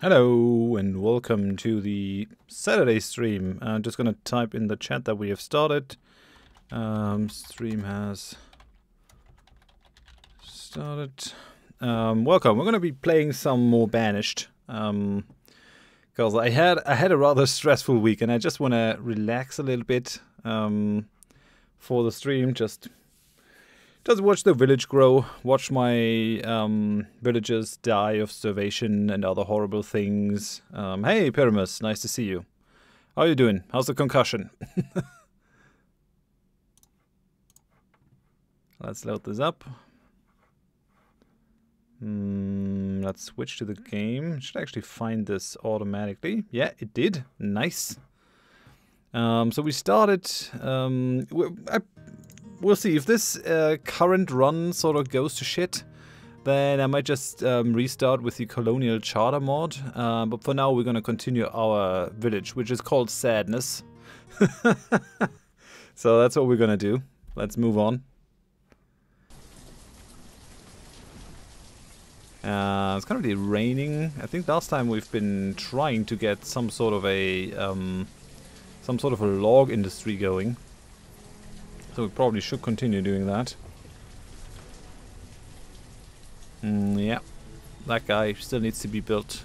Hello and welcome to the Saturday stream. I'm just gonna type in the chat that we have started. Stream has started. Welcome. We're gonna be playing some more Banished. Because I had a rather stressful week and I just wanna relax a little bit for the stream. Just watch the village grow, watch my villagers die of starvation and other horrible things. Hey, Pyramus, nice to see you. How are you doing? How's the concussion? Let's load this up. Let's switch to the game. Should actually find this automatically. Yeah, it did. Nice. So we started... We'll see if this current run sort of goes to shit, then I might just restart with the Colonial Charter mod. But for now, we're gonna continue our village, which is called Sadness. So that's what we're gonna do. Let's move on. It's currently raining. I think last time we've been trying to get some sort of a log industry going. So we probably should continue doing that. Yeah, that guy still needs to be built.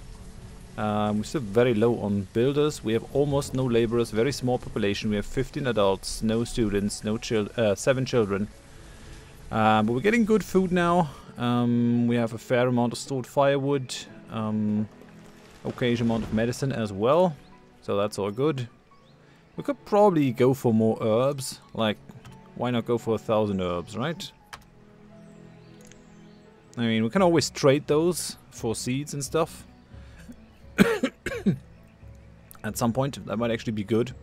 We're still very low on builders. We have almost no laborers, very small population. We have 15 adults, no students, 7 children. But we're getting good food now. We have a fair amount of stored firewood. Occasional amount of medicine as well. So that's all good. We could probably go for more herbs, like... Why not go for 1,000 herbs, right? I mean, we can always trade those for seeds and stuff. At some point, that might actually be good.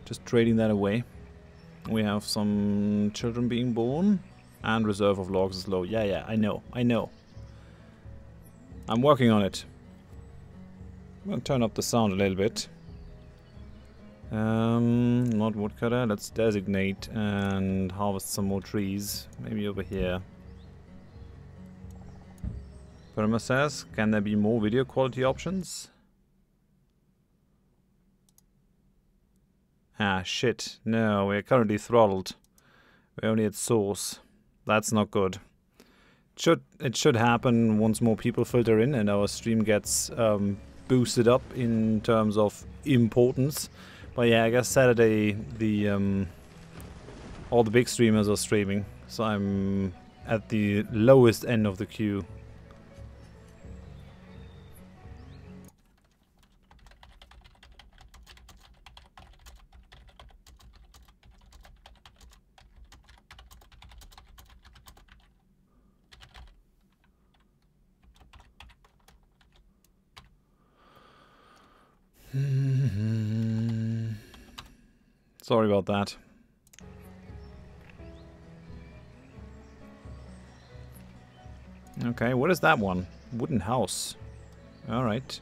Just trading that away. We have some children being born. And reserve of logs is low. Yeah, I know. I'm working on it. I'm gonna turn up the sound a little bit. Not woodcutter. Let's designate and harvest some more trees. Maybe over here. Burma says, can there be more video quality options? Ah, shit. No, we're currently throttled. We're only at source. That's not good. It should happen once more people filter in and our stream gets boosted up in terms of importance. But yeah, I guess Saturday all the big streamers are streaming, so I'm at the lowest end of the queue. Sorry about that. Okay, what is that one? Wooden house. Alright.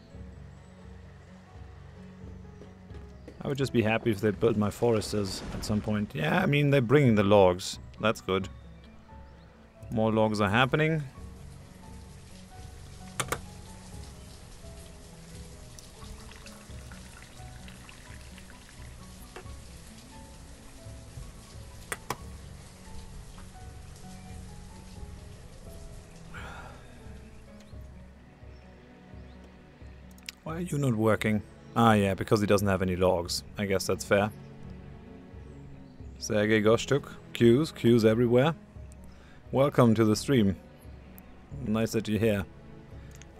I would just be happy if they built my forests at some point. Yeah, I mean, they're bringing the logs. That's good. More logs are happening. Why are you not working? Ah, yeah, because he doesn't have any logs. I guess that's fair. Sergei Goshtuk. Queues everywhere. Welcome to the stream. Nice that you're here.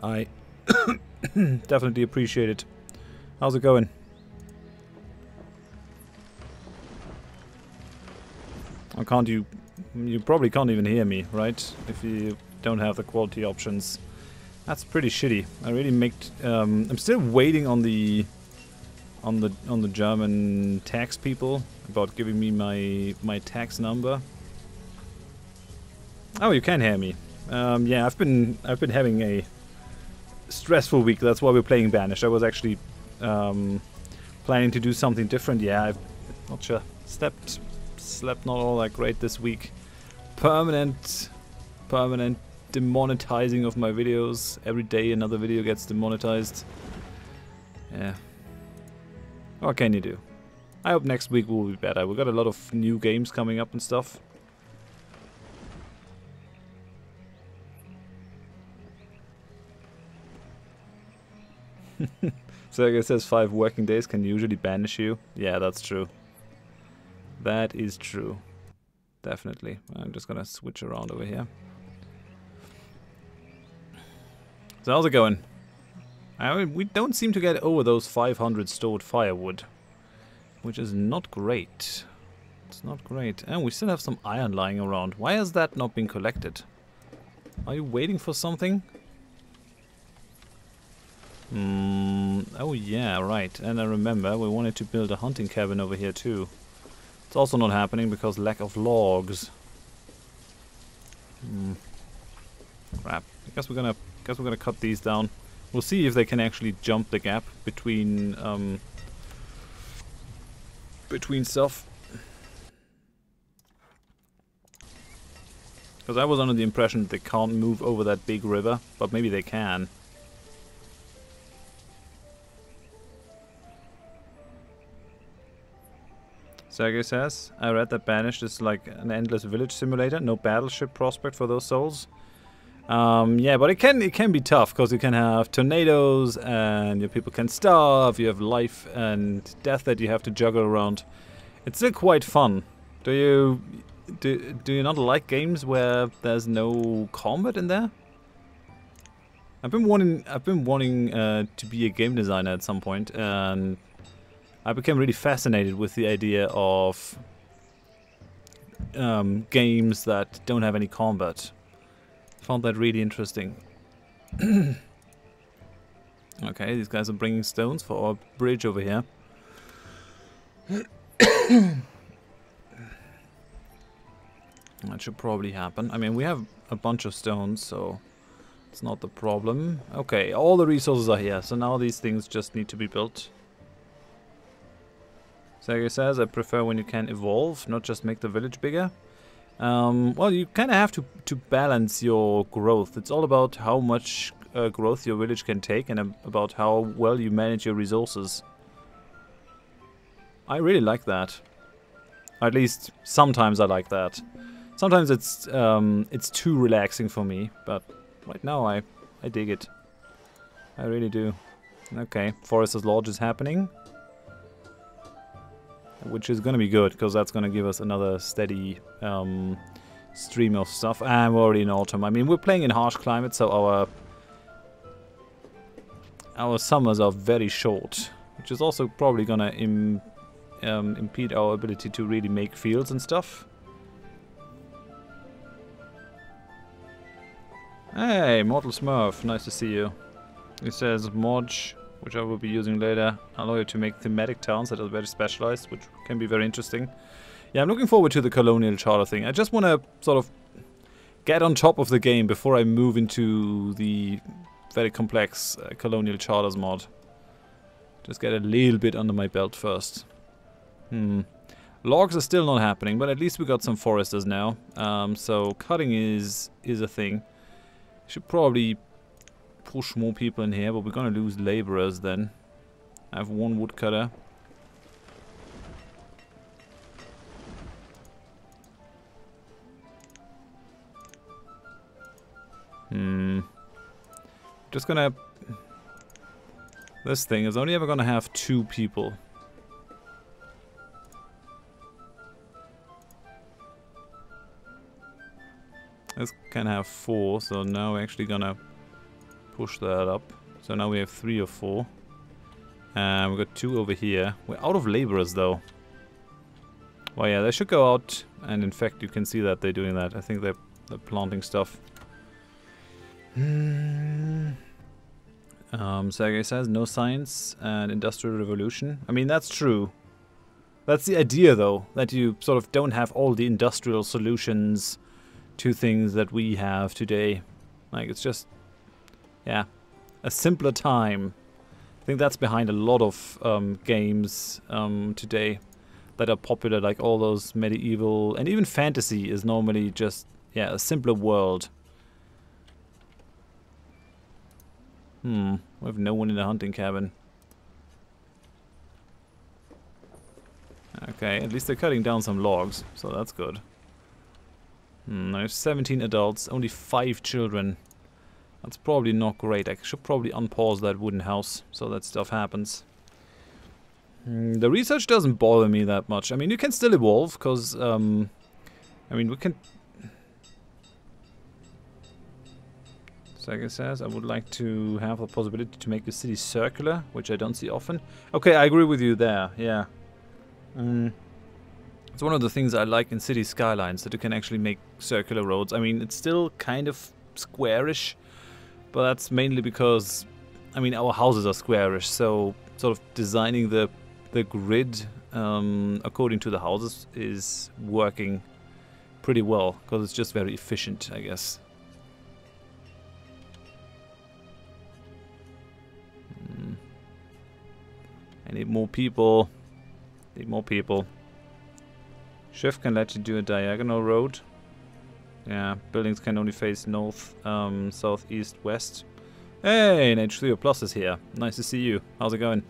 I definitely appreciate it. How's it going? Or can't you... You probably can't even hear me, right? If you don't have the quality options. That's pretty shitty. I really make. I'm still waiting on the German tax people about giving me my tax number. Oh, you can hear me. Yeah, I've been having a stressful week. That's why we're playing Banished. I was actually planning to do something different. Yeah, I've not sure. Slept not all that great this week. Permanent demonetizing of my videos. Every day another video gets demonetized. Yeah. What can you do? I hope next week will be better. We've got a lot of new games coming up and stuff. So like it says 5 working days can usually banish you. Yeah, that's true. That is true. Definitely. I'm just gonna switch around over here. So how's it going? I mean, we don't seem to get over those 500 stored firewood, which is not great. It's not great. And we still have some iron lying around. Why has that not been collected? Are you waiting for something? Oh yeah, right. And I remember we wanted to build a hunting cabin over here too. It's also not happening because lack of logs. Crap. I guess we're gonna cut these down. We'll see if they can actually jump the gap between stuff. Because I was under the impression that they can't move over that big river, but maybe they can. Sergey says, I read that Banished is like an endless village simulator, no battleship prospect for those souls. Yeah, but it can be tough because you can have tornadoes and your people can starve. You have life and death that you have to juggle around. It's still quite fun. Do you not like games where there's no combat in there? I've been wanting to be a game designer at some point, and I became really fascinated with the idea of games that don't have any combat. Found that really interesting. Okay, these guys are bringing stones for our bridge over here. That should probably happen. I mean, we have a bunch of stones, so it's not the problem. Okay, all the resources are here, so now these things just need to be built. Sergey says, I prefer when you can evolve, not just make the village bigger. Well, you kind of have to balance your growth. It's all about how much growth your village can take and about how well you manage your resources. I really like that. Or at least sometimes I like that. Sometimes it's too relaxing for me, but right now I dig it. I really do. Okay, Forester's Lodge is happening. Which is gonna be good, because that's gonna give us another steady stream of stuff. And we're already in autumn. I mean, we're playing in harsh climate, so our summers are very short, which is also probably gonna impede our ability to really make fields and stuff. Hey, Mortal Smurf, nice to see you. It says Modge, which I will be using later, allow you to make thematic towns that are very specialized, which can be very interesting. Yeah, I'm looking forward to the colonial charter thing. I just want to sort of get on top of the game before I move into the very complex colonial charters mod. Just get a little bit under my belt first. Logs are still not happening, but at least we got some foresters now. So cutting is a thing. Should probably push more people in here, but we're gonna lose laborers then. I have one woodcutter. Just gonna... This thing is only ever gonna have 2 people. This can have 4, so now we're actually gonna push that up. So now we have 3 or 4. And we've got 2 over here. We're out of laborers though. Well, yeah, they should go out, and in fact you can see that they're doing that. I think they're planting stuff. Sergey says, no science and industrial revolution. I mean, that's true. That's the idea though, that you sort of don't have all the industrial solutions to things that we have today. Like, it's just, yeah, a simpler time. I think that's behind a lot of games today that are popular, like all those medieval, and even fantasy is normally just, yeah, a simpler world. We have no one in the hunting cabin. Okay, at least they're cutting down some logs, so that's good. There's 17 adults, only 5 children. That's probably not great. I should probably unpause that wooden house so that stuff happens. The research doesn't bother me that much. I mean, you can still evolve, because, I mean, we can... Saga says, I would like to have the possibility to make the city circular, which I don't see often. Okay, I agree with you there, yeah. It's one of the things I like in city skylines, that you can actually make circular roads. I mean, it's still kind of squarish, but that's mainly because, I mean, our houses are squarish, so sort of designing the grid according to the houses is working pretty well, because it's just very efficient, I guess. I need more people. Need more people. Shift can let you do a diagonal road. Yeah, buildings can only face north, south, east, west. Hey, an H3O Plus is here. Nice to see you. How's it going?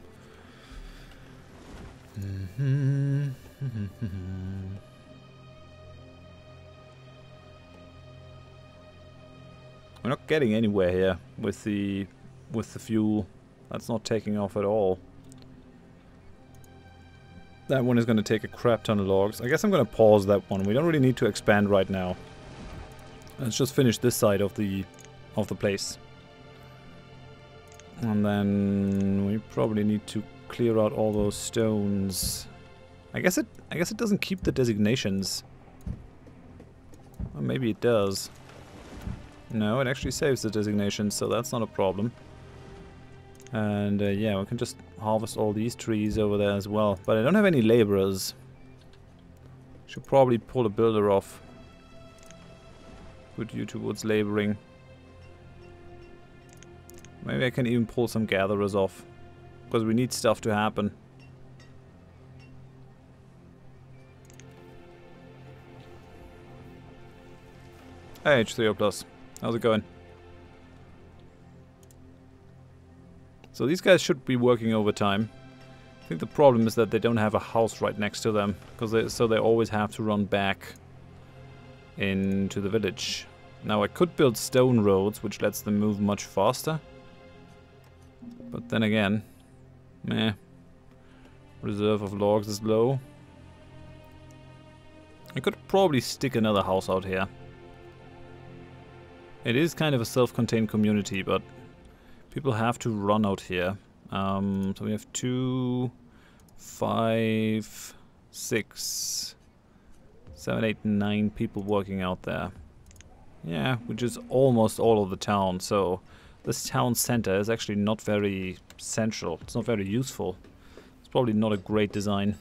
We're not getting anywhere here with the fuel. That's not taking off at all. That one is going to take a crap ton of logs. I guess I'm going to pause that one. We don't really need to expand right now. Let's just finish this side of the place. And then we probably need to clear out all those stones. I guess it doesn't keep the designations. Or maybe it does. No, it actually saves the designations, so that's not a problem. And yeah, we can just harvest all these trees over there as well. But I don't have any laborers. Should probably pull a builder off. Put you towards laboring. Maybe I can even pull some gatherers off. Because we need stuff to happen. Hey, H3O Plus. How's it going? So these guys should be working overtime. I think the problem is that they don't have a house right next to them, so they always have to run back into the village. Now I could build stone roads, which lets them move much faster. But then again, meh. Reserve of logs is low. I could probably stick another house out here. It is kind of a self-contained community, but people have to run out here. So we have 2, 5, 6, 7, 8, 9 people working out there. Yeah, which is almost all of the town. So this town center is actually not very central. It's not very useful. It's probably not a great design.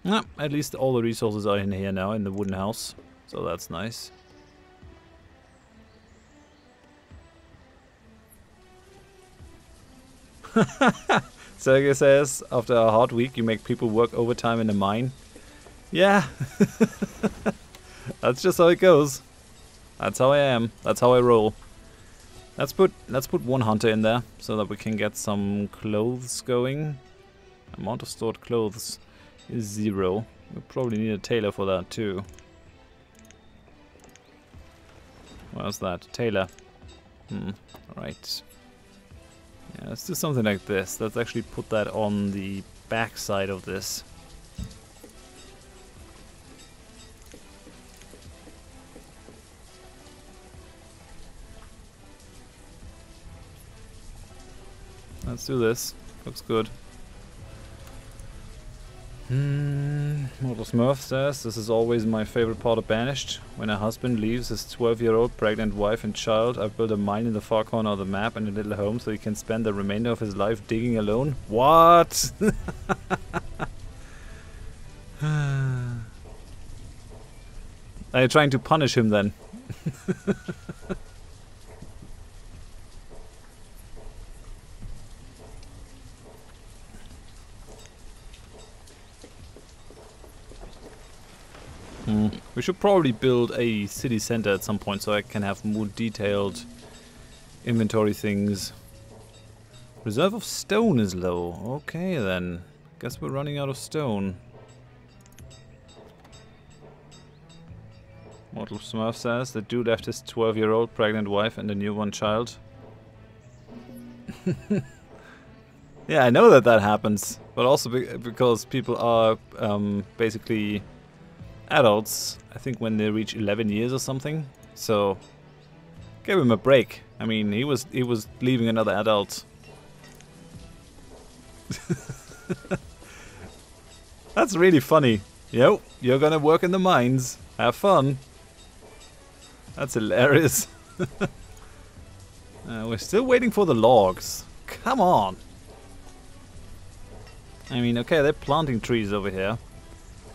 Nah, at least all the resources are in here now, in the wooden house. So that's nice. Sergey says, after a hard week, you make people work overtime in the mine. Yeah. That's just how it goes. That's how I am. That's how I roll. Let's put one hunter in there so that we can get some clothes going. Amount of stored clothes is 0. We probably need a tailor for that too. What's that? Tailor. Alright. Yeah, let's do something like this. Let's actually put that on the back side of this. Let's do this. Looks good. Mortal Smurf says, this is always my favorite part of Banished. When a husband leaves his 12-year-old pregnant wife and child, I build a mine in the far corner of the map and a little home so he can spend the remainder of his life digging alone. What? Are you trying to punish him then? We should probably build a city center at some point so I can have more detailed inventory things. Reserve of stone is low. Okay then. Guess we're running out of stone. Mortal Smurf says the dude left his 12-year-old pregnant wife and a newborn child. Yeah, I know that that happens, but also because people are basically adults, I think when they reach 11 years or something. So give him a break. I mean, he was leaving another adult. That's really funny. Yo, you're gonna work in the mines. Have fun. That's hilarious. We're still waiting for the logs. Come on. I mean, okay, they're planting trees over here,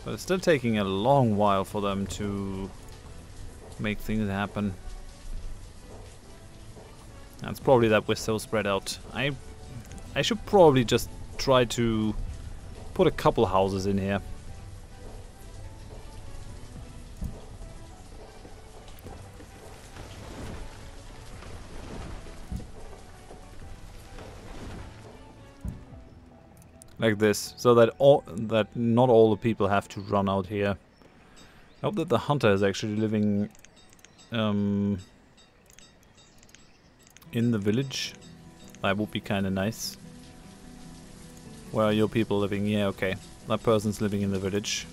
but it's still taking a long while for them to make things happen. That's probably that we're so spread out. I should probably just try to put a couple houses in here. Like this, so that not all the people have to run out here. I hope that the hunter is actually living in the village. That would be kind of nice. Where are your people living? Yeah, okay. That person's living in the village.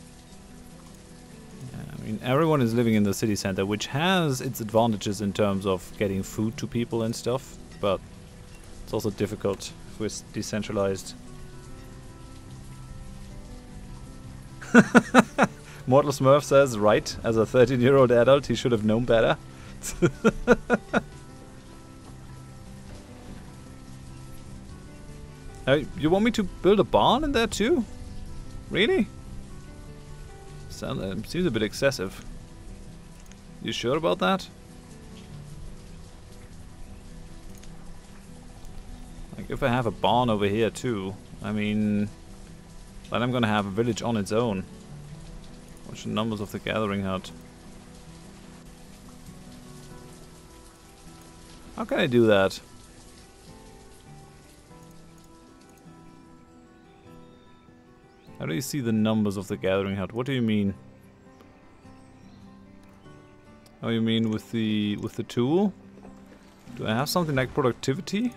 I mean, everyone is living in the city center, which has its advantages in terms of getting food to people and stuff, but it's also difficult if we're decentralized. Mortal Smurf says, right, as a 13-year-old adult, he should have known better. You want me to build a barn in there too? Really? Seems a bit excessive. You sure about that? Like, if I have a barn over here too, I mean, then I'm gonna have a village on its own. Watch the numbers of the gathering hut. How can I do that? How do you see the numbers of the gathering hut? What do you mean? Oh, you mean with the tool? Do I have something like productivity?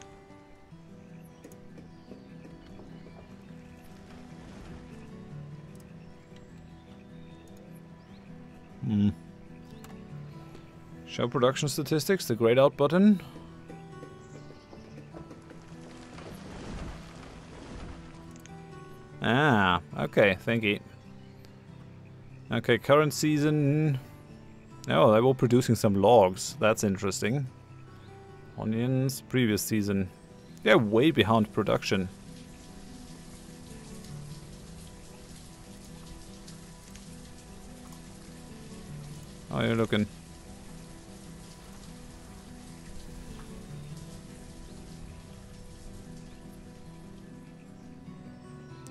Show production statistics, the grayed out button. Ah, okay, thank you. Okay, current season. Oh, they were producing some logs. That's interesting. Onions, previous season. They're way behind production. How are you looking?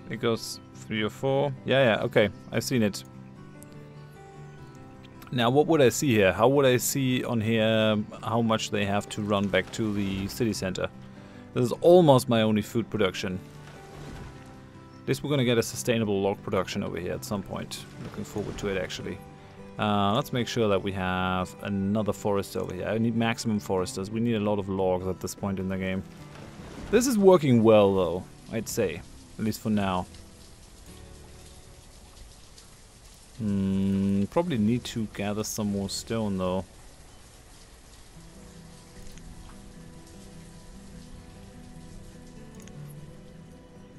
It goes 3 or 4. Yeah, okay. I've seen it. Now, what would I see here? How would I see on here how much they have to run back to the city center? This is almost my only food production. At least we're gonna get a sustainable log production over here at some point. Looking forward to it, actually. Let's make sure that we have another forester over here. I need maximum foresters. We need a lot of logs at this point in the game. This is working well, though, I'd say. At least for now. Probably need to gather some more stone, though.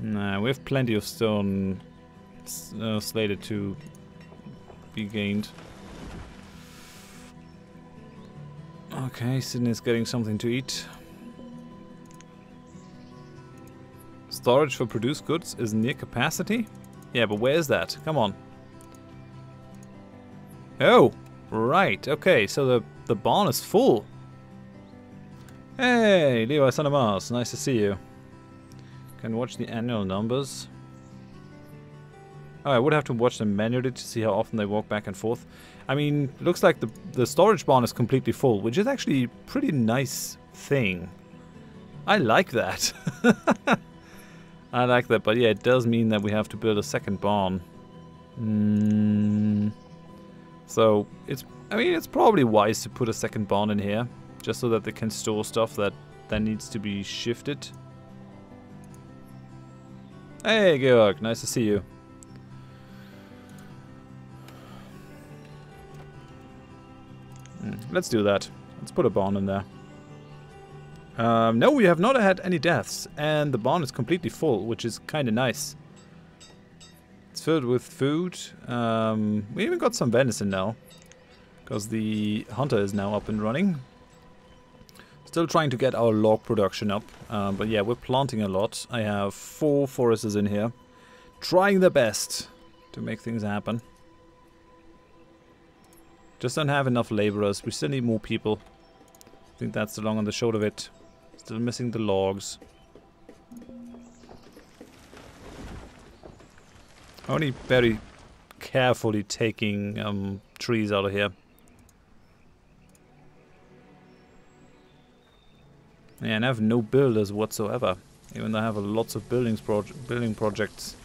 Nah, we have plenty of stone slated to be gained. Okay, Sydney's getting something to eat. Storage for produced goods is near capacity? Yeah, but where is that? Come on. Oh, right. Okay, so the barn is full. Hey, Levi Son of Mars. Nice to see you. Can watch the annual numbers. Oh, I would have to watch them manually to see how often they walk back and forth. I mean, looks like the storage barn is completely full, which is actually a pretty nice thing. I like that. I like that, but yeah, it does mean that we have to build a second barn. So, I mean, it's probably wise to put a second barn in here, just so that they can store stuff that needs to be shifted. Hey, Georg, nice to see you. Let's do that. Let's put a barn in there. No, we have not had any deaths, and the barn is completely full, which is kind of nice. It's filled with food. We even got some venison now, because the hunter is now up and running. Still trying to get our log production up, but yeah, we're planting a lot. I have 4 foresters in here, trying their best to make things happen. Just don't have enough laborers. We still need more people. I think that's the long and the short of it. Still missing the logs. Only very carefully taking trees out of here. Yeah, and I have no builders whatsoever, even though I have lots of building projects.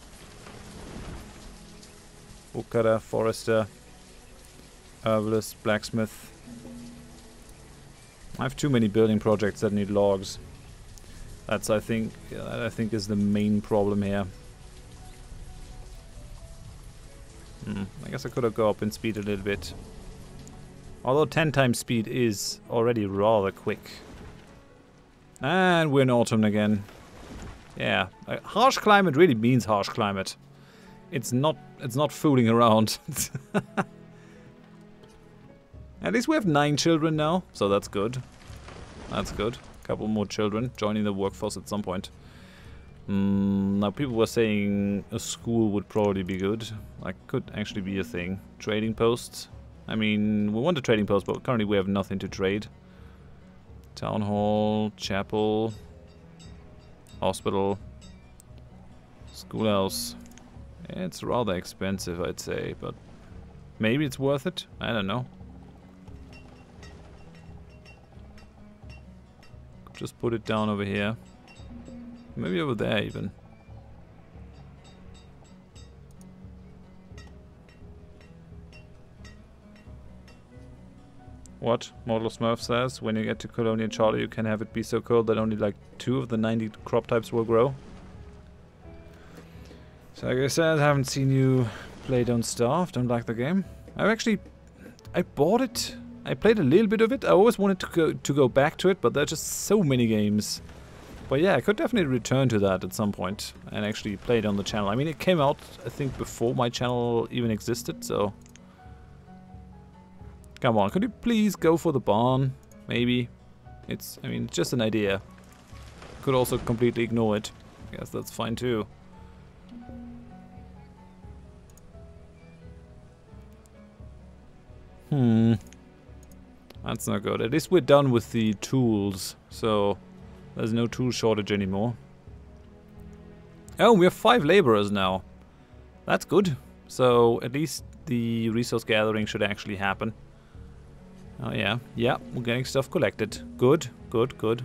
Woodcutter, forester, herbalist, blacksmith. I have too many building projects that need logs. That's I think is the main problem here. I guess I could have go up in speed a little bit. Although 10 times speed is already rather quick. And we're in autumn again. Yeah, harsh climate really means harsh climate. It's not fooling around. At least we have 9 children now, so that's good. That's good. A couple more children joining the workforce at some point. Now people were saying a school would probably be good. Like, could actually be a thing. Trading posts. I mean, we want a trading post, but currently we have nothing to trade. Town hall, chapel, hospital, schoolhouse. Yeah, it's rather expensive, I'd say, but maybe it's worth it. I don't know. Just put it down over here. Maybe over there even. What? Model Smurf says, when you get to Colonial Charlie you can have it be so cold that only like 2 of the 90 crop types will grow. So like I said, I haven't seen you play Don't Starve, don't like the game. I bought it. I played a little bit of it. I always wanted to go back to it, but there are just so many games. But yeah, I could definitely return to that at some point and actually play it on the channel. I mean, it came out, I think, before my channel even existed, so... Come on, could you please go for the barn? Maybe. I mean, it's just an idea. Could also completely ignore it. I guess that's fine too. That's not good. At least we're done with the tools, so there's no tool shortage anymore. Oh, we have 5 laborers now. That's good. So at least the resource gathering should actually happen. Oh yeah, yeah, we're getting stuff collected. Good, good, good.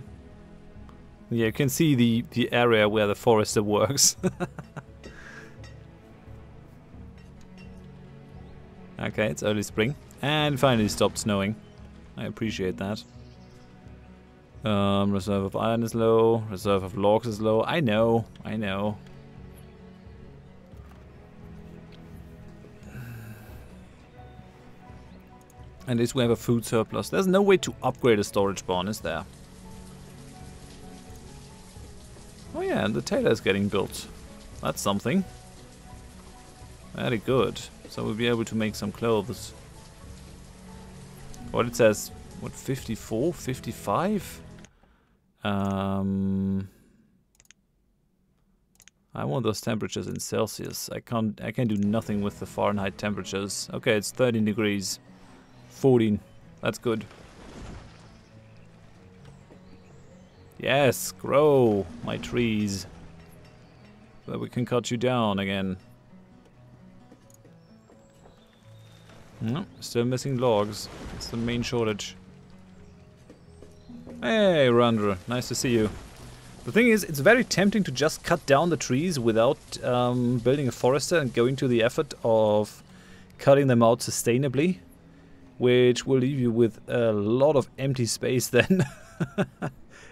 Yeah, you can see the area where the forester works. Okay, it's early spring. And finally stopped snowing. I appreciate that. Reserve of iron is low. Reserve of logs is low. I know, I know. At least we have a food surplus. There's no way to upgrade a storage barn, is there? Oh yeah, and the tailor is getting built. That's something. Very good. So we'll be able to make some clothes. What it says, what, 54? 55? I want those temperatures in Celsius. I can do nothing with the Fahrenheit temperatures. Okay, it's 13 degrees. 14. That's good. Yes, grow my trees. So that we can cut you down again. No, still missing logs. It's the main shortage. Hey, Randra, nice to see you. The thing is, it's very tempting to just cut down the trees without building a forester and going to the effort of cutting them out sustainably, which will leave you with a lot of empty space then.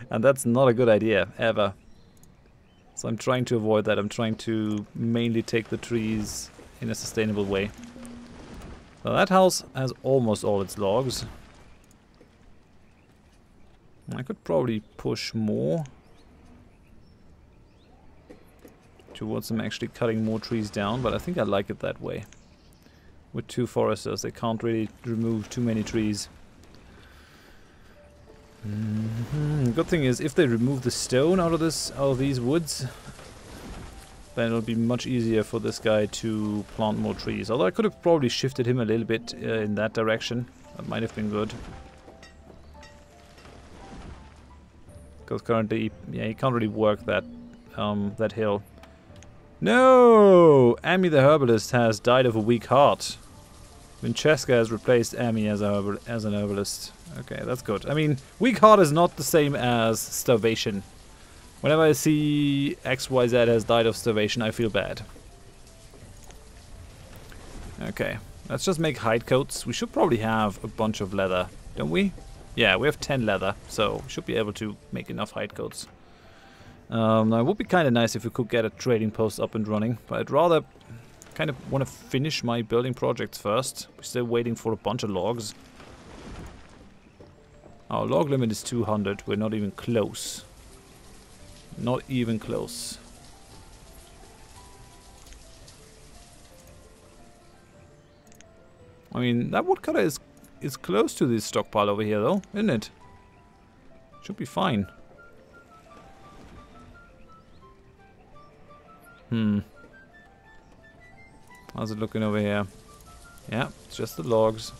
And that's not a good idea, ever. So I'm trying to avoid that. I'm trying to mainly take the trees in a sustainable way. So that house has almost all its logs. I could probably push more towards them actually cutting more trees down, but I think I like it that way. With two foresters, they can't really remove too many trees. Good thing is, if they remove the stone out of these woods, then it'll be much easier for this guy to plant more trees. Although I could have probably shifted him a little bit in that direction. That might have been good. Because currently, yeah, he can't really work that that hill. No! Amy the herbalist has died of a weak heart. Wincheska has replaced Amy as an herbalist. Okay, that's good. I mean, weak heart is not the same as starvation. Whenever I see XYZ has died of starvation, I feel bad. Okay, let's just make hide coats. We should probably have a bunch of leather, don't we? Yeah, we have 10 leather, so we should be able to make enough hide coats. Now, it would be kind of nice if we could get a trading post up and running, but I'd rather kind of want to finish my building projects first. We're still waiting for a bunch of logs. Our log limit is 200. We're not even close. Not even close. I mean, that woodcutter is close to this stockpile over here, though, isn't it? Should be fine. How's it looking over here? Yeah, it's just the logs.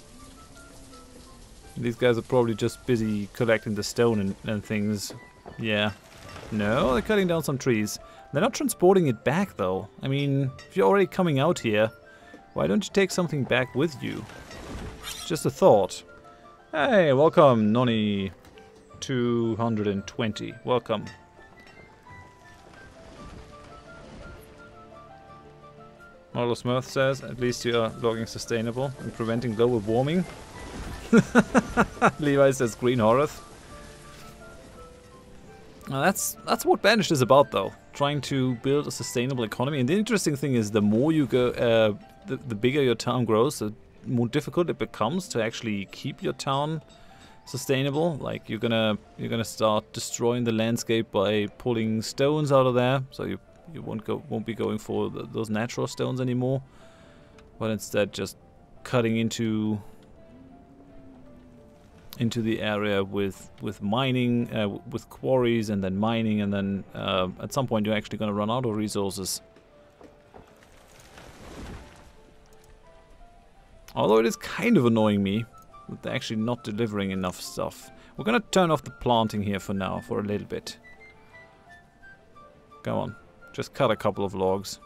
These guys are probably just busy collecting the stone and things. Yeah. No, they're cutting down some trees. They're not transporting it back, though. I mean, if you're already coming out here, why don't you take something back with you? Just a thought. Hey, welcome, Nonny. 220. Welcome. Model Smurf says, at least you are logging sustainable and preventing global warming. Levi says green Horath. That's what Banished is about, though. Trying to build a sustainable economy. And the interesting thing is, the more you go, the bigger your town grows, the more difficult it becomes to actually keep your town sustainable. Like you're gonna start destroying the landscape by pulling stones out of there, so you won't be going for those natural stones anymore, but instead just cutting into the area with mining, with quarries, and then mining, and then at some point you're actually going to run out of resources. Although it is kind of annoying me that they're actually not delivering enough stuff. We're going to turn off the planting here for now, for a little bit. Come on, just cut a couple of logs.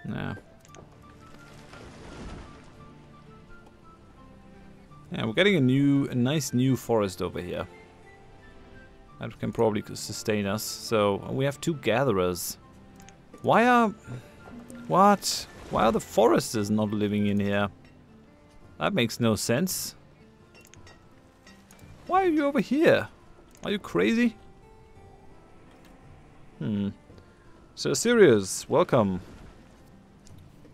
Nah. Yeah, we're getting a nice new forest over here. That can probably sustain us. So, we have 2 gatherers. Why are the foresters not living in here? That makes no sense. Why are you over here? Are you crazy? So Sirius, welcome.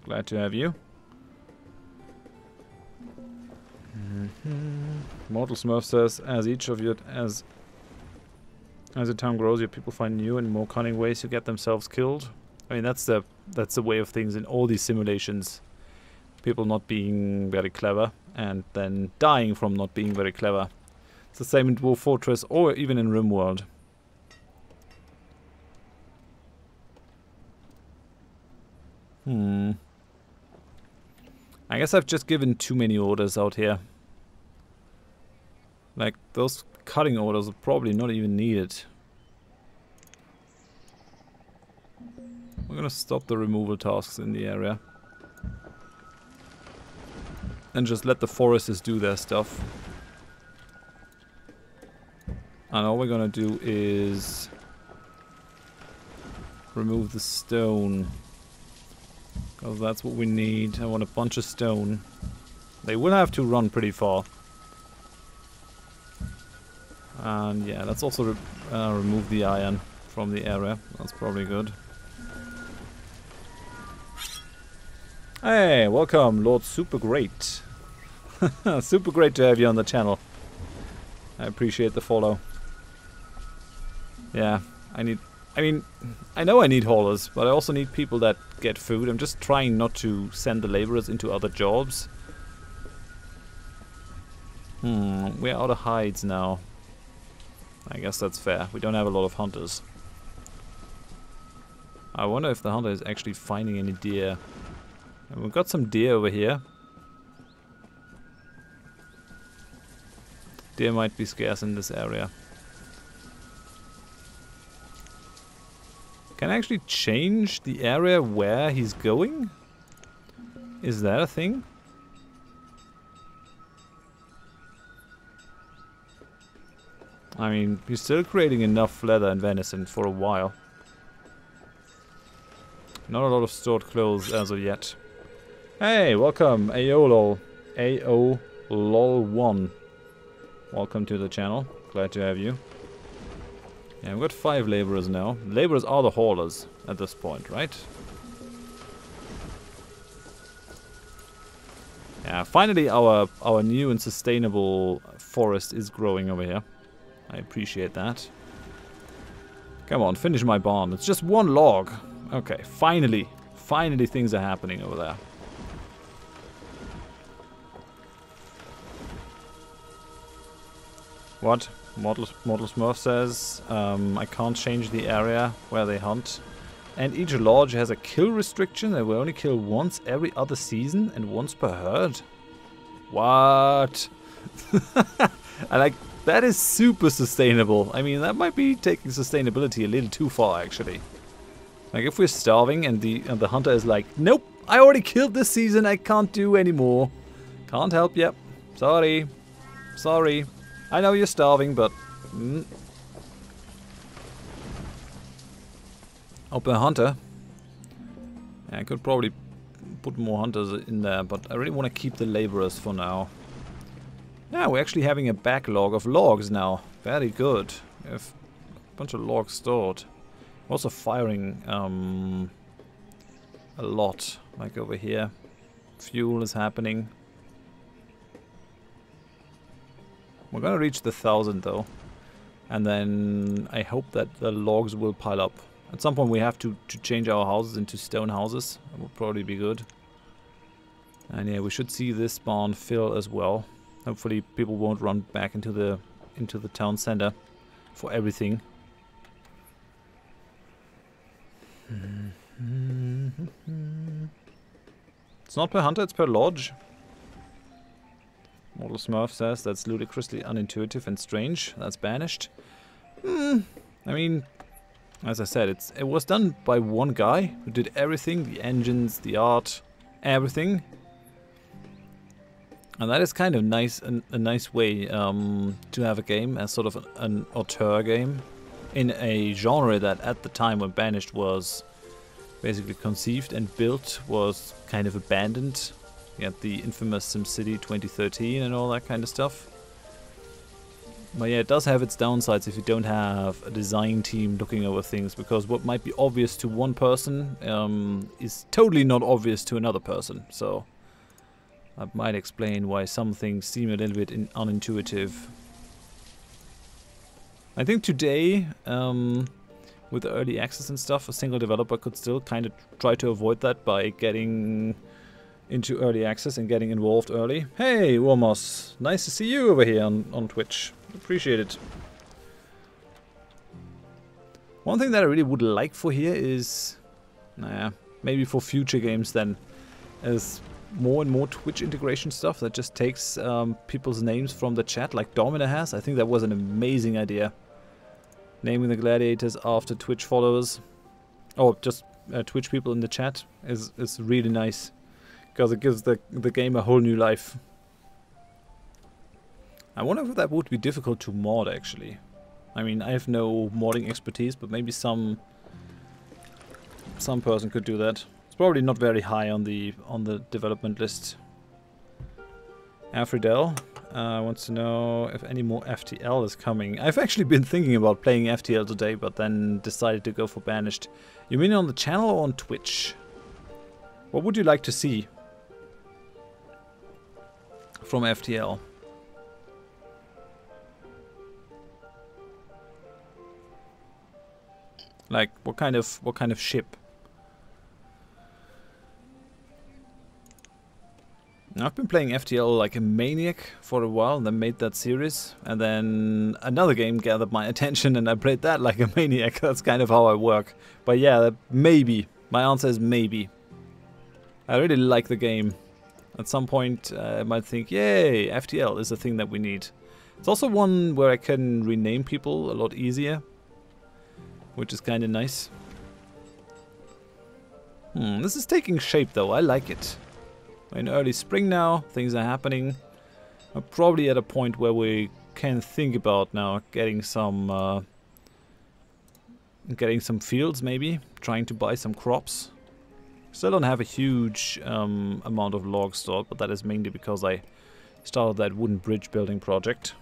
Glad to have you. Mortal Smurf says, as the town grows, your people find new and more cunning ways to get themselves killed. I mean, that's the way of things in all these simulations. People not being very clever and then dying from not being very clever. It's the same in Dwarf Fortress or even in RimWorld. I guess I've just given too many orders out here. Like, those cutting orders are probably not even needed. We're gonna stop the removal tasks in the area. And just let the foresters do their stuff. And all we're gonna do is remove the stone. Because that's what we need. I want a bunch of stone. They will have to run pretty far. And yeah, let's also remove the iron from the area. That's probably good. Hey, welcome, Lord Super Great. Super great to have you on the channel. I appreciate the follow. Yeah, I know I need haulers, but I also need people that get food. I'm just trying not to send the laborers into other jobs. We're out of hides now. I guess that's fair. We don't have a lot of hunters. I wonder if the hunter is actually finding any deer. And we've got some deer over here. Deer might be scarce in this area. Can I actually change the area where he's going? Is that a thing? I mean, he's still creating enough leather and venison for a while. Not a lot of stored clothes as of yet. Hey, welcome, AOLOL. AOLOL1. Welcome to the channel. Glad to have you. Yeah, we've got 5 laborers now. Laborers are the haulers at this point, right? Yeah, finally our new and sustainable forest is growing over here. I appreciate that. Come on, finish my barn. It's just 1 log. Okay, finally. Finally things are happening over there. What? Model Smurf says, I can't change the area where they hunt. And each lodge has a kill restriction. They will only kill once every other season and once per herd. What? I like... That is super sustainable. I mean, that might be taking sustainability a little too far, actually. Like, if we're starving and the hunter is like, nope, I already killed this season, I can't do anymore. Can't help you. Sorry. Sorry. I know you're starving, but... Open hunter. Yeah, I could probably put more hunters in there, but I really want to keep the laborers for now. Yeah, we're actually having a backlog of logs now. Very good. We have a bunch of logs stored. Also firing a lot, like over here. Fuel is happening. We're gonna reach the 1,000 though. And then I hope that the logs will pile up. At some point we have to change our houses into stone houses. That will probably be good. And yeah, we should see this barn fill as well. Hopefully people won't run back into the town center for everything. It's not per hunter, it's per lodge. Model Smurf says that's ludicrously unintuitive and strange. That's banished. I mean, as I said, it was done by one guy who did everything, the engines, the art, everything. And that is kind of nice, a nice way to have a game as sort of an auteur game in a genre that at the time when Banished was basically conceived and built was kind of abandoned. You had the infamous SimCity 2013 and all that kind of stuff. But yeah, it does have its downsides if you don't have a design team looking over things, because what might be obvious to one person is totally not obvious to another person. So that might explain why some things seem a little bit unintuitive. I think today, with the early access and stuff, a single developer could still kind of try to avoid that by getting into early access and getting involved early. Hey, Wormos, nice to see you over here on Twitch. Appreciate it. One thing that I really would like for here is, maybe for future games then, is more and more Twitch integration stuff that just takes people's names from the chat, like Domina has. I think that was an amazing idea. Naming the gladiators after Twitch followers. Or just Twitch people in the chat is really nice, because it gives the game a whole new life. I wonder if that would be difficult to mod, actually. I mean, I have no modding expertise, but maybe some person could do that. It's probably not very high on the development list. Afridel wants to know if any more FTL is coming. I've actually been thinking about playing FTL today, but then decided to go for Banished. You mean on the channel or on Twitch? What would you like to see from FTL? Like, what kind of ship? I've been playing FTL like a maniac for a while, and then made that series, and then another game gathered my attention, and I played that like a maniac. That's kind of how I work. But yeah, maybe. My answer is maybe. I really like the game. At some point, I might think, yay, FTL is a thing that we need. It's also one where I can rename people a lot easier, which is kind of nice. This is taking shape though, I like it. We're in early spring now, things are happening. We're probably at a point where we can think about now getting some fields maybe, trying to buy some crops. Still don't have a huge amount of logs stored, but that is mainly because I started that wooden bridge building project.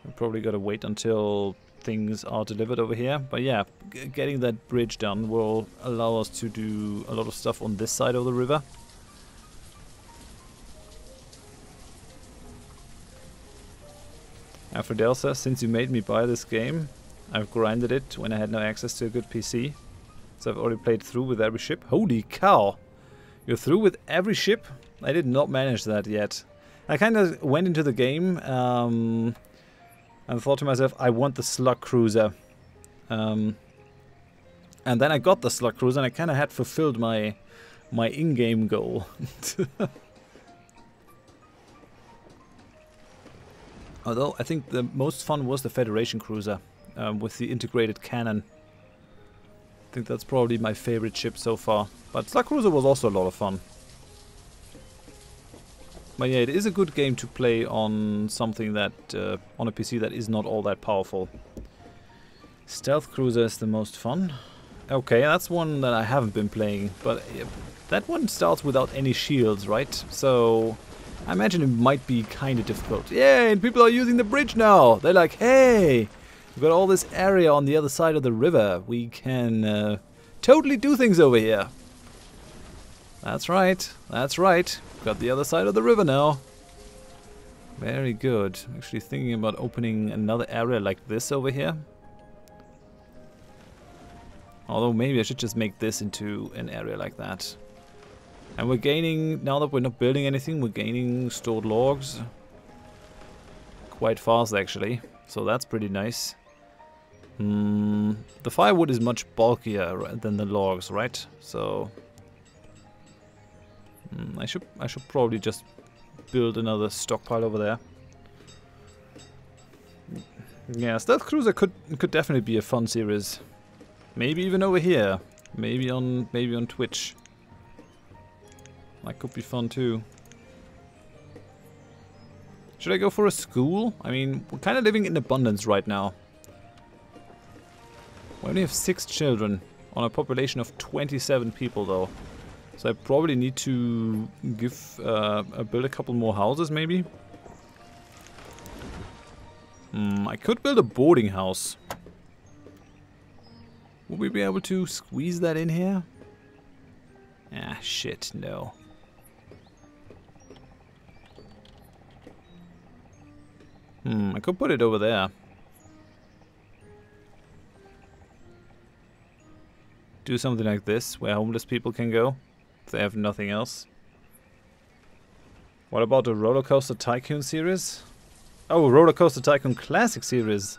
We're probably gotta wait until things are delivered over here, but yeah, getting that bridge done will allow us to do a lot of stuff on this side of the river. Afrodel says, since you made me buy this game, I've grinded it when I had no access to a good PC, so I've already played through with every ship. Holy cow! You're through with every ship? I did not manage that yet. I kind of went into the game and thought to myself, I want the slug cruiser. And then I got the slug cruiser, and I kind of had fulfilled my in-game goal. Although I think the most fun was the Federation cruiser with the integrated cannon. I think that's probably my favorite ship so far. But slug cruiser was also a lot of fun. But yeah, it is a good game to play on something that, on a PC that is not all that powerful. Stealth Cruiser is the most fun. Okay, that's one that I haven't been playing, but that one starts without any shields, right? So I imagine it might be kind of difficult. Yay, and people are using the bridge now! They're like, hey, we've got all this area on the other side of the river. We can totally do things over here. That's right, that's right. Got the other side of the river now. Very good. I'm actually thinking about opening another area like this over here. Although maybe I should just make this into an area like that. And we're gaining, now that we're not building anything, we're gaining stored logs. Quite fast actually. So that's pretty nice. The firewood is much bulkier than the logs, right? So I should probably just build another stockpile over there. Yeah, Stealth Cruiser could definitely be a fun series. Maybe even over here. Maybe on Twitch. That could be fun too. Should I go for a school? I mean, we're kind of living in abundance right now. We only have 6 children on a population of 27 people though. So I probably need to build a couple more houses maybe. I could build a boarding house. Will we be able to squeeze that in here? Ah, shit, no. I could put it over there. Do something like this, where homeless people can go, if they have nothing else. What about the Roller Coaster Tycoon series? Oh, Roller Coaster Tycoon Classic series.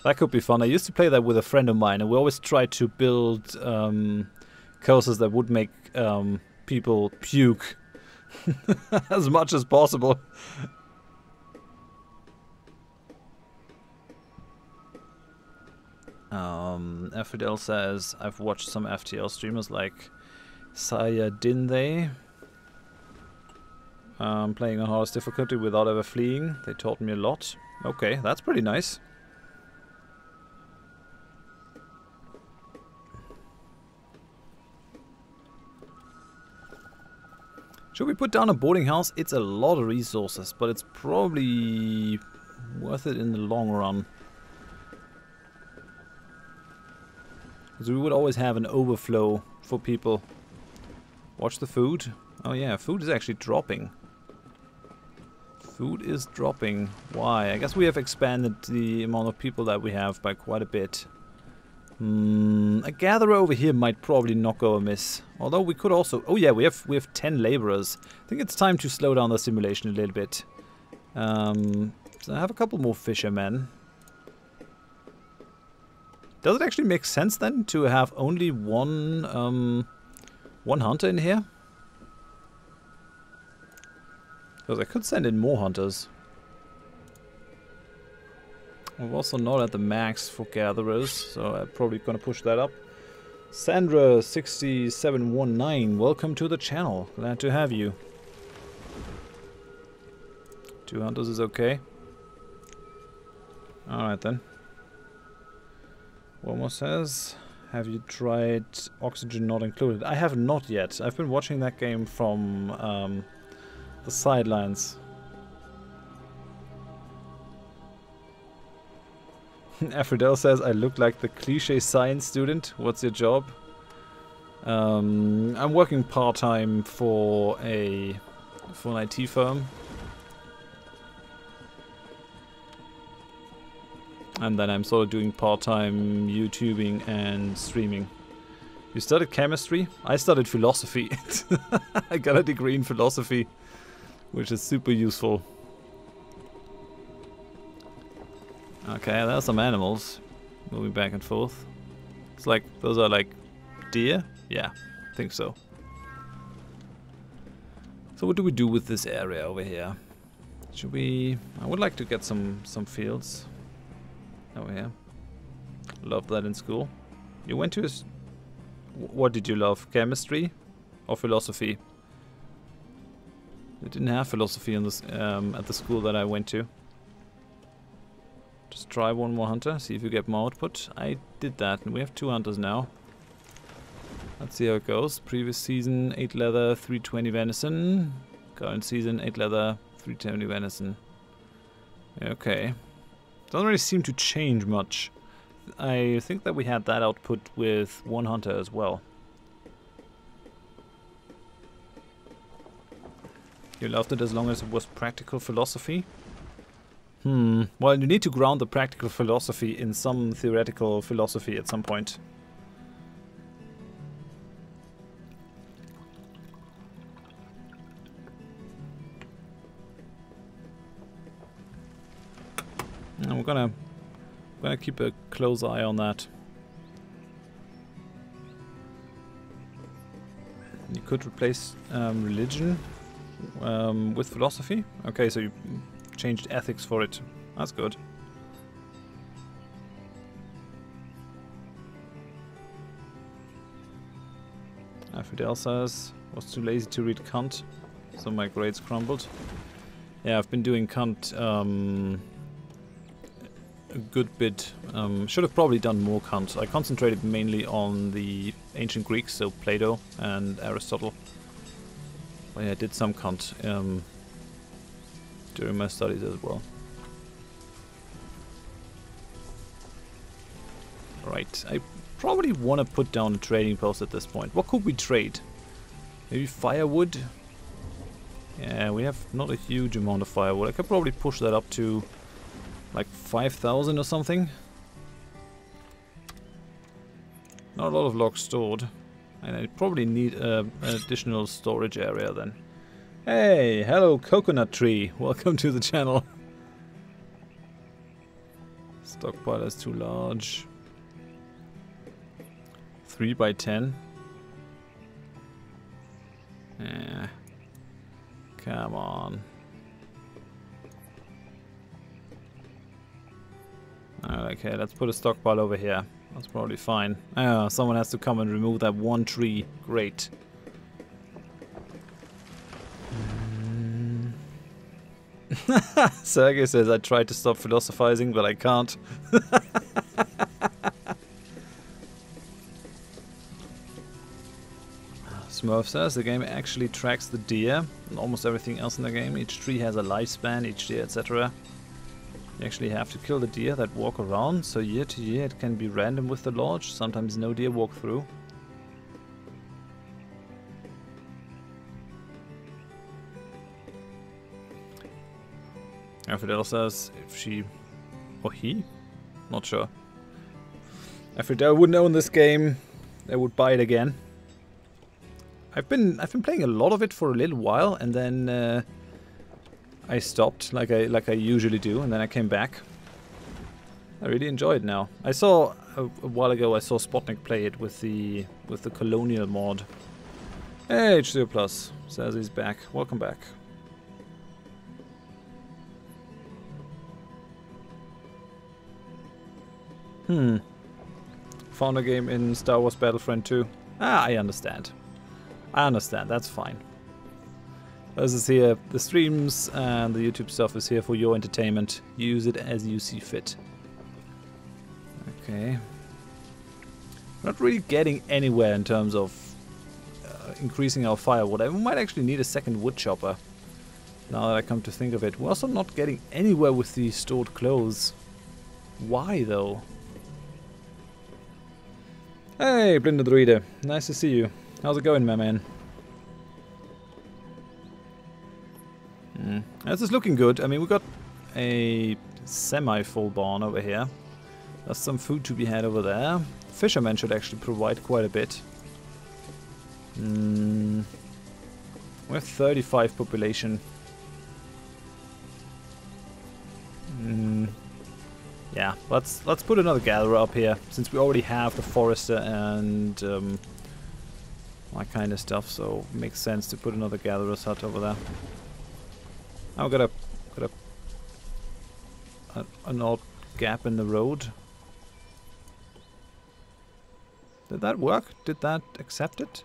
That could be fun. I used to play that with a friend of mine, and we always tried to build coasters that would make people puke as much as possible. Aphrodel says, I've watched some FTL streamers like Saya Dinde playing on hardest difficulty without ever fleeing. They taught me a lot. Okay, that's pretty nice. Should we put down a boarding house? It's a lot of resources, but it's probably worth it in the long run. Because we would always have an overflow for people. Watch the food. Oh yeah, food is actually dropping. Food is dropping. Why? I guess we have expanded the amount of people that we have by quite a bit. A gatherer over here might probably not go amiss. Although we could also... Oh yeah, we have 10 laborers. I think it's time to slow down the simulation a little bit. So I have a couple more fishermen. Does it actually make sense then to have only one hunter in here? Because I could send in more hunters. We're also not at the max for gatherers, so I'm probably gonna push that up. Sandra6719, welcome to the channel. Glad to have you. 2 hunters is okay. Alright then. One more says, have you tried Oxygen Not Included? I have not yet. I've been watching that game from the sidelines. Aphrodel says, I look like the cliche science student. What's your job? I'm working part-time for an IT firm. And then I'm sort of doing part-time YouTubing and streaming. You studied chemistry? I studied philosophy. I got a degree in philosophy, which is super useful. Okay, there's some animals moving back and forth. It's like, those are like deer? Yeah, I think so. So what do we do with this area over here? Should we... I would like to get some fields over here. Loved that in school. You went to what did you love? Chemistry or philosophy? They didn't have philosophy in this, at the school that I went to. Just try one more hunter, see if you get more output. I did that, and we have 2 hunters now. Let's see how it goes. Previous season, 8 leather, 320 venison. Current season, 8 leather, 320 venison. Okay. Doesn't really seem to change much. I think that we had that output with 1 hunter as well. You loved it as long as it was practical philosophy? Well, you need to ground the practical philosophy in some theoretical philosophy at some point. And we're gonna keep a close eye on that. You could replace religion with philosophy. Okay, so you changed ethics for it. That's good. Fidel says, was too lazy to read Kant, so my grades crumbled. Yeah, I've been doing Kant a good bit. Should have probably done more Kant. I concentrated mainly on the ancient Greeks, so Plato and Aristotle. But yeah, I did some Kant during my studies as well. Right, I probably want to put down a trading post at this point. What could we trade? Maybe firewood? Yeah, we have not a huge amount of firewood. I could probably push that up to like 5,000 or something. Not a lot of logs stored. And I probably need an additional storage area then. Hey, hello coconut tree. Welcome to the channel. Stockpile is too large. 3 by 10. Yeah. Come on. Okay, let's put a stockpile over here. That's probably fine. Ah, someone has to come and remove that one tree. Great. Sergey says I tried to stop philosophizing, but I can't. Smurf says the game actually tracks the deer and almost everything else in the game. Each tree has a lifespan, each deer, etc. You actually have to kill the deer that walk around, so year to year it can be random with the lodge. Sometimes no deer walk through. Aphrodite says if she or he? Not sure. Aphrodite wouldn't own this game, they would buy it again. I've been playing a lot of it for a little while, and then I stopped like I usually do, and then I came back. I really enjoy it now. I saw a while ago I saw Spotnik play it with the colonial mod. Hey, H0 Plus says he's back. Welcome back. Found a game in Star Wars Battlefront 2. Ah, I understand. I understand, that's fine. This is here, the streams and the YouTube stuff is here for your entertainment. Use it as you see fit. Okay. Not really getting anywhere in terms of increasing our firewood. I might actually need a second wood chopper. Now that I come to think of it. We're also not getting anywhere with the stored clothes. Why though? Hey, Blinde Druide. Nice to see you. How's it going, my man? This is looking good. I mean, we got a semi-full barn over here. There's some food to be had over there. Fishermen should actually provide quite a bit. We have 35 population. Yeah, let's put another gatherer up here, since we already have the forester and that kind of stuff. So it makes sense to put another gatherer's hut over there. Now we got an odd gap in the road. Did that work? Did that accept it?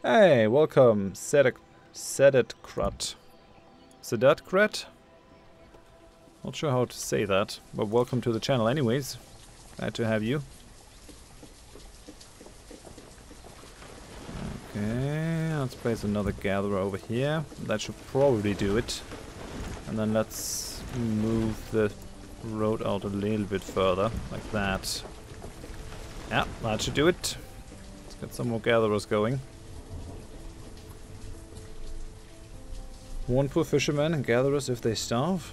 Hey, welcome, Sedatkrat. Sedatkrat? Not sure how to say that, but welcome to the channel anyways. Glad to have you. Okay, let's place another gatherer over here. That should probably do it. And then let's move the road out a little bit further, like that. Yeah, that should do it. Let's get some more gatherers going. One poor fisherman and gatherers if they starve.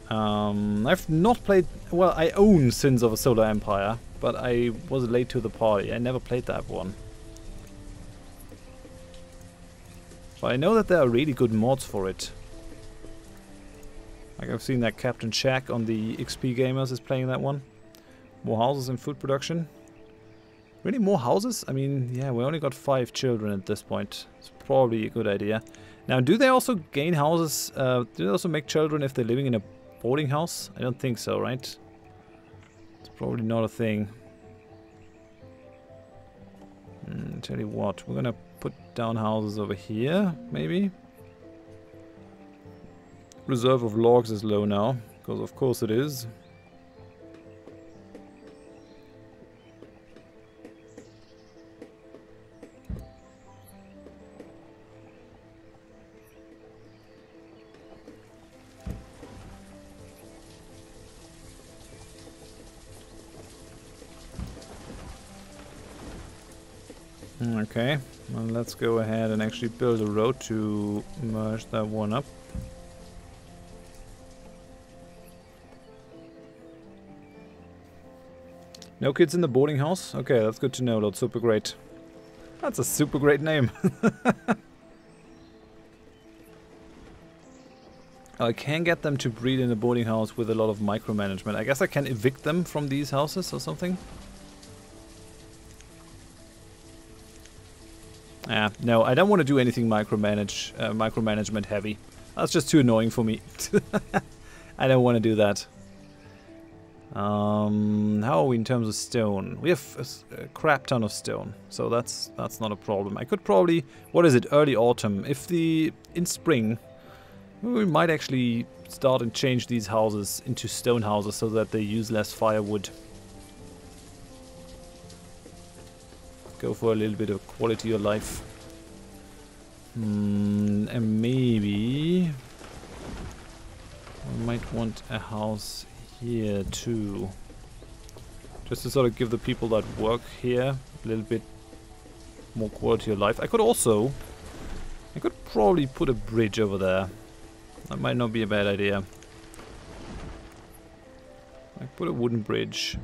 I've not played... Well, I own Sins of a Solar Empire, but I was late to the party. I never played that one. But I know that there are really good mods for it. Like I've seen that Captain Shack on the XP Gamers is playing that one. More houses and food production. Really, more houses? I mean, yeah, we only got 5 children at this point. It's probably a good idea. Now, do they also gain houses? Do they also make children if they're living in a boarding house? I don't think so, right? It's probably not a thing. Tell you what, we're gonna put down houses over here, maybe. Reserve of logs is low now, because of course it is. Okay, well, let's go ahead and actually build a road to merge that one up. No kids in the boarding house? Okay, that's good to know, Lord Super Great. That's a super great name. I can get them to breed in a boarding house with a lot of micromanagement. I guess I can evict them from these houses or something. No, I don't want to do anything micromanagement heavy. That's just too annoying for me. I don't want to do that. How are we in terms of stone? We have a crap ton of stone, so that's not a problem. I could probably, what is it, early autumn. If in spring, we might actually start and change these houses into stone houses so that they use less firewood. Go for a little bit of quality of life. And maybe we might want a house here too. Just to sort of give the people that work here a little bit more quality of life. I could probably put a bridge over there. That might not be a bad idea. I put a wooden bridge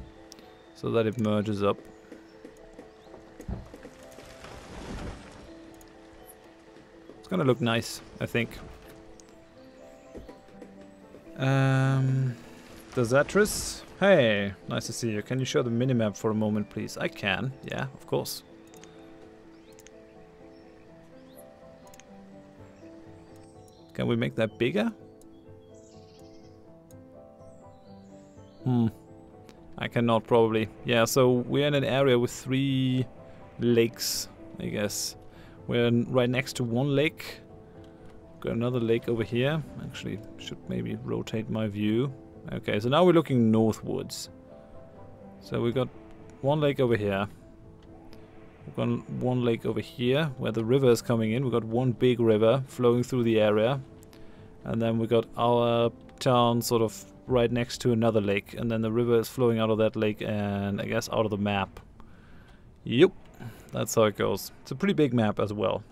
so that it merges up. It's gonna look nice, I think. Desatris? Hey, nice to see you. Can you show the minimap for a moment, please? I can, yeah, of course. Can we make that bigger? I cannot probably. Yeah, so we're in an area with 3 lakes, I guess. We're right next to one lake. Got another lake over here. Actually, should maybe rotate my view. Okay, so now we're looking northwards. So we got one lake over here. We've got one lake over here where the river is coming in. We've got one big river flowing through the area. And then we got our town sort of right next to another lake. And then the river is flowing out of that lake and I guess out of the map. Yep, that's how it goes. It's a pretty big map as well.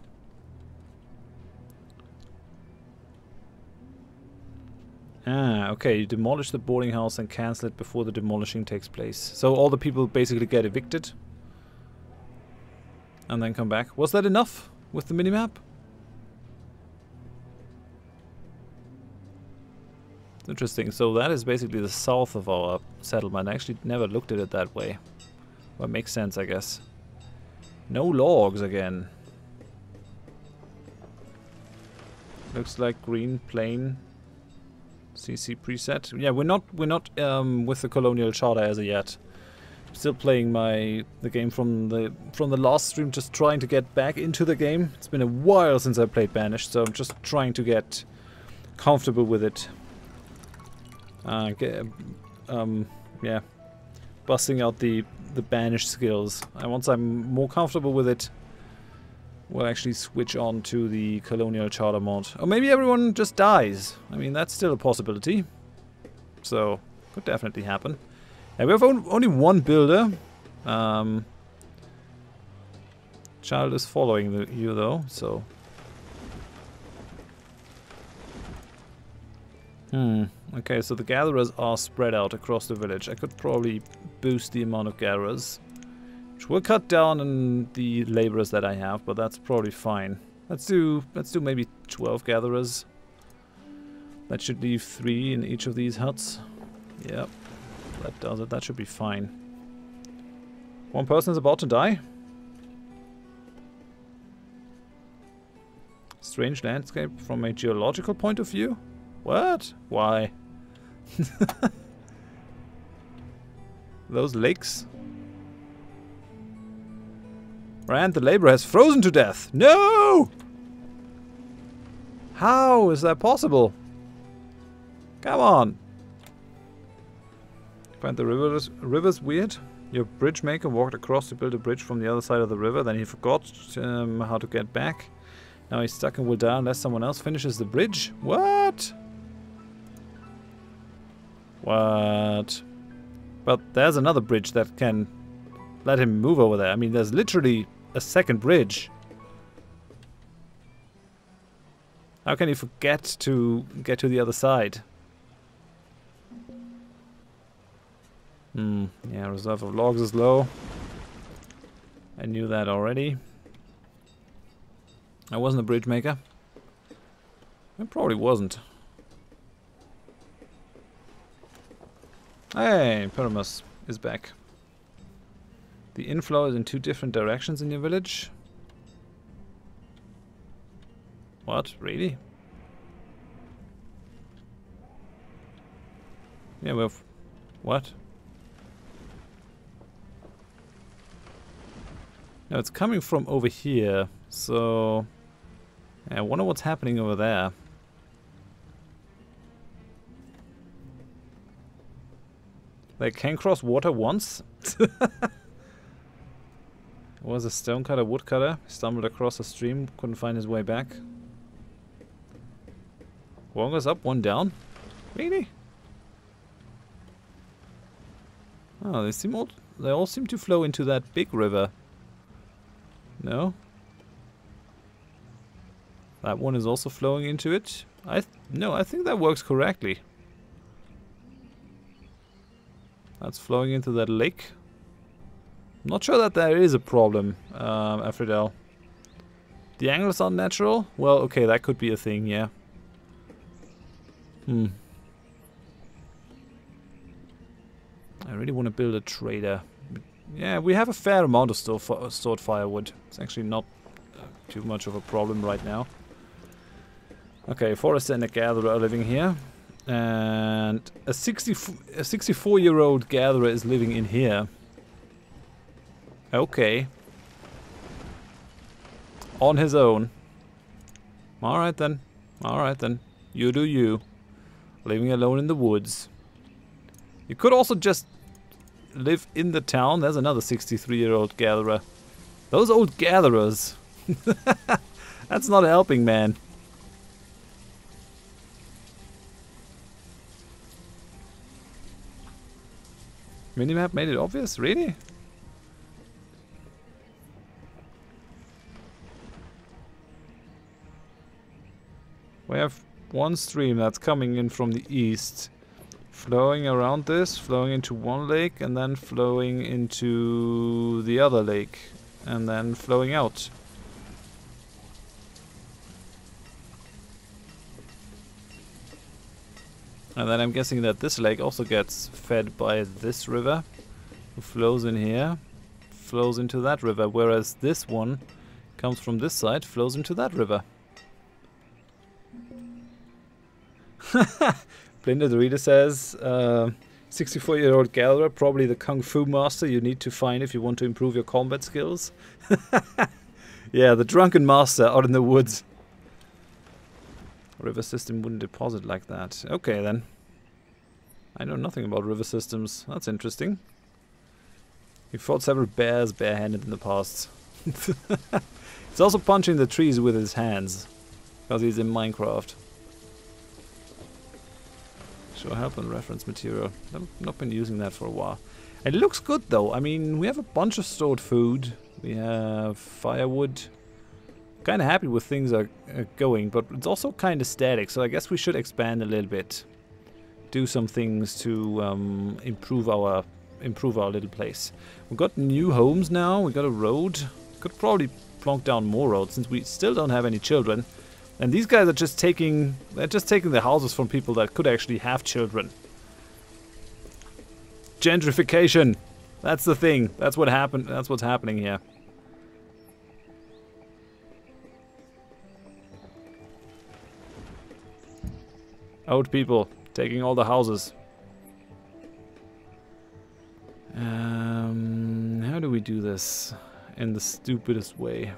Ah, okay, you demolish the boarding house and cancel it before the demolishing takes place. So all the people basically get evicted. And then come back. Was that enough with the minimap? Interesting. So that is basically the south of our settlement. I actually never looked at it that way. Well, it makes sense, I guess. No logs again. Looks like green, plain, CC preset. Yeah, we're not with the colonial charter as of yet. Still playing the game from the last stream, just trying to get back into the game. It's been a while since I played Banished, so I'm just trying to get comfortable with it. Yeah, busting out the Banished skills. And once I'm more comfortable with it, we'll actually switch on to the colonial charter mod. Or maybe everyone just dies. I mean, that's still a possibility. So, could definitely happen. And we have only one builder. Child is following you though, so. Okay, so the gatherers are spread out across the village. I could probably boost the amount of gatherers, which will cut down on the laborers that I have, but that's probably fine. Let's do maybe 12 gatherers. That should leave 3 in each of these huts. Yep, that does it. That should be fine. One person is about to die. Strange landscape from a geological point of view. What? Why? Those lakes. Rand, the laborer has frozen to death. No! How is that possible? Come on. Find the river's weird. Your bridge maker walked across to build a bridge from the other side of the river. Then he forgot how to get back. Now he's stuck and will die unless someone else finishes the bridge. What? What? But there's another bridge that can let him move over there. I mean, there's literally a second bridge. How can he forget to get to the other side? Yeah, reserve of logs is low. I knew that already. I wasn't a bridge maker. I probably wasn't. Hey, Pyramus is back. The inflow is in 2 different directions in your village. What? Really? Yeah, we have... What? No, it's coming from over here. So... Yeah, I wonder what's happening over there. They can cross water once? Was a stonecutter, woodcutter, stumbled across a stream, couldn't find his way back. One goes up, one down? Really? Oh, they all seem to flow into that big river. No? That one is also flowing into it? No, I think that works correctly. That's flowing into that lake. I'm not sure that there is a problem, Aphrodite. The angles are natural? Well, okay, that could be a thing, yeah. I really want to build a trader. But yeah, we have a fair amount of stored firewood. It's actually not too much of a problem right now. Okay, forester and a gatherer are living here. And a 64-year-old gatherer is living in here. Okay. On his own. Alright then. Alright then. You do you. Living alone in the woods. You could also just live in the town. There's another 63-year-old gatherer. Those old gatherers. That's not helping, man. Minimap made it obvious? Really? We have one stream that's coming in from the east. Flowing around this, flowing into one lake, and then flowing into the other lake. And then flowing out. And then I'm guessing that this lake also gets fed by this river, who flows in here, flows into that river, whereas this one comes from this side, flows into that river. Blinda the Reader says, 64-year-old gatherer, probably the kung fu master you need to find if you want to improve your combat skills. Yeah, the drunken master out in the woods. River system wouldn't deposit like that. Okay then. I know nothing about river systems. That's interesting. He fought several bears barehanded in the past. He's also punching the trees with his hands. Because he's in Minecraft. Show help and reference material. I've not been using that for a while. It looks good though. I mean, we have a bunch of stored food. We have firewood. Kind of happy with things are going, but it's also kind of static, so I guess we should expand a little bit. Do some things to improve our little place. We've got new homes now, we got a road. Could probably plonk down more roads since we still don't have any children. And these guys are just taking the houses from people that could actually have children. Gentrification. That's the thing. That's what happened. That's what's happening here. Old people taking all the houses. How do we do this in the stupidest way?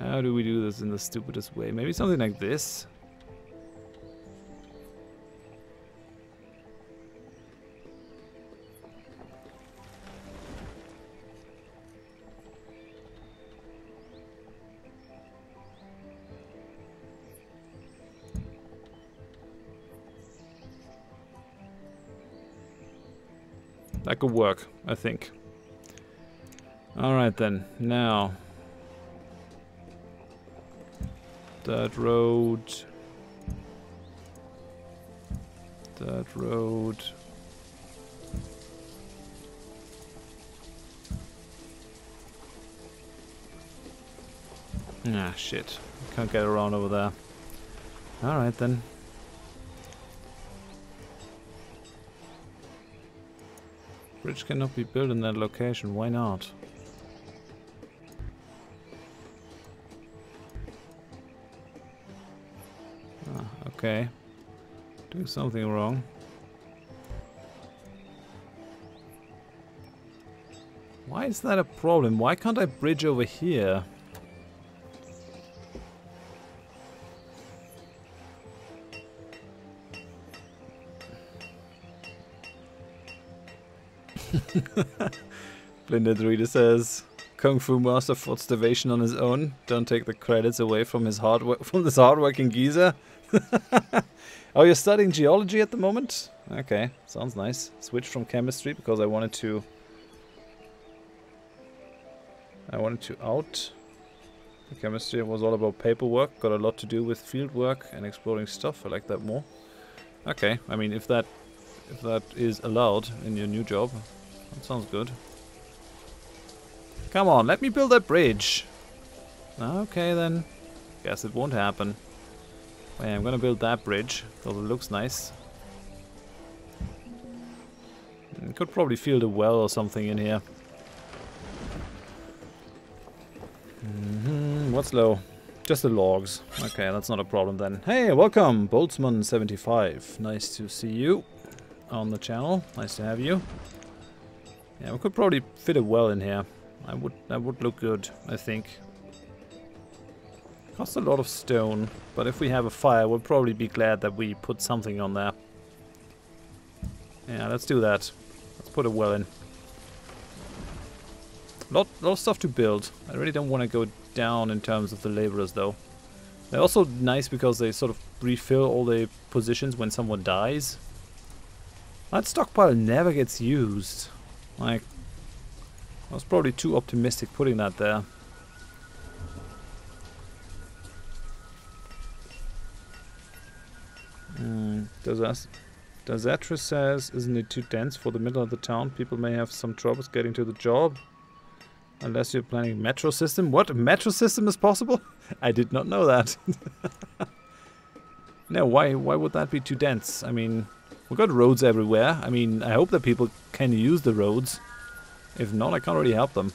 How do we do this in the stupidest way? Maybe something like this? That could work, I think. Alright then, now. That road. That road. Ah, shit. Can't get around over there. Alright then. Bridge cannot be built in that location. Why not? Okay. Doing something wrong. Why is that a problem? Why can't I bridge over here? Blinded Reader says, Kung Fu Master fought starvation on his own. Don't take the credits away from his this hardworking geezer. Oh, you're studying geology at the moment? Okay, sounds nice. Switched from chemistry because I wanted to out. The chemistry was all about paperwork. Got a lot to do with field work and exploring stuff. I like that more. Okay, I mean if that is allowed in your new job, that sounds good. Come on, let me build that bridge. Okay then. Guess it won't happen. Hey, I'm gonna build that bridge because it looks nice. Could probably field a well or something in here. What's low? Just the logs. Okay, that's not a problem then. Hey, welcome, Boltzmann75. Nice to see you on the channel. Nice to have you. Yeah, we could probably fit a well in here. That would look good, I think. Costs a lot of stone, but if we have a fire, we'll probably be glad that we put something on there. Yeah, let's do that. Let's put a well in. Lot of stuff to build. I really don't want to go down in terms of the laborers though. They're also nice because they sort of refill all the positions when someone dies. That stockpile never gets used. Like, I was probably too optimistic putting that there. Dazatra says, isn't it too dense for the middle of the town? People may have some troubles getting to the job. Unless you're planning metro system. What? A metro system is possible? I did not know that. No, why would that be too dense? I mean, we've got roads everywhere. I mean, I hope that people can use the roads. If not, I can't really help them.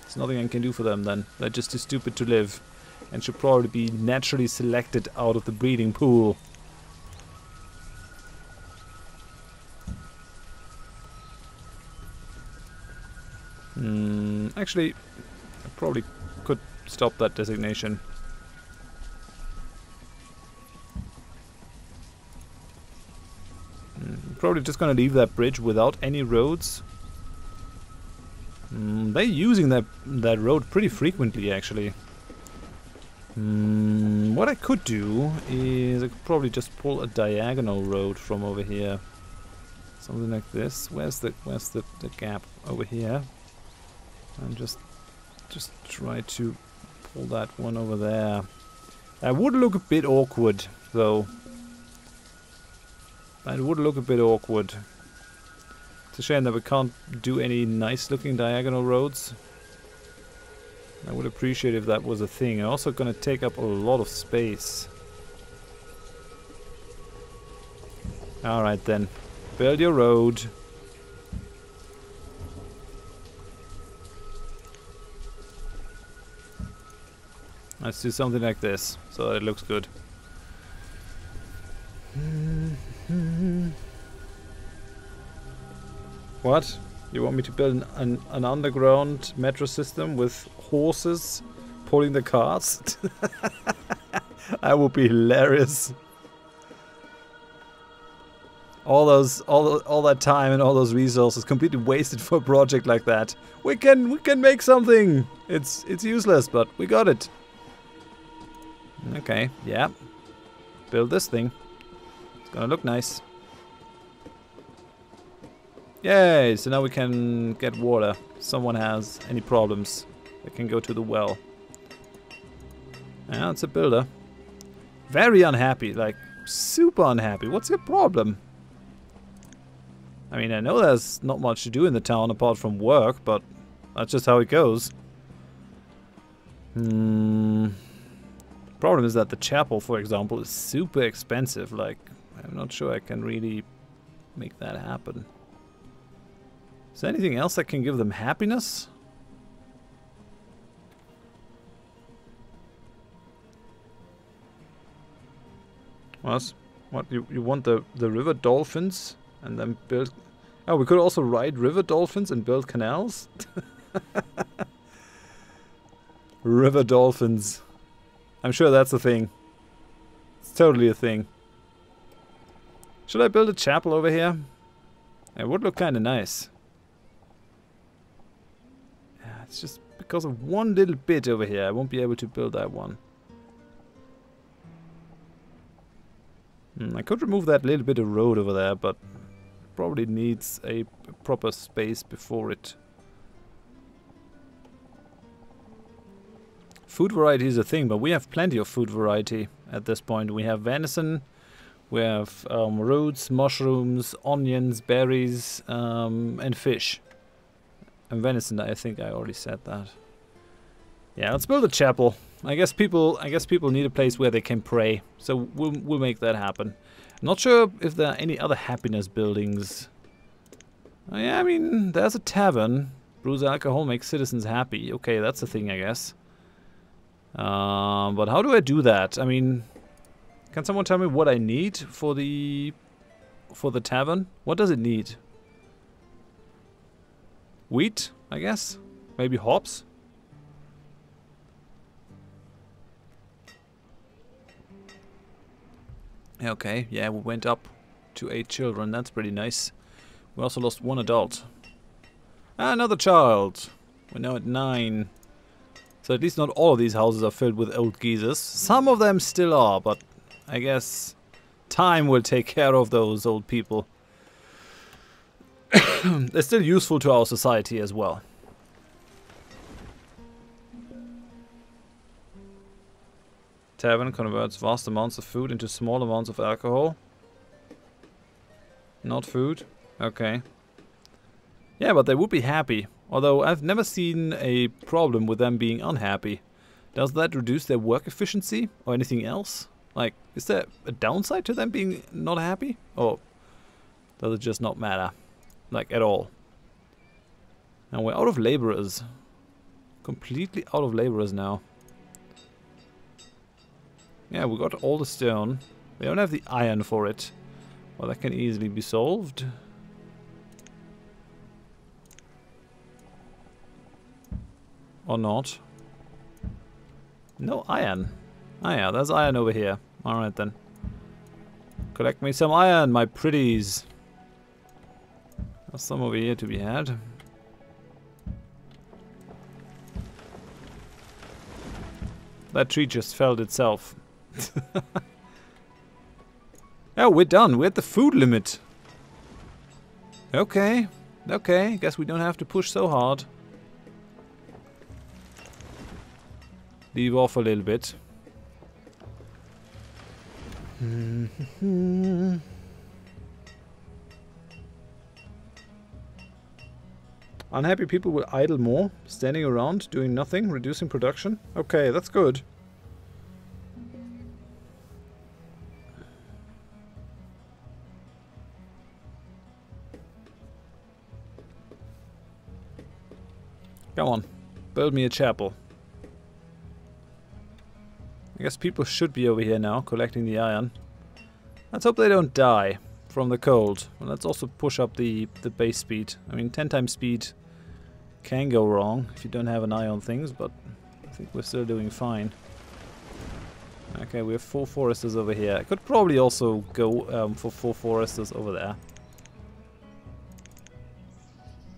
There's nothing I can do for them then. They're just too stupid to live. And should probably be naturally selected out of the breeding pool. Actually, I probably could stop that designation. Probably just gonna leave that bridge without any roads. They're using that road pretty frequently, actually. What I could do is I could probably just pull a diagonal road from over here. Something like this. Where's the gap? Over here. And just try to pull that one over there. That would look a bit awkward, though. That would look a bit awkward. It's a shame that we can't do any nice-looking diagonal roads. I would appreciate if that was a thing. Also gonna take up a lot of space. Alright then. Build your road. Let's do something like this, so that it looks good. What? You want me to build an underground metro system with horses pulling the carts? That would be hilarious. All that time and all those resources completely wasted for a project like that. We can make something. It's useless, but we got it. Okay, yeah. Build this thing. It's gonna look nice. Yay! So now we can get water. If someone has any problems, they can go to the well. Yeah, it's a builder. Very unhappy, like super unhappy. What's your problem? I mean, I know there's not much to do in the town apart from work, but that's just how it goes. Problem is that the chapel, for example, is super expensive. Like, I'm not sure I can really make that happen. Is there anything else that can give them happiness? What? What? You want the river dolphins and then build... Oh, we could also ride river dolphins and build canals? River dolphins. I'm sure that's a thing. It's totally a thing. Should I build a chapel over here? It would look kind of nice. Yeah, it's just because of one little bit over here. I won't be able to build that one. I could remove that little bit of road over there, but probably needs a proper space before it. Food variety is a thing, but we have plenty of food variety at this point. We have venison, we have roots, mushrooms, onions, berries, and fish. And venison, I think I already said that. Yeah, let's build a chapel. I guess people need a place where they can pray. So we'll make that happen. I'm not sure if there are any other happiness buildings. Oh, yeah, I mean, there's a tavern. Brews alcohol, makes citizens happy. Okay, that's a thing, I guess. But how do I do that? I mean, can someone tell me what I need for the tavern? What does it need? Wheat, I guess? Maybe hops? Okay, yeah, we went up to 8 children. That's pretty nice. We also lost 1 adult. Another child. We're now at 9. So at least not all of these houses are filled with old geezers. Some of them still are, but I guess time will take care of those old people. They're still useful to our society as well. Tavern converts vast amounts of food into small amounts of alcohol. Not food. Okay. Yeah, but they would be happy. Although I've never seen a problem with them being unhappy. Does that reduce their work efficiency or anything else? Like, is there a downside to them being not happy? Or does it just not matter? Like, at all? And we're out of laborers. Completely out of laborers now. Yeah, we got all the stone. We don't have the iron for it. Well, that can easily be solved. Or not. No iron. Ah yeah, there's iron over here. Alright then. Collect me some iron, my pretties. There's some over here to be had. That tree just felled itself. Oh, we're done. We're at the food limit. Okay. Okay, guess we don't have to push so hard. Leave off a little bit. Unhappy people will idle more, standing around, doing nothing, reducing production. Okay, that's good. Come on, build me a chapel. I guess people should be over here now, collecting the iron. Let's hope they don't die from the cold. And let's also push up the base speed. I mean, 10 times speed can go wrong if you don't have an eye on things, but I think we're still doing fine. Okay, we have 4 foresters over here. I could probably also go for 4 foresters over there.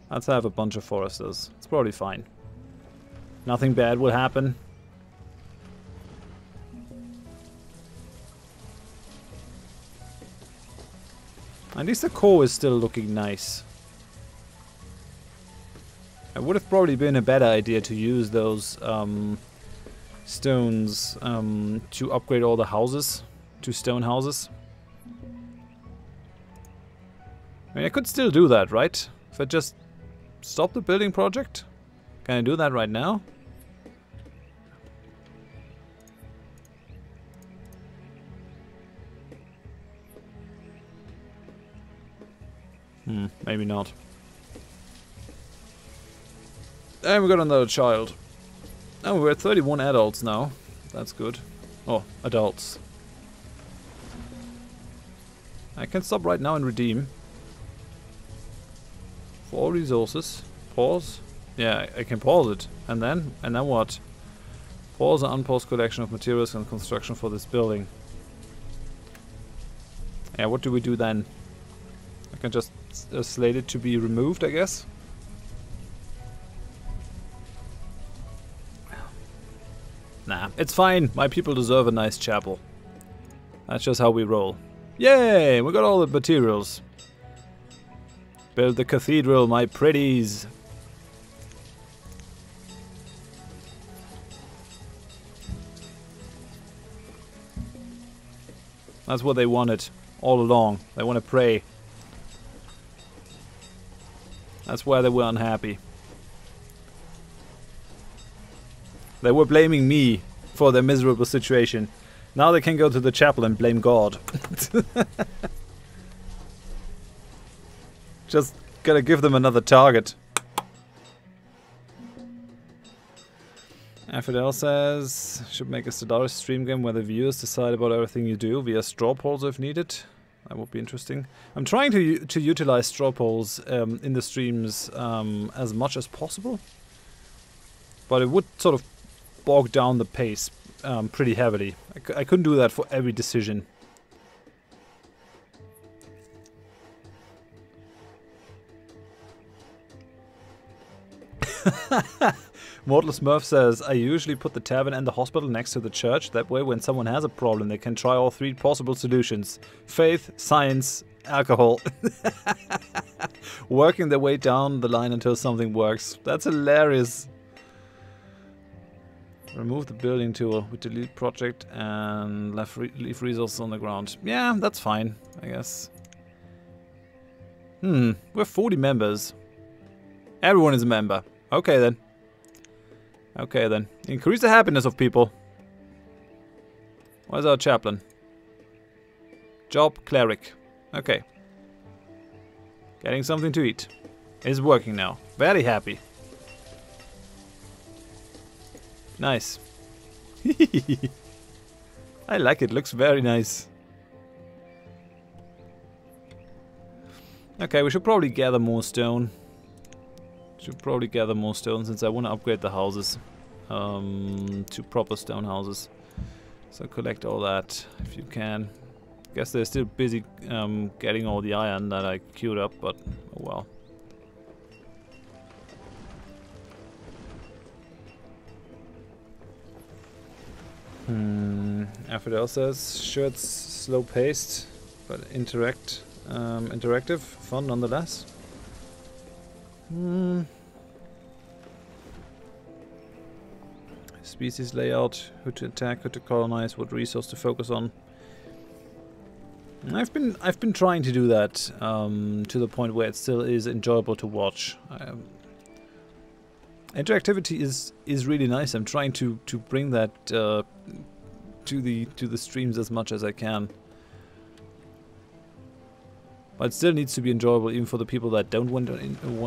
Let's have a bunch of foresters. It's probably fine. Nothing bad will happen. At least the core is still looking nice. It would have probably been a better idea to use those stones to upgrade all the houses to stone houses. I mean, I could still do that, right? If I just stop the building project? Can I do that right now? Maybe not. And we got another child. Oh, we're at 31 adults now. That's good. Oh, adults. I can stop right now and redeem. For all resources. Pause. Yeah, I can pause it. And then what? Pause and unpause collection of materials and construction for this building. Yeah, what do we do then? I can just slate it to be removed, I guess. Nah, it's fine. My people deserve a nice chapel. That's just how we roll. Yay! We got all the materials. Build the cathedral, my pretties. That's what they wanted all along. They want to pray. That's why they were unhappy. They were blaming me for their miserable situation. Now they can go to the chapel and blame God. Just gotta give them another target. Affidel says, should make a Stellaris stream game where the viewers decide about everything you do via straw polls if needed. That would be interesting. I'm trying to utilize straw polls in the streams as much as possible. But it would sort of bog down the pace pretty heavily. I couldn't do that for every decision. Mortal Smurf says, I usually put the tavern and the hospital next to the church. That way when someone has a problem, they can try all three possible solutions. Faith, science, alcohol. Working their way down the line until something works. That's hilarious. Remove the building tool with delete project and leave resources on the ground. Yeah, that's fine, I guess. We're 40 members. Everyone is a member. Okay then. Okay then. Increase the happiness of people. Where's our chaplain? Job cleric. Okay. Getting something to eat. It's working now. Very happy. Nice. I like it. Looks very nice. Okay, we should probably gather more stone. Should probably gather more stone since I want to upgrade the houses to proper stone houses. So collect all that if you can. Guess they're still busy getting all the iron that I queued up, but oh well. Affidel says, sure it's slow paced, but interactive, fun nonetheless. Species layout, who to attack, who to colonize, what resource to focus on. I've been trying to do that to the point where it still is enjoyable to watch. Interactivity is really nice. I'm trying to bring that to the streams as much as I can. But it still needs to be enjoyable even for the people that don't want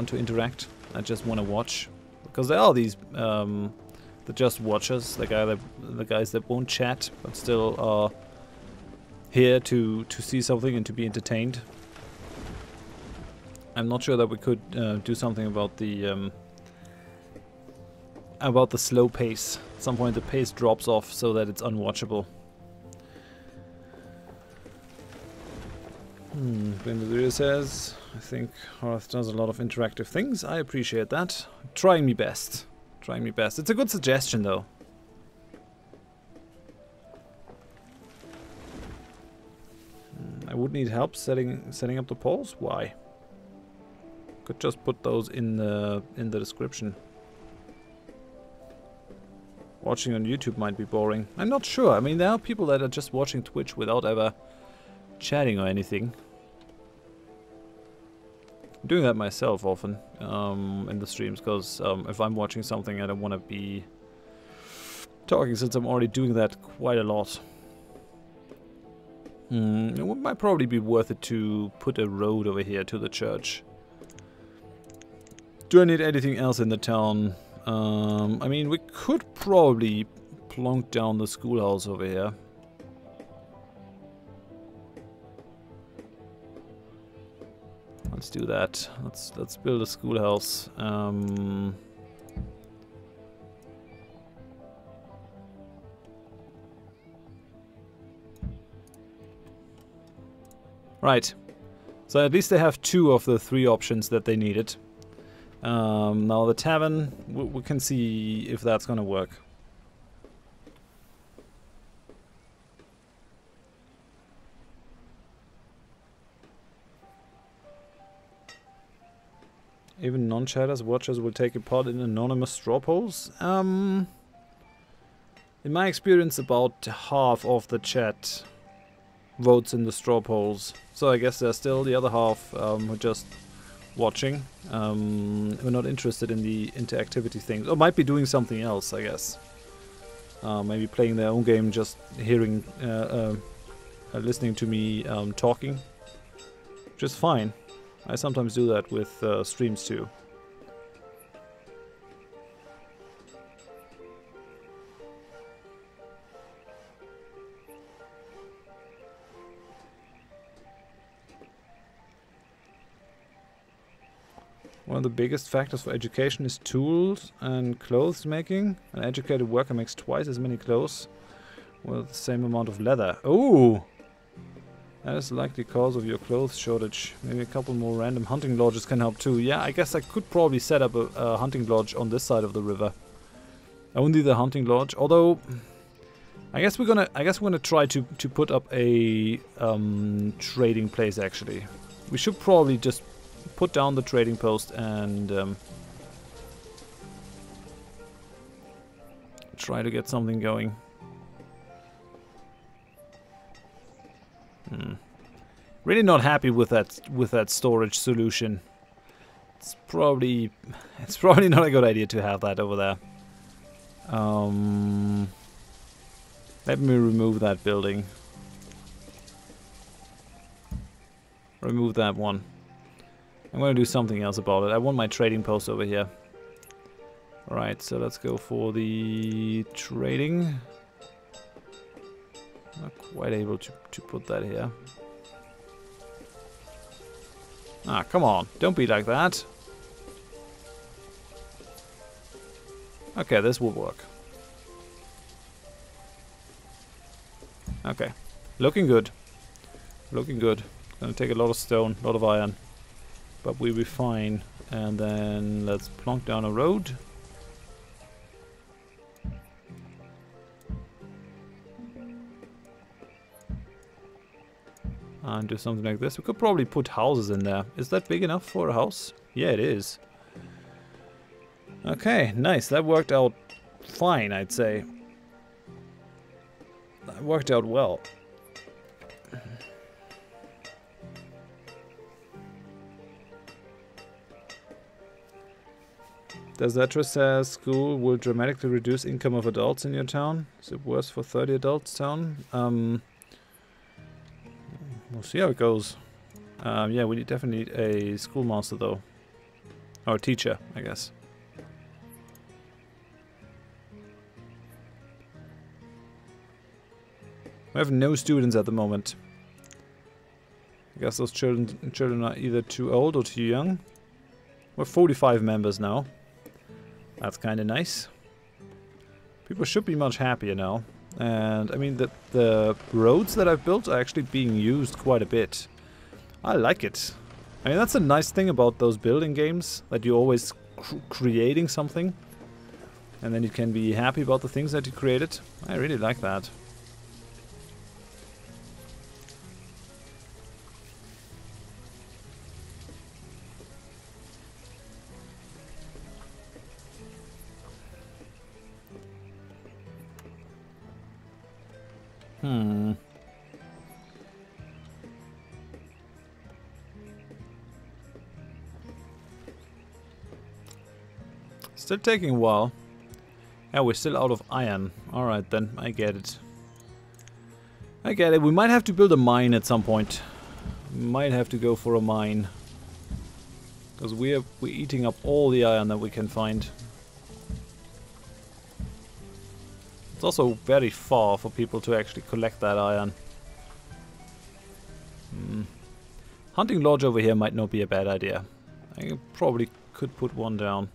to interact. I just want to watch, because there are these the just watchers, the guys that won't chat but still are here to see something and to be entertained. I'm not sure that we could do something about the slow pace. At some point the pace drops off so that it's unwatchable. Benvenuto says, I think Horath does a lot of interactive things. I appreciate that. Trying me best. Trying me best. It's a good suggestion though. I would need help setting up the polls. Why? Could just put those in the description. Watching on YouTube might be boring. I'm not sure. I mean, there are people that are just watching Twitch without ever chatting or anything. I'm doing that myself often in the streams, because if I'm watching something, I don't want to be talking, since I'm already doing that quite a lot. It might probably be worth it to put a road over here to the church. Do I need anything else in the town? I mean, we could probably plonk down the schoolhouse over here. Let's do that. Let's build a schoolhouse. Right. So at least they have 2 of the 3 options that they needed. Now the tavern, we can see if that's gonna work. Even non-chatters watchers will take a part in anonymous straw polls. In my experience, about half of the chat votes in the straw polls. So I guess there's still the other half who are just watching. We're not interested in the interactivity things. Or might be doing something else, I guess. Maybe playing their own game, just hearing, listening to me talking. Which is fine. I sometimes do that with streams too. One of the biggest factors for education is tools and clothes making. An educated worker makes twice as many clothes with the same amount of leather. Oh! That is likely cause of your clothes shortage. Maybe a couple more random hunting lodges can help too. Yeah, I guess I could probably set up a hunting lodge on this side of the river. Only the hunting lodge. Although, I guess we're gonna try to put up a trading place. Actually, we should probably just put down the trading post and try to get something going. Really not happy with that storage solution. It's probably not a good idea to have that over there. Let me remove that building. Remove that one. I'm gonna do something else about it. I want my trading post over here. Alright, so let's go for the trading. Not quite able to put that here. Ah, come on. Don't be like that. Okay, this will work. Okay. Looking good. Looking good. Gonna take a lot of stone, a lot of iron. But we'll be fine. And then let's plonk down a road. And do something like this. We could probably put houses in there. Is that big enough for a house? Yeah, it is. Okay, nice. That worked out fine, I'd say. That worked out well. Does Etra says school will dramatically reduce income of adults in your town? Is it worse for 30 adults town? We'll see how it goes. Yeah, we definitely need a schoolmaster though. Or a teacher, I guess. We have no students at the moment. I guess those children are either too old or too young. We're 45 members now. That's kind of nice. People should be much happier now. And I mean, the roads that I've built are actually being used quite a bit. I like it. I mean, that's a nice thing about those building games, that you're always creating something. And then you can be happy about the things that you created. I really like that. Still taking a while. Yeah, we're still out of iron. Alright then, I get it. I get it. We might have to build a mine at some point. Might have to go for a mine. Because we're eating up all the iron that we can find. It's also very far for people to actually collect that iron. Hunting lodge over here might not be a bad idea. I probably could put one down.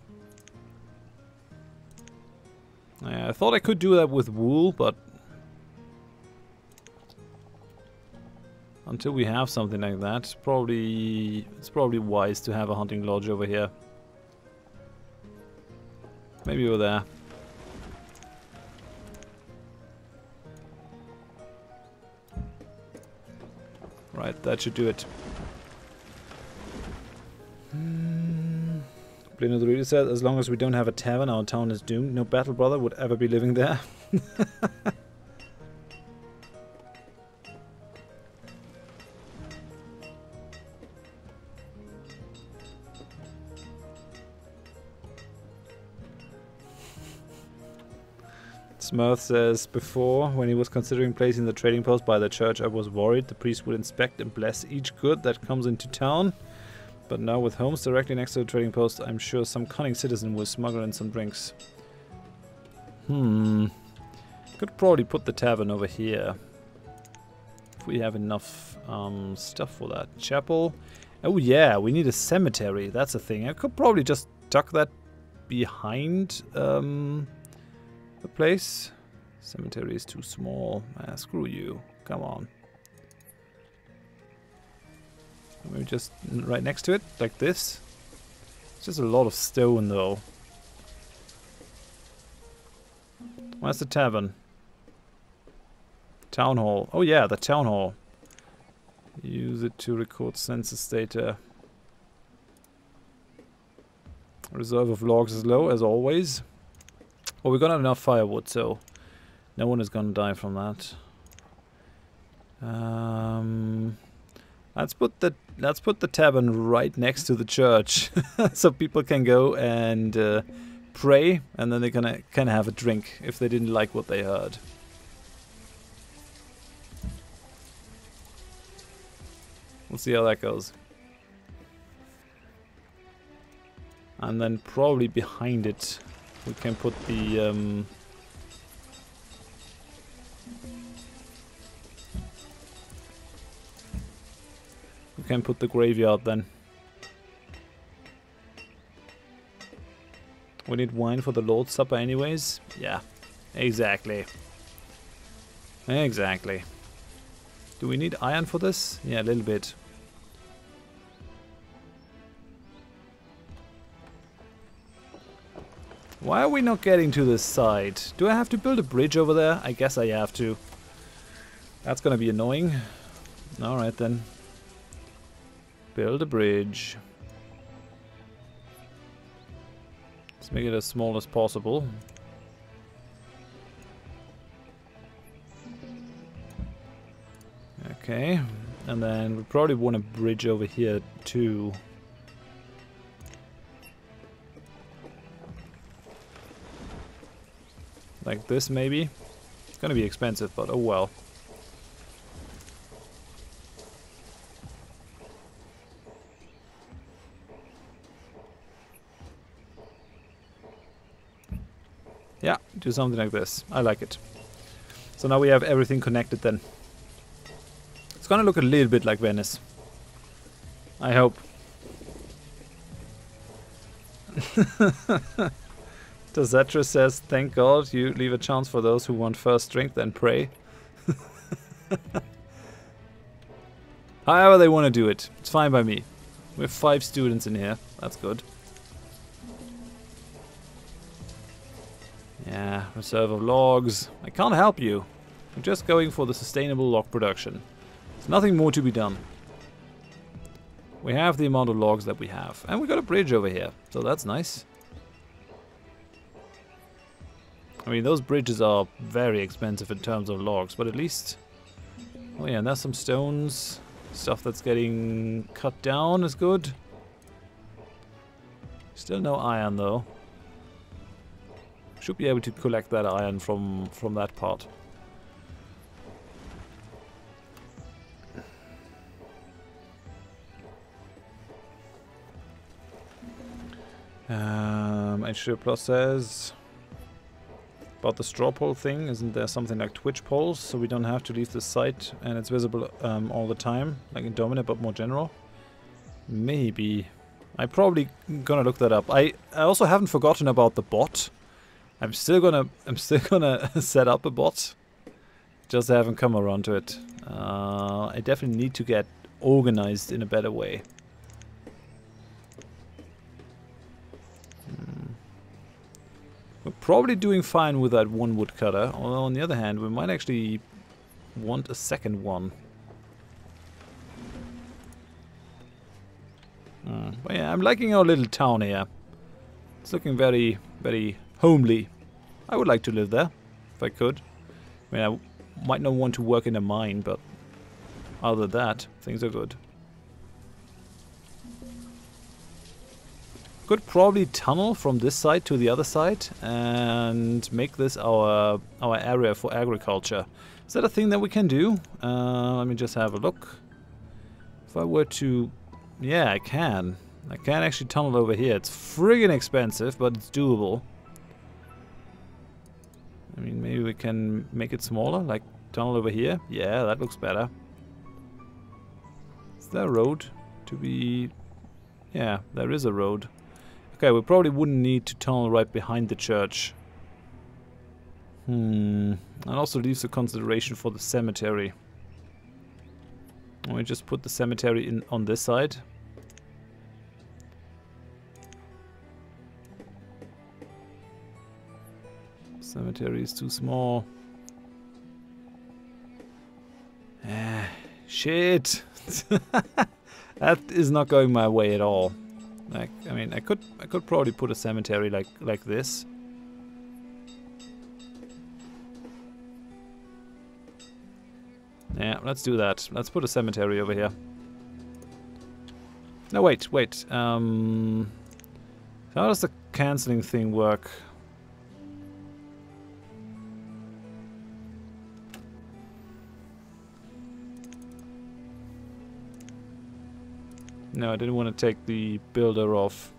I thought I could do that with wool, but until we have something like that, it's probably wise to have a hunting lodge over here. Maybe over there. Right, that should do it. Blino the Reader said, as long as we don't have a tavern, our town is doomed. No battle brother would ever be living there. Smurf says, before, when he was considering placing the trading post by the church, I was worried the priest would inspect and bless each good that comes into town. But now with homes directly next to the trading post, I'm sure some cunning citizen will smuggle in some drinks. Could probably put the tavern over here. If we have enough stuff for that. Chapel. Oh yeah, we need a cemetery. That's a thing. I could probably just tuck that behind the place. Cemetery is too small. Screw you. Come on. Maybe just right next to it, like this. It's just a lot of stone, though. Where's the tavern? Town hall. Oh yeah, the town hall. Use it to record census data. Reserve of logs is low, as always. Well, we've got enough firewood, so no one is gonna die from that. Let's put the tavern right next to the church, so people can go and pray, and then they can have a drink if they didn't like what they heard. We'll see how that goes. And then probably behind it, we can put the graveyard then. We need wine for the Lord's Supper anyways. Yeah, exactly. Exactly. Do we need iron for this? Yeah, a little bit. Why are we not getting to this side? Do I have to build a bridge over there? I guess I have to. That's gonna be annoying. Alright then. Build a bridge. Let's make it as small as possible. Okay. And then we probably want a bridge over here too. Like this, maybe? It's gonna be expensive, but oh well. Yeah, do something like this. I like it. So now we have everything connected then. It's gonna look a little bit like Venice. I hope. Dozetra says, thank God you leave a chance for those who want first strength and pray. However they want to do it. It's fine by me. We have 5 students in here. That's good. Yeah, reserve of logs. I can't help you. I'm just going for the sustainable log production. There's nothing more to be done. We have the amount of logs that we have. And we got a bridge over here, so that's nice. I mean, those bridges are very expensive in terms of logs, but at least... Oh yeah, and there's some stones. Stuff that's getting cut down is good. Still no iron, though. Should be able to collect that iron from that part. H2 Plus says... About the straw poll thing, isn't there something like Twitch polls, so we don't have to leave the site and it's visible all the time, like in Dominant, but more general? Maybe. I'm probably gonna look that up. I also haven't forgotten about the bot. I'm still gonna set up a bot. Just haven't come around to it. I definitely need to get organized in a better way. We're probably doing fine with that one woodcutter, although on the other hand we might actually want a second one. But yeah, I'm liking our little town here. It's looking very, very homely. I would like to live there, if I could. I mean, I might not want to work in a mine, but other than that, things are good. Could probably tunnel from this side to the other side and make this our area for agriculture. Is that a thing that we can do? Let me just have a look. If I were to... Yeah, I can. I can actually tunnel over here. It's friggin' expensive, but it's doable. I mean, maybe we can make it smaller, like tunnel over here. Yeah, that looks better. Is there a road to be... Yeah, there is a road. Okay, we probably wouldn't need to tunnel right behind the church. And also leaves a consideration for the cemetery. Let me just put the cemetery in on this side. Cemetery is too small. Ah, shit! That is not going my way at all. Like, I mean, I could probably put a cemetery like this. Yeah, let's do that. Let's put a cemetery over here. No, wait. How does the cancelling thing work? No, I didn't want to take the builder off.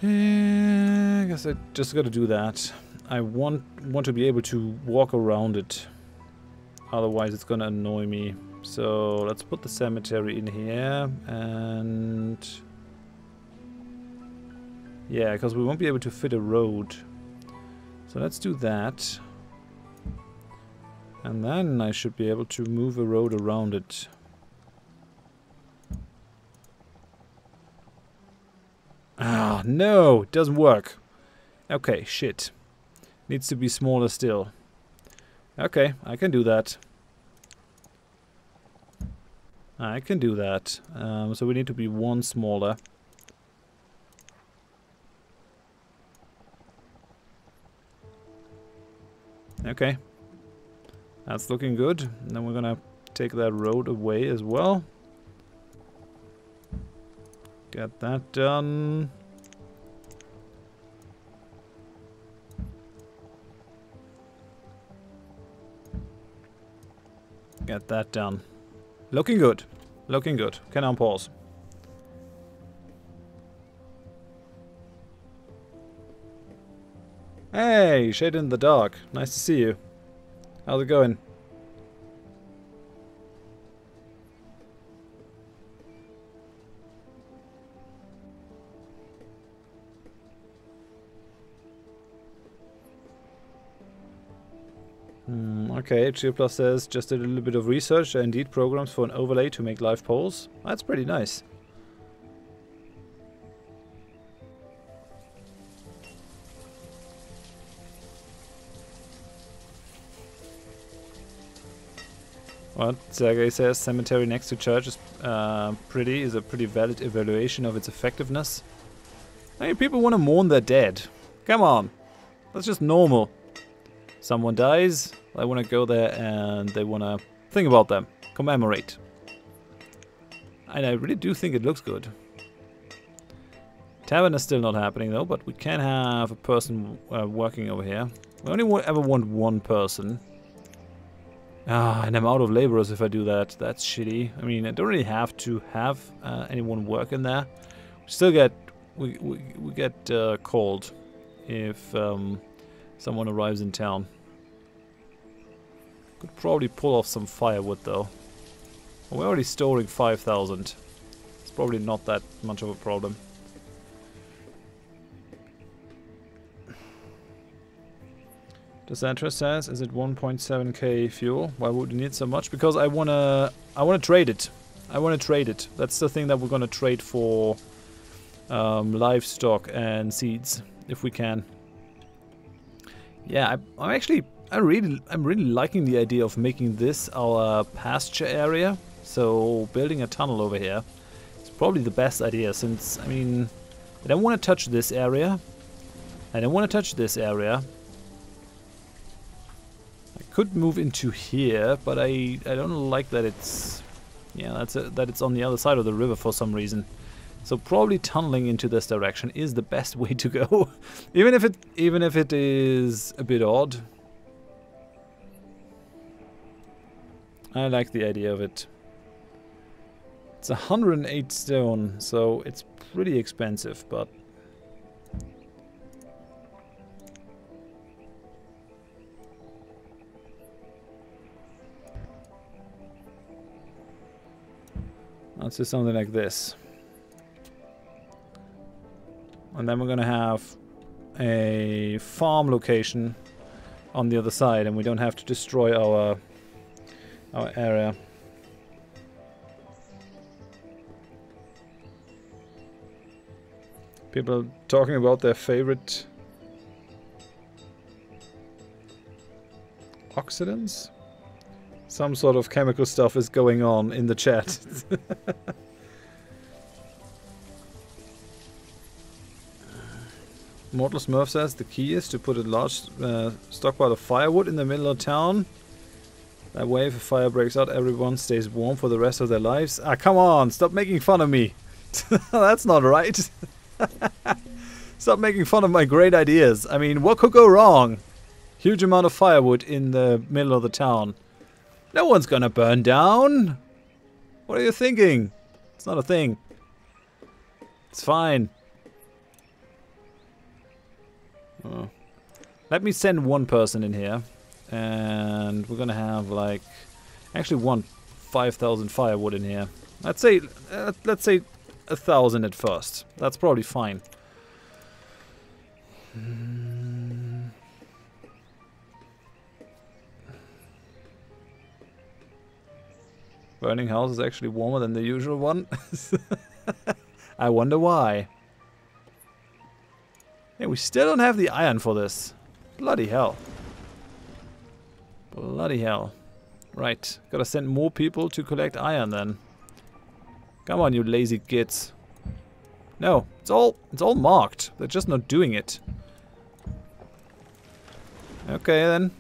I guess I just got to do that. I want to be able to walk around it. Otherwise it's gonna annoy me. So let's put the cemetery in here and... Yeah, because we won't be able to fit a road. So let's do that. And then I should be able to move a road around it. Ah, no! It doesn't work. Okay, shit. Needs to be smaller still. Okay, I can do that. I can do that. So we need to be one smaller. Okay. That's looking good. And then we're gonna take that road away as well. Get that done. Get that done. Looking good. Looking good. Can I pause? Hey, Shade in the Dark. Nice to see you. How's it going? Okay, HG Plus says, just did a little bit of research. There are indeed programs for an overlay to make live polls. That's pretty nice. What Sergey says, cemetery next to church is a pretty valid evaluation of its effectiveness. I mean, people want to mourn their dead. Come on. That's just normal. Someone dies, I want to go there and they want to think about them, commemorate. And I really do think it looks good. Tavern is still not happening though, but we can have a person working over here. We only ever want one person. Ah, and I'm out of laborers if I do that. That's shitty. I mean, I don't really have to have anyone work in there. We still get we get called if someone arrives in town. Could probably pull off some firewood though. We're already storing 5,000. probably not that much of a problem. Desantra says, is it 1.7k fuel? Why would you need so much? Because I wanna trade it. I wanna trade it. That's the thing that we're gonna trade for livestock and seeds, if we can. Yeah, I'm really liking the idea of making this our pasture area. So building a tunnel over here is probably the best idea, since, I mean, I don't want to touch this area. I don't want to touch this area. I could move into here, but I don't like that it's, yeah, that it's on the other side of the river for some reason. So probably tunneling into this direction is the best way to go, even if it is a bit odd. I like the idea of it. It's 108 stone, so it's pretty expensive, but let's do something like this. And then we're gonna have a farm location on the other side, and we don't have to destroy our area. People talking about their favorite oxidants? Some sort of chemical stuff is going on in the chat. Mortal Smurf says the key is to put a large stockpile of firewood in the middle of town. That way, if a fire breaks out, everyone stays warm for the rest of their lives. Ah, come on! Stop making fun of me! That's not right! Stop making fun of my great ideas. I mean, what could go wrong? Huge amount of firewood in the middle of the town. No one's gonna burn down! What are you thinking? It's not a thing. It's fine. Oh. Let me send one person in here. And we're gonna have, like, actually want 5,000 firewood in here. Let's say 1,000 at first. That's probably fine. Burning house is actually warmer than the usual one. I wonder why. Yeah, we still don't have the iron for this. Bloody hell. Bloody hell. Right, gotta send more people to collect iron then. Come on, you lazy gits. No, it's all marked. They're just not doing it. Okay then.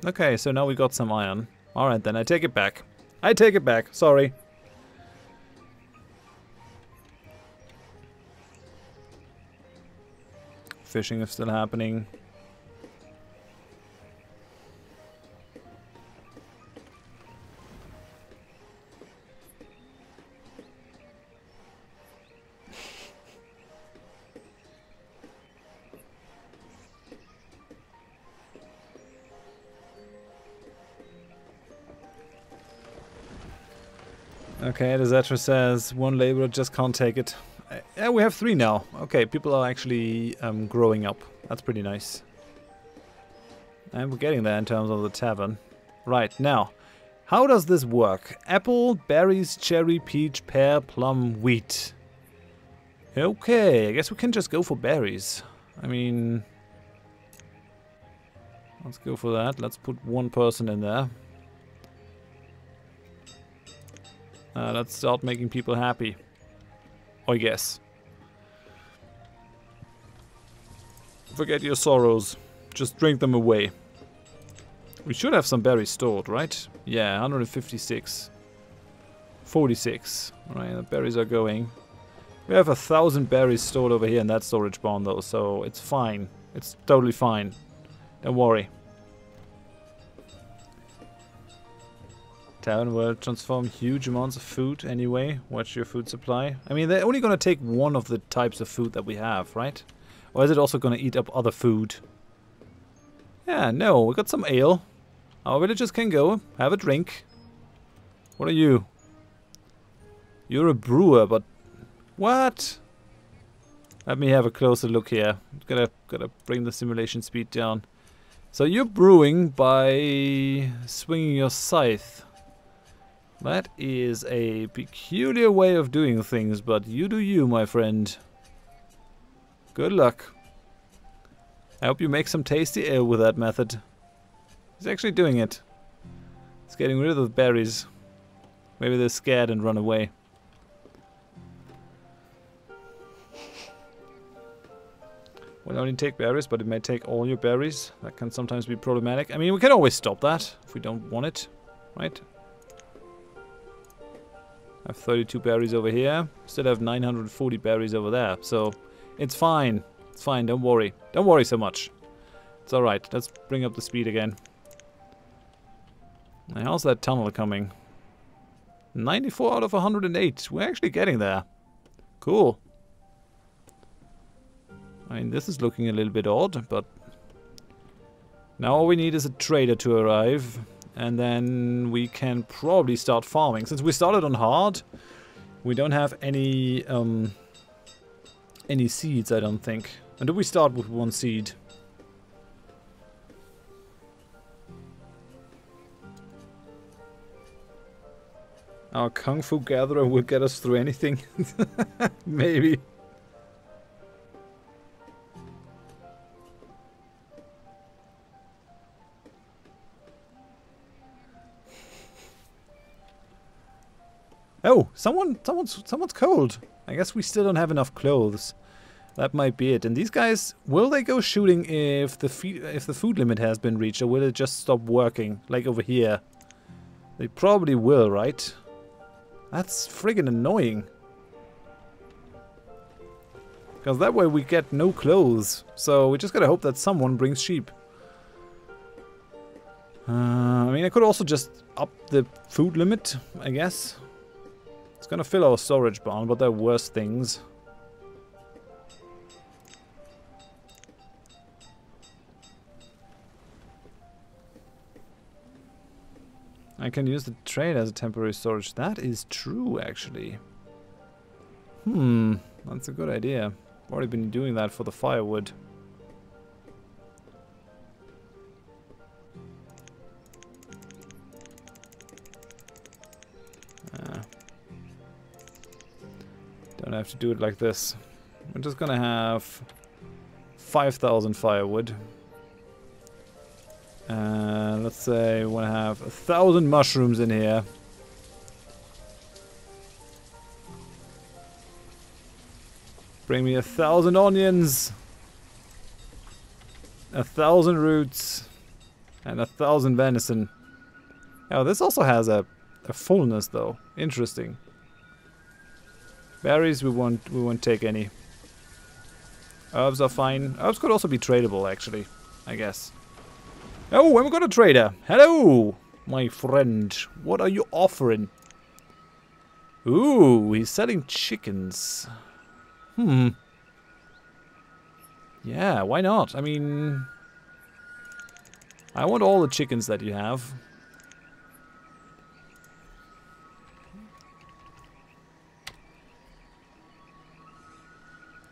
Okay, so now we got some iron. Alright then, I take it back. I take it back, sorry. Fishing is still happening. Okay, the Zetra says one laborer just can't take it. Yeah, we have 3 now. Okay, people are actually growing up. That's pretty nice. And we're getting there in terms of the tavern. Right, now, how does this work? Apple, berries, cherry, peach, pear, plum, wheat. Okay, I guess we can just go for berries. I mean, let's go for that. Let's put one person in there. Let's start making people happy. I guess. Forget your sorrows. Just drink them away. We should have some berries stored, right? Yeah, 156. 46. Alright, the berries are going. We have 1,000 berries stored over here in that storage barn though, so it's fine. It's totally fine. Don't worry. Tavern will transform huge amounts of food anyway. Watch your food supply. I mean, they're only going to take one of the types of food that we have, right? Or is it also going to eat up other food? Yeah, no, we got some ale. Our villagers can go. Have a drink. What are you? You're a brewer, but... What? Let me have a closer look here. Gotta bring the simulation speed down. So you're brewing by swinging your scythe. That is a peculiar way of doing things, but you do you, my friend. Good luck. I hope you make some tasty ale with that method. He's actually doing it. He's getting rid of the berries. Maybe they're scared and run away. Will only take berries, but it may take all your berries. That can sometimes be problematic. I mean, we can always stop that if we don't want it, right? I have 32 berries over here. Still have 940 berries over there, so it's fine. It's fine, don't worry. Don't worry so much. It's alright. Let's bring up the speed again. Now, how's that tunnel coming? 94 out of 108. We're actually getting there. Cool. I mean, this is looking a little bit odd, but... Now all we need is a trader to arrive. And then we can probably start farming. Since we started on hard, we don't have any seeds, I don't think. And do we start with one seed? Our Kung Fu Gatherer will get us through anything. Maybe. Oh, someone's cold. I guess we still don't have enough clothes. That might be it. And these guys, will they go shooting if the food limit has been reached, or will it just stop working, like over here? They probably will, right? That's friggin' annoying. Because that way we get no clothes. So we just gotta hope that someone brings sheep. I mean, I could also just up the food limit, I guess. It's gonna fill our storage barn, but there are worse things. I can use the trade as a temporary storage. That is true, actually. That's a good idea. I've already been doing that for the firewood. Don't have to do it like this. We're just gonna have 5,000 firewood. Let's say we want to have 1,000 mushrooms in here. Bring me 1,000 onions, 1,000 roots, and 1,000 venison. Oh, this also has a fullness though. Interesting. Berries we won't take any. Herbs are fine. Herbs could also be tradable actually, I guess. Oh, we've got a trader. Hello, my friend. What are you offering? Ooh, he's selling chickens. Yeah, why not? I mean, I want all the chickens that you have.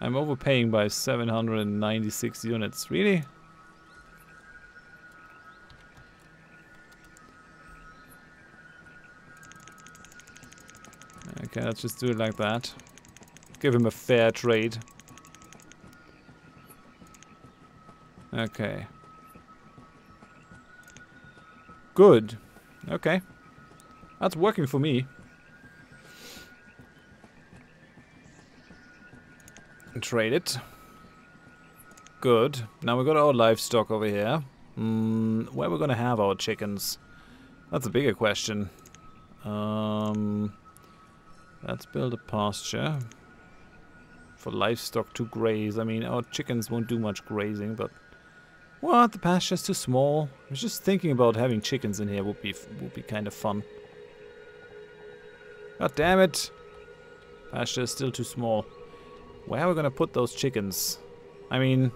I'm overpaying by 796 units. Really? Okay, let's just do it like that. Give him a fair trade. Okay. Good. Okay. That's working for me. Trade it. Good. Now we've got our livestock over here. Where we're gonna have our chickens? That's a bigger question. Let's build a pasture for livestock to graze. I mean, our chickens won't do much grazing, but what? The pasture's too small. I was just thinking about having chickens in here. Would be kind of fun. God damn it! Pasture is still too small. Where are we gonna put those chickens? I mean,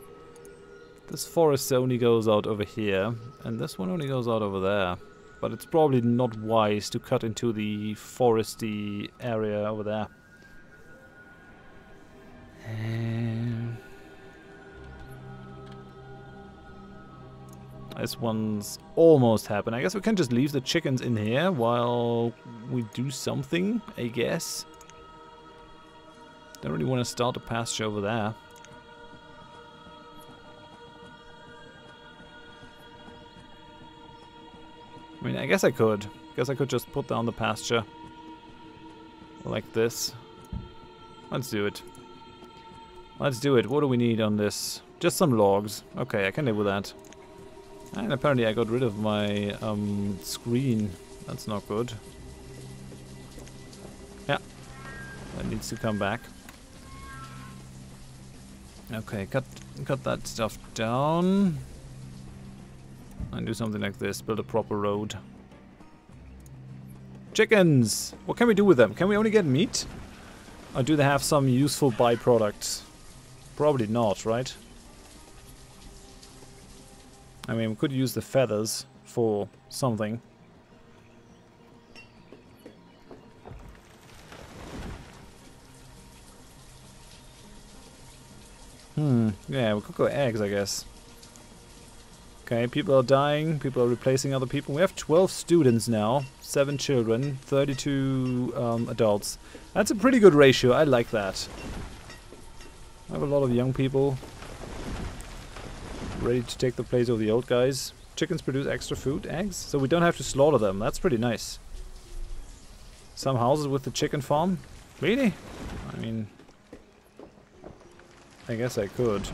This forest only goes out over here, and this one only goes out over there. But it's probably not wise to cut into the foresty area over there. This one's almost happened. I guess we can just leave the chickens in here while we do something, I guess. Don't really want to start a pasture over there. I mean, I guess I could. Guess I could just put down the pasture. Like this. Let's do it. Let's do it. What do we need on this? Just some logs. Okay, I can live with that. And apparently I got rid of my screen. That's not good. Yeah. That needs to come back. Okay, cut that stuff down. And do something like this. Build a proper road. Chickens! What can we do with them? Can we only get meat? Or do they have some useful byproducts? Probably not, right? I mean, we could use the feathers for something. Yeah, we could go eggs, I guess. Okay, people are dying, people are replacing other people. We have 12 students now, 7 children, 32 adults. That's a pretty good ratio, I like that. I have a lot of young people ready to take the place of the old guys. Chickens produce extra food, eggs, so we don't have to slaughter them. That's pretty nice. Some houses with the chicken farm? Really? I mean, I guess I could.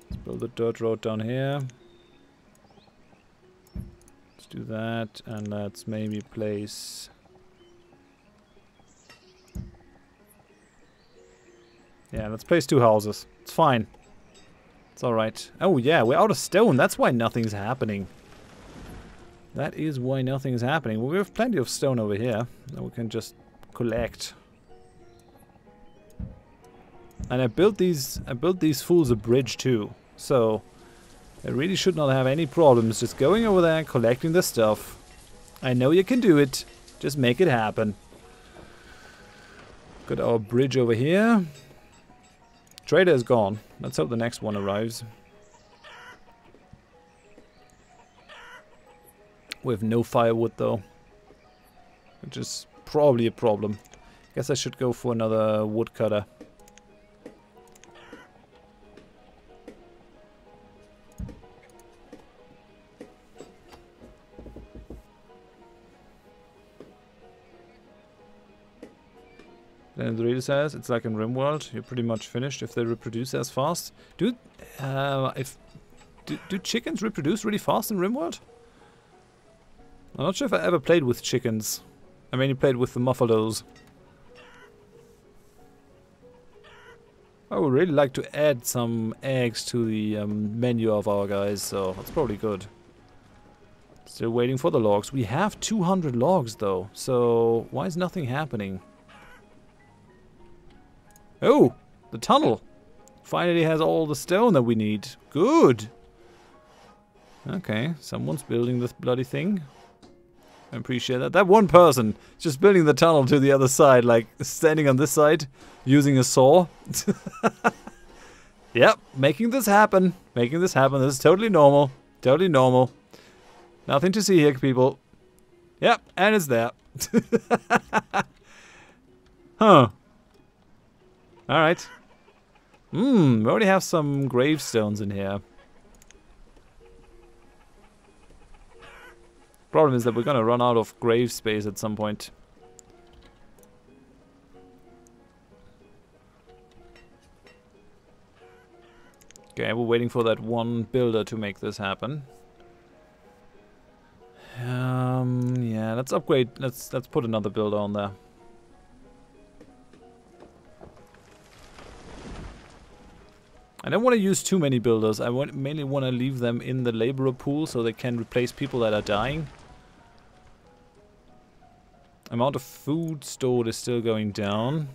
Let's build a dirt road down here. Let's do that, and let's maybe place... Yeah, let's place 2 houses. It's fine. It's alright. Oh yeah, we're out of stone. That's why nothing's happening. That is why nothing's happening. Well, we have plenty of stone over here that we can just collect. And I built these fools a bridge too. So I really should not have any problems just going over there and collecting the stuff. I know you can do it. Just make it happen. Got our bridge over here. Trader is gone. Let's hope the next one arrives. We have no firewood though, which is probably a problem. Guess I should go for another woodcutter. Then the reader says, it's like in RimWorld, you're pretty much finished if they reproduce as fast. Do chickens reproduce really fast in RimWorld? I'm not sure if I ever played with chickens. I mainly played with the muffalos. I would really like to add some eggs to the menu of our guys, so that's probably good. Still waiting for the logs. We have 200 logs though, so why is nothing happening? Oh, the tunnel finally has all the stone that we need. Good. Okay, someone's building this bloody thing. I appreciate that. That one person is just building the tunnel to the other side, like standing on this side, using a saw. Yep, making this happen. Making this happen. This is totally normal. Totally normal. Nothing to see here, people. Yep, and it's there. Huh. Alright. We already have some gravestones in here. Problem is that we're gonna run out of grave space at some point. Okay, we're waiting for that one builder to make this happen. Yeah, let's upgrade. Let's put another builder on there. I don't want to use too many builders. I mainly want to leave them in the laborer pool so they can replace people that are dying. Amount of food stored is still going down.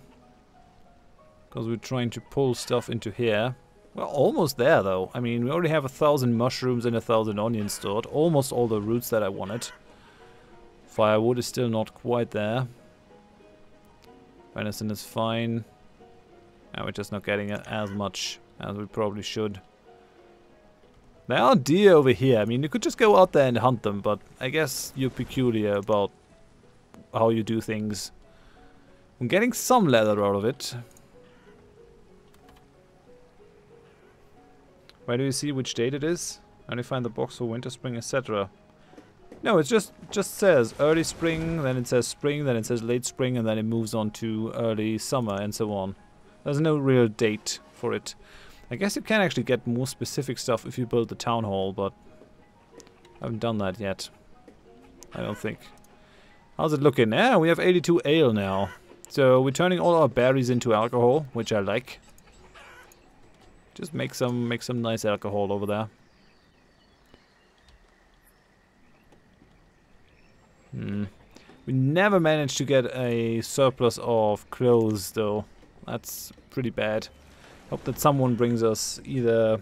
Because we're trying to pull stuff into here. We're almost there, though. I mean, we already have 1,000 mushrooms and 1,000 onions stored. Almost all the roots that I wanted. Firewood is still not quite there. Venison is fine. And we're just not getting as much as we probably should. There are deer over here. I mean, you could just go out there and hunt them, but I guess you're peculiar about how you do things. I'm getting some leather out of it. Where do you see which date it is? Only find the box for winter, spring, etc. No, it just says early spring, then it says spring, then it says late spring, and then it moves on to early summer and so on. There's no real date for it. I guess you can actually get more specific stuff if you build the town hall, but I haven't done that yet. I don't think. How's it looking? Yeah, we have 82 ale now. So we're turning all our berries into alcohol, which I like. Just make some nice alcohol over there. We never managed to get a surplus of clothes, though. That's pretty bad. Hope that someone brings us either...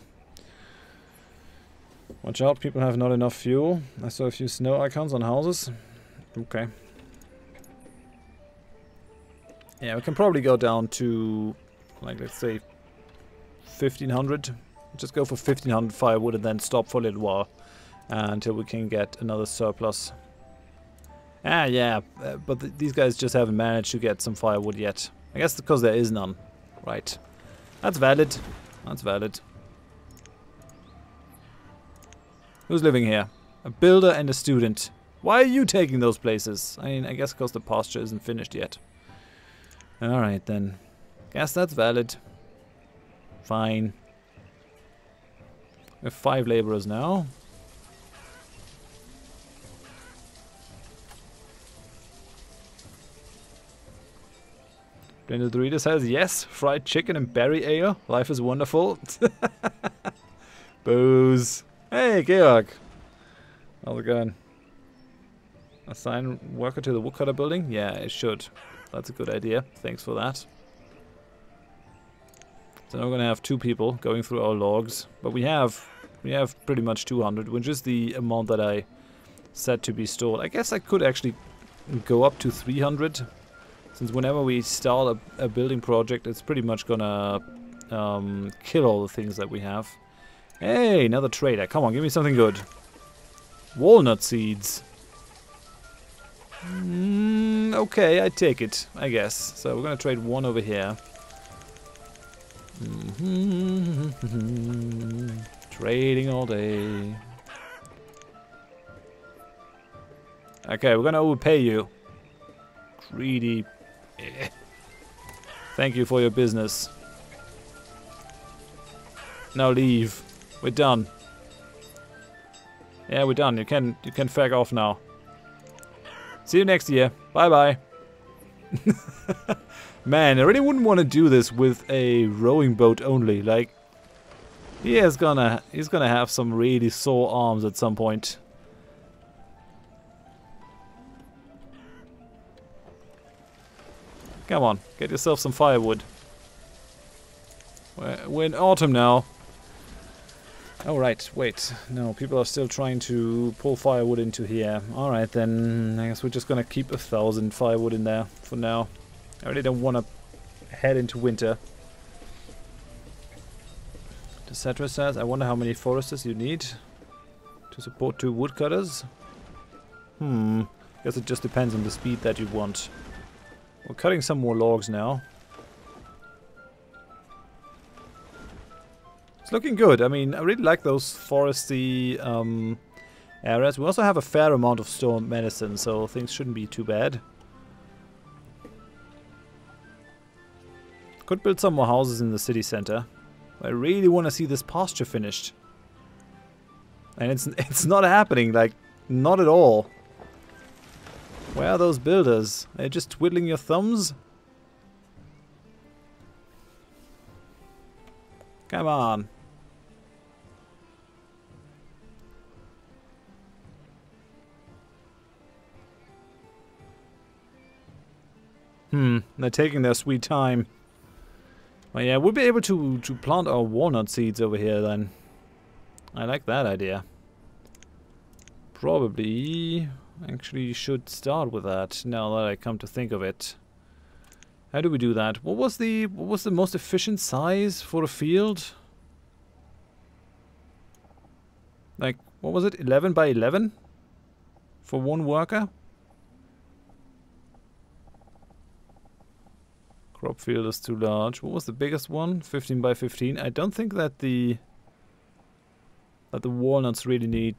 Watch out, people have not enough fuel. I saw a few snow icons on houses. Okay. Yeah, we can probably go down to, like, let's say 1,500. Just go for 1,500 firewood and then stop for a little while until we can get another surplus. Ah, yeah, but these guys just haven't managed to get some firewood yet. I guess because there is none. Right. That's valid. That's valid. Who's living here? A builder and a student. Why are you taking those places? I mean, I guess because the pasture isn't finished yet. Alright then. Guess that's valid. Fine. We have 5 laborers now. Blended Dorito says, yes, fried chicken and berry ale. Life is wonderful. Booze. Hey, Georg. How's it going? Assign worker to the woodcutter building? Yeah, it should. That's a good idea. Thanks for that. So now we're going to have 2 people going through our logs. But we have pretty much 200, which is the amount that I set to be stored. I guess I could actually go up to 300. Since whenever we start a building project, it's pretty much gonna kill all the things that we have. Hey, another trader. Come on, give me something good. Walnut seeds. Okay, I take it, I guess. So we're gonna trade 1 over here. Trading all day. Okay, we're gonna overpay you. Greedy. Thank you for your business. Now leave. We're done. Yeah, we're done. You can fag off now. See you next year. Bye bye. Man, I really wouldn't want to do this with a rowing boat only. Like, he's gonna have some really sore arms at some point. Come on, get yourself some firewood. We're in autumn now. Oh right, wait. No, people are still trying to pull firewood into here. Alright then, I guess we're just gonna keep 1,000 firewood in there for now. I really don't want to head into winter. The Cetra says, I wonder how many foresters you need to support 2 woodcutters. Guess it just depends on the speed that you want. We're cutting some more logs now. It's looking good. I mean, I really like those foresty areas. We also have a fair amount of storm medicine, so things shouldn't be too bad. Could build some more houses in the city center. I really want to see this pasture finished. And it's not happening, like, not at all. Where are those builders? Are you just twiddling your thumbs? Come on. They're taking their sweet time. But yeah, we'll be able to plant our walnut seeds over here then. I like that idea. Probably actually should start with that now that I come to think of it. How do we do that? What was the most efficient size for a field? Like, what was it? 11 by 11 for one worker? Crop field is too large. What was the biggest one? 15 by 15. I don't think that the walnuts really need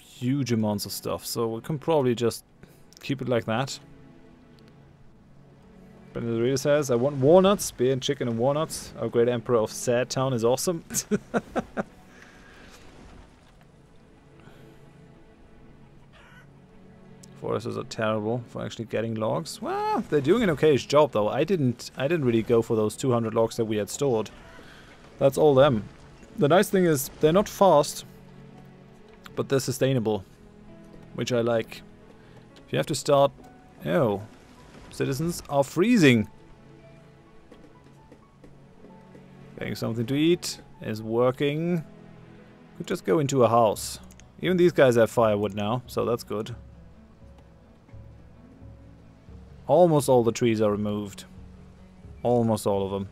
huge amounts of stuff, so we can probably just keep it like that. But it really says, I want walnuts, beer and chicken and walnuts. Our great emperor of Sad Town is awesome. Forests are terrible for actually getting logs. Well, they're doing an okayish job though. I didn't really go for those 200 logs that we had stored. That's all them. The nice thing is they're not fast, but they're sustainable, which I like. If you have to start... Oh, citizens are freezing. Getting something to eat is working. Could just go into a house. Even these guys have firewood now, so that's good. Almost all the trees are removed. Almost all of them.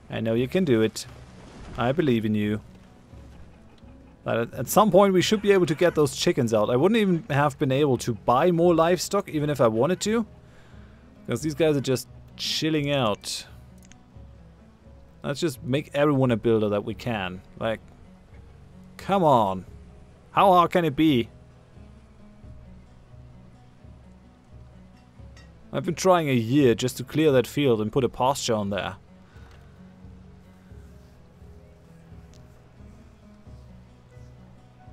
I know you can do it. I believe in you. But at some point we should be able to get those chickens out. I wouldn't even have been able to buy more livestock even if I wanted to. Because these guys are just chilling out. Let's just make everyone a builder that we can. Like, come on. How hard can it be? I've been trying a year just to clear that field and put a pasture on there.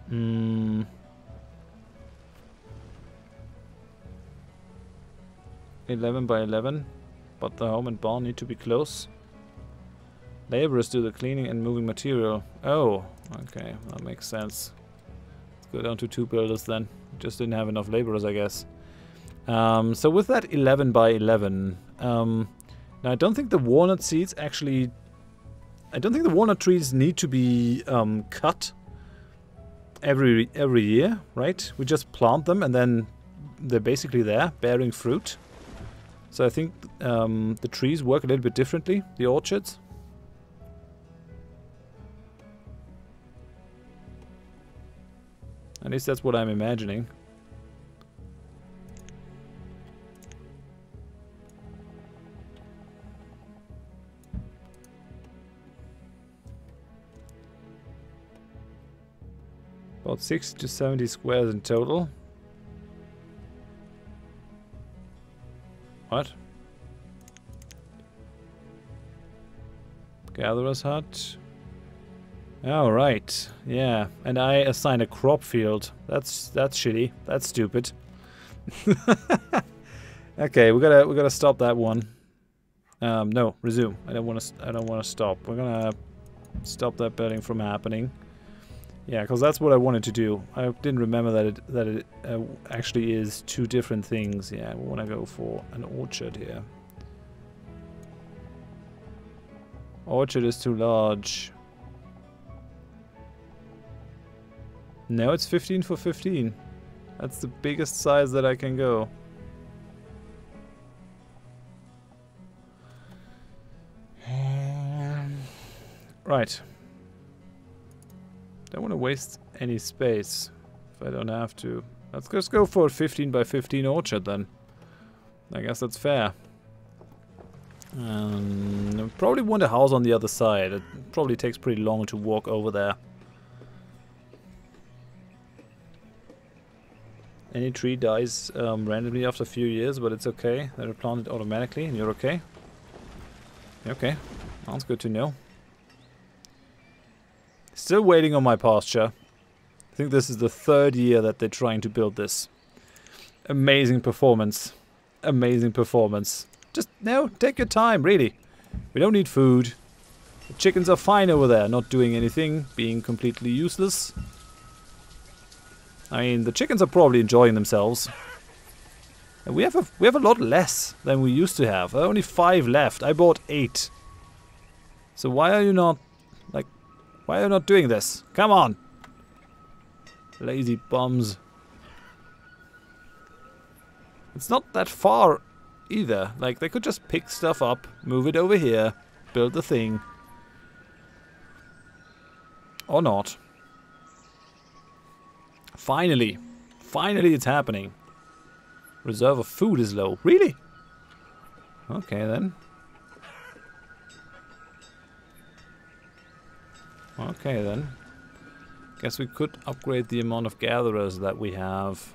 Hmm. 11 by 11, but the home and barn need to be close. Laborers do the cleaning and moving material. Oh, okay, that makes sense. Let's go down to 2 builders then. Just didn't have enough laborers, I guess. So with that 11 by 11, now I don't think the walnut seeds actually... I don't think the walnut trees need to be cut every year, right? We just plant them and then they're basically there, bearing fruit. So I think the trees work a little bit differently, the orchards. At least that's what I'm imagining. About 60 to 70 squares in total. What? Gatherer's hut. Oh, right. Yeah, and I assigned a crop field. That's shitty. That's stupid. Okay, we gotta stop that one. No, resume. I don't want to stop. We're gonna stop that building from happening. Yeah, because that's what I wanted to do. I didn't remember that it actually is 2 different things. Yeah, we want to go for an orchard here. Orchard is too large. No, it's 15 for 15. That's the biggest size that I can go. Right. Don't want to waste any space if I don't have to. Let's just go for a 15 by 15 orchard then. I guess that's fair. Probably want a house on the other side. It probably takes pretty long to walk over there. Any tree dies randomly after a few years, but it's okay. They're planted automatically and you're okay? Okay, sounds good to know. Still waiting on my pasture. I think this is the 3rd year that they're trying to build this. Amazing performance. Amazing performance. Just, no, take your time, really. We don't need food. The chickens are fine over there, not doing anything, being completely useless. I mean, the chickens are probably enjoying themselves. And we have a lot less than we used to have. Only 5 left. I bought 8. So why are you not, like, why are you not doing this? Come on! Lazy bums. It's not that far either. Like, they could just pick stuff up, move it over here, build the thing. Or not. Finally. Finally it's happening. Reserve of food is low. Really? Okay then. Okay then. Guess we could upgrade the amount of gatherers that we have.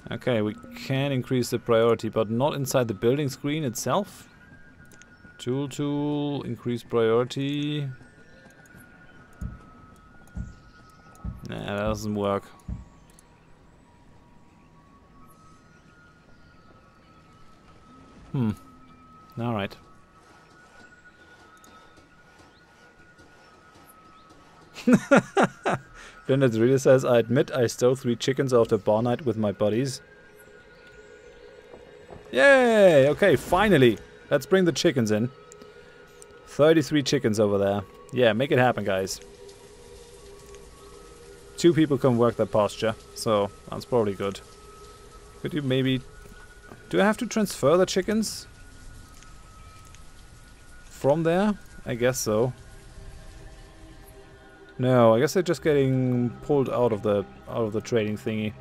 Okay, we can increase the priority, but not inside the building screen itself. Tool, increase priority. Nah, that doesn't work. Alright. Blended really says, I admit I stole 3 chickens after bar night with my buddies. Yay! Okay, finally. Let's bring the chickens in. 33 chickens over there. Yeah, make it happen, guys. 2 people can work that pasture, so that's probably good. Could you maybe... Do I have to transfer the chickens? From there? I guess so. No, I guess they're just getting pulled out of the trading thingy.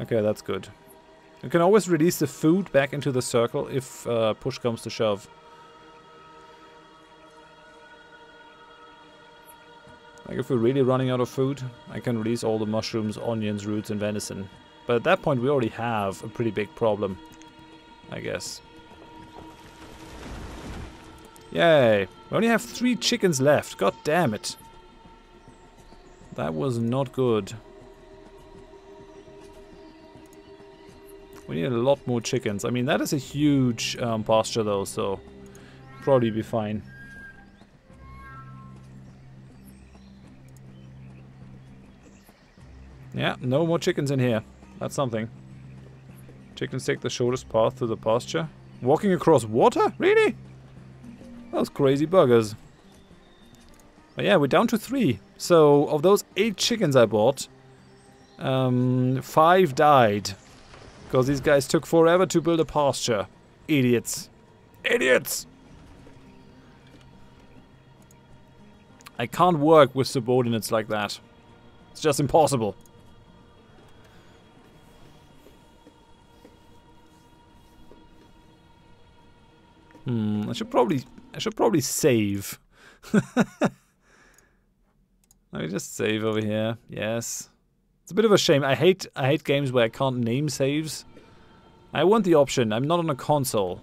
Okay, that's good. You can always release the food back into the circle if push comes to shove. Like if we're really running out of food, I can release all the mushrooms, onions, roots and venison. But at that point we already have a pretty big problem, I guess. Yay! We only have 3 chickens left, god damn it. That was not good. We need a lot more chickens. I mean, that is a huge pasture though, so probably be fine. Yeah, no more chickens in here. That's something. Chickens take the shortest path to the pasture. Walking across water? Really? Those crazy buggers. But yeah, we're down to 3. So, of those 8 chickens I bought, 5 died. Because these guys took forever to build a pasture. Idiots. Idiots! I can't work with subordinates like that. It's just impossible. I should probably save. Let me just save over here. Yes. It's a bit of a shame. I hate games where I can't name saves. I want the option. I'm not on a console.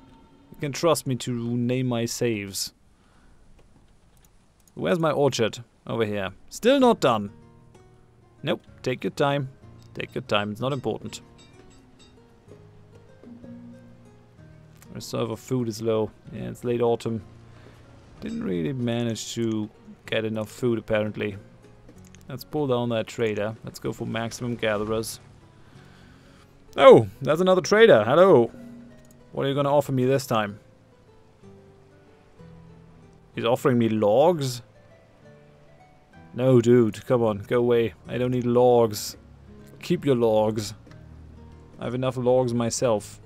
You can trust me to name my saves. Where's my orchard? Over here. Still not done. Nope. Take your time. Take your time. It's not important. Reserve of food is low. Yeah, it's late autumn. Didn't really manage to get enough food apparently. Let's pull down that trader. Let's go for maximum gatherers. Oh, there's another trader. Hello. What are you going to offer me this time? He's offering me logs? No, dude. Come on. Go away. I don't need logs. Keep your logs. I have enough logs myself.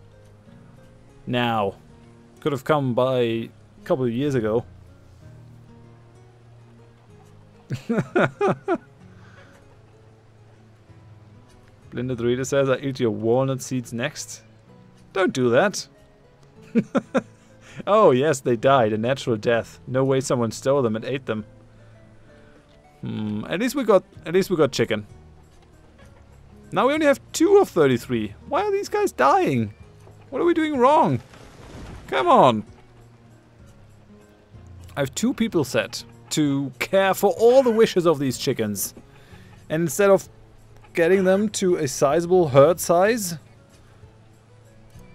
Now. Could have come by a couple of years ago. Blended Reader says, I eat your walnut seeds next. Don't do that. Oh, yes, they died. A natural death. No way someone stole them and ate them. At least we got chicken. Now we only have 2 of 33. Why are these guys dying? What are we doing wrong? Come on. I have 2 people set to care for all the wishes of these chickens. And instead of getting them to a sizable herd size,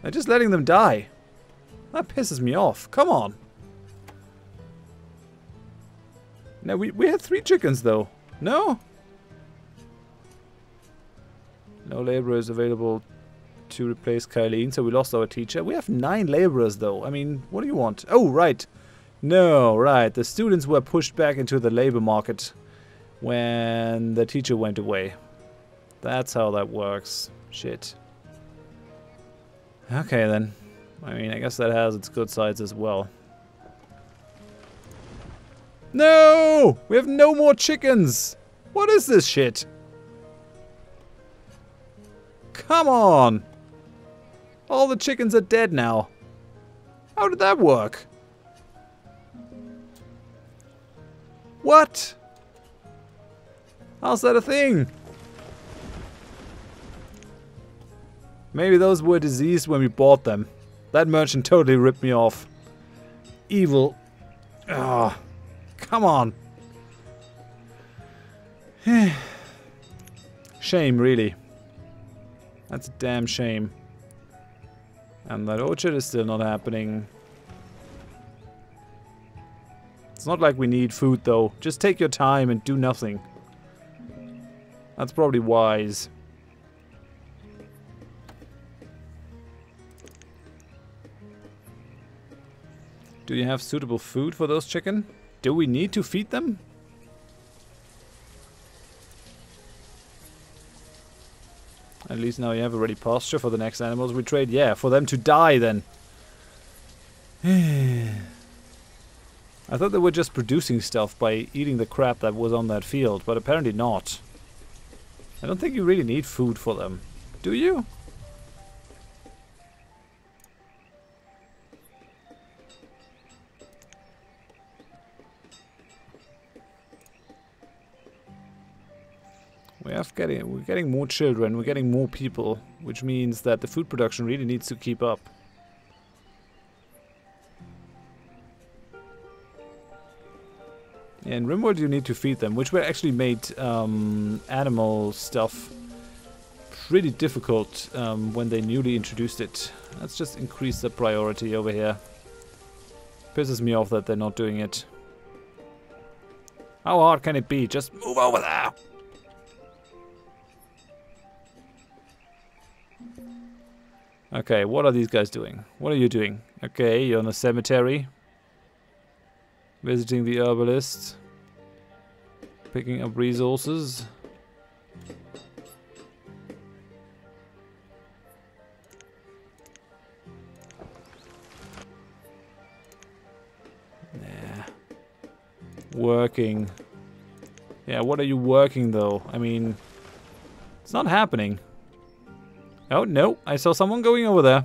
they're just letting them die. That pisses me off. Come on. Now we had 3 chickens though. No? No laborers available to replace Kylene, so we lost our teacher. We have 9 laborers though. I mean, what do you want? Oh, right. No, right. The students were pushed back into the labor market when the teacher went away. That's how that works. Shit. Okay then. I mean, I guess that has its good sides as well. No! We have no more chickens! What is this shit? Come on! All the chickens are dead now. How did that work? What? How's that a thing? Maybe those were diseased when we bought them. That merchant totally ripped me off. Evil. Ah, come on. Shame, really. That's a damn shame. And that orchard is still not happening. It's not like we need food, though. Just take your time and do nothing. That's probably wise. Do you have suitable food for those chicken? Do we need to feed them? At least now you have a ready pasture for the next animals we trade. Yeah, for them to die then. I thought they were just producing stuff by eating the crap that was on that field, but apparently not. I don't think you really need food for them. Do you? We're getting more children, we're getting more people, which means that the food production really needs to keep up. In Rimworld you need to feed them, which actually made animal stuff pretty difficult when they newly introduced it. Let's just increase the priority over here. Pisses me off that they're not doing it. How hard can it be? Just move over there! Okay, what are these guys doing? What are you doing? Okay, you're in a cemetery. Visiting the herbalist. Picking up resources. Nah. Working. Yeah, what are you working though? I mean, it's not happening. Oh, no. I saw someone going over there.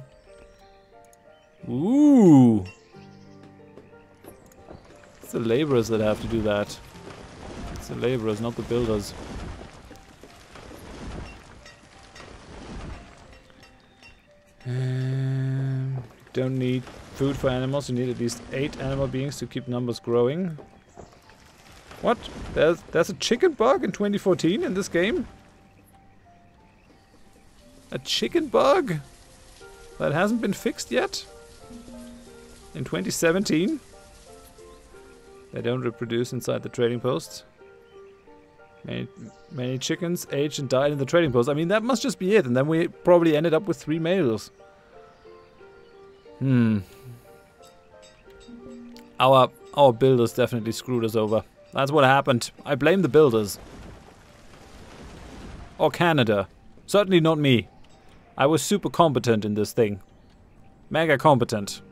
Ooh. It's the laborers that have to do that. It's the laborers, not the builders. Don't need food for animals. You need at least 8 animal beings to keep numbers growing. What? There's a chicken bug in 2014 in this game? A chicken bug? That hasn't been fixed yet? In 2017? They don't reproduce inside the trading post. Many chickens aged and died in the trading post. I mean, that must just be it. And then we probably ended up with 3 males. Our builders definitely screwed us over. That's what happened. I blame the builders. Or Canada. Certainly not me. I was super competent in this thing. Mega competent.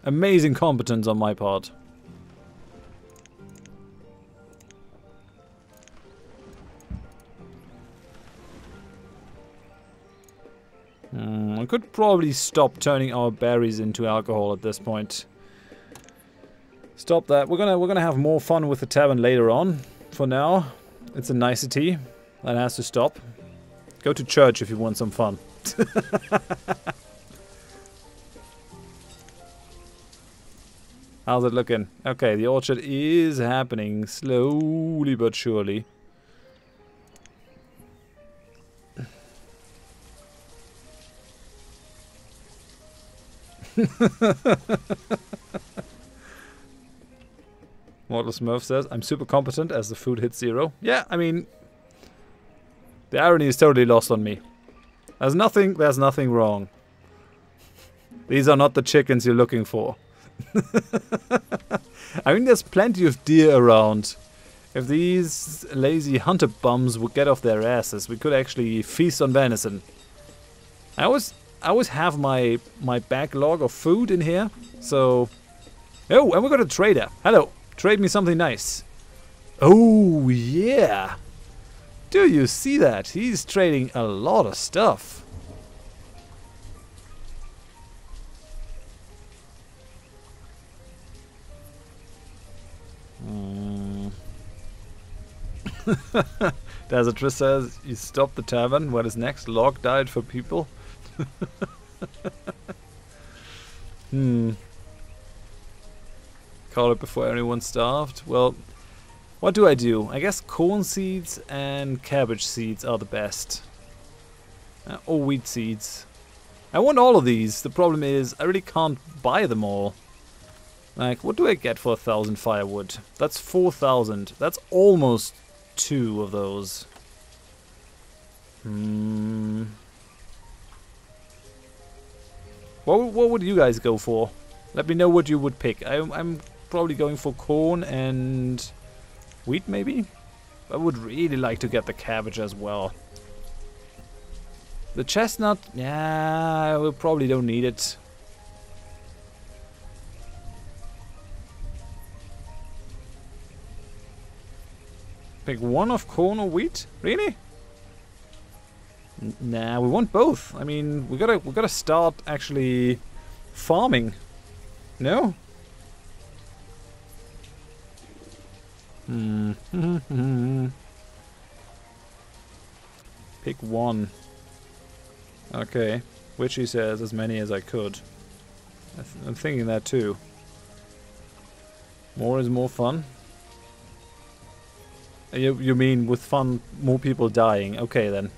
Amazing competence on my part. I could probably stop turning our berries into alcohol at this point. Stop that. We're gonna have more fun with the tavern later on. For now, it's a nicety. That has to stop. Go to church if you want some fun. How's it looking? Okay, the orchard is happening slowly but surely. Mortal Smurf says, I'm super competent as the food hits 0. Yeah, I mean, The irony is totally lost on me. There's nothing wrong. These are not the chickens you're looking for. I mean, there's plenty of deer around. If these lazy hunter bums would get off their asses, we could actually feast on venison. I always have my backlog of food in here, so... Oh, and we got a trader. Hello, trade me something nice. Oh, yeah. Do you see that? He's trading a lot of stuff. Desert Triss says, you stopped the tavern. What is next? Log diet for people? Call it before anyone starved. Well, what do I do? I guess corn seeds and cabbage seeds are the best. Or wheat seeds. I want all of these. The problem is I really can't buy them all. Like, what do I get for 1,000 firewood? That's 4,000. That's almost 2 of those. What would you guys go for? Let me know what you would pick. I'm probably going for corn and wheat, maybe? I would really like to get the cabbage as well. The chestnut, yeah, we probably don't need it. Pick one of corn or wheat? Really? Nah, we want both. I mean, we gotta start actually farming. No? Pick one. Okay. Witchy says as many as I could. I'm thinking that too. More is more fun. You mean with fun, more people dying? Okay then.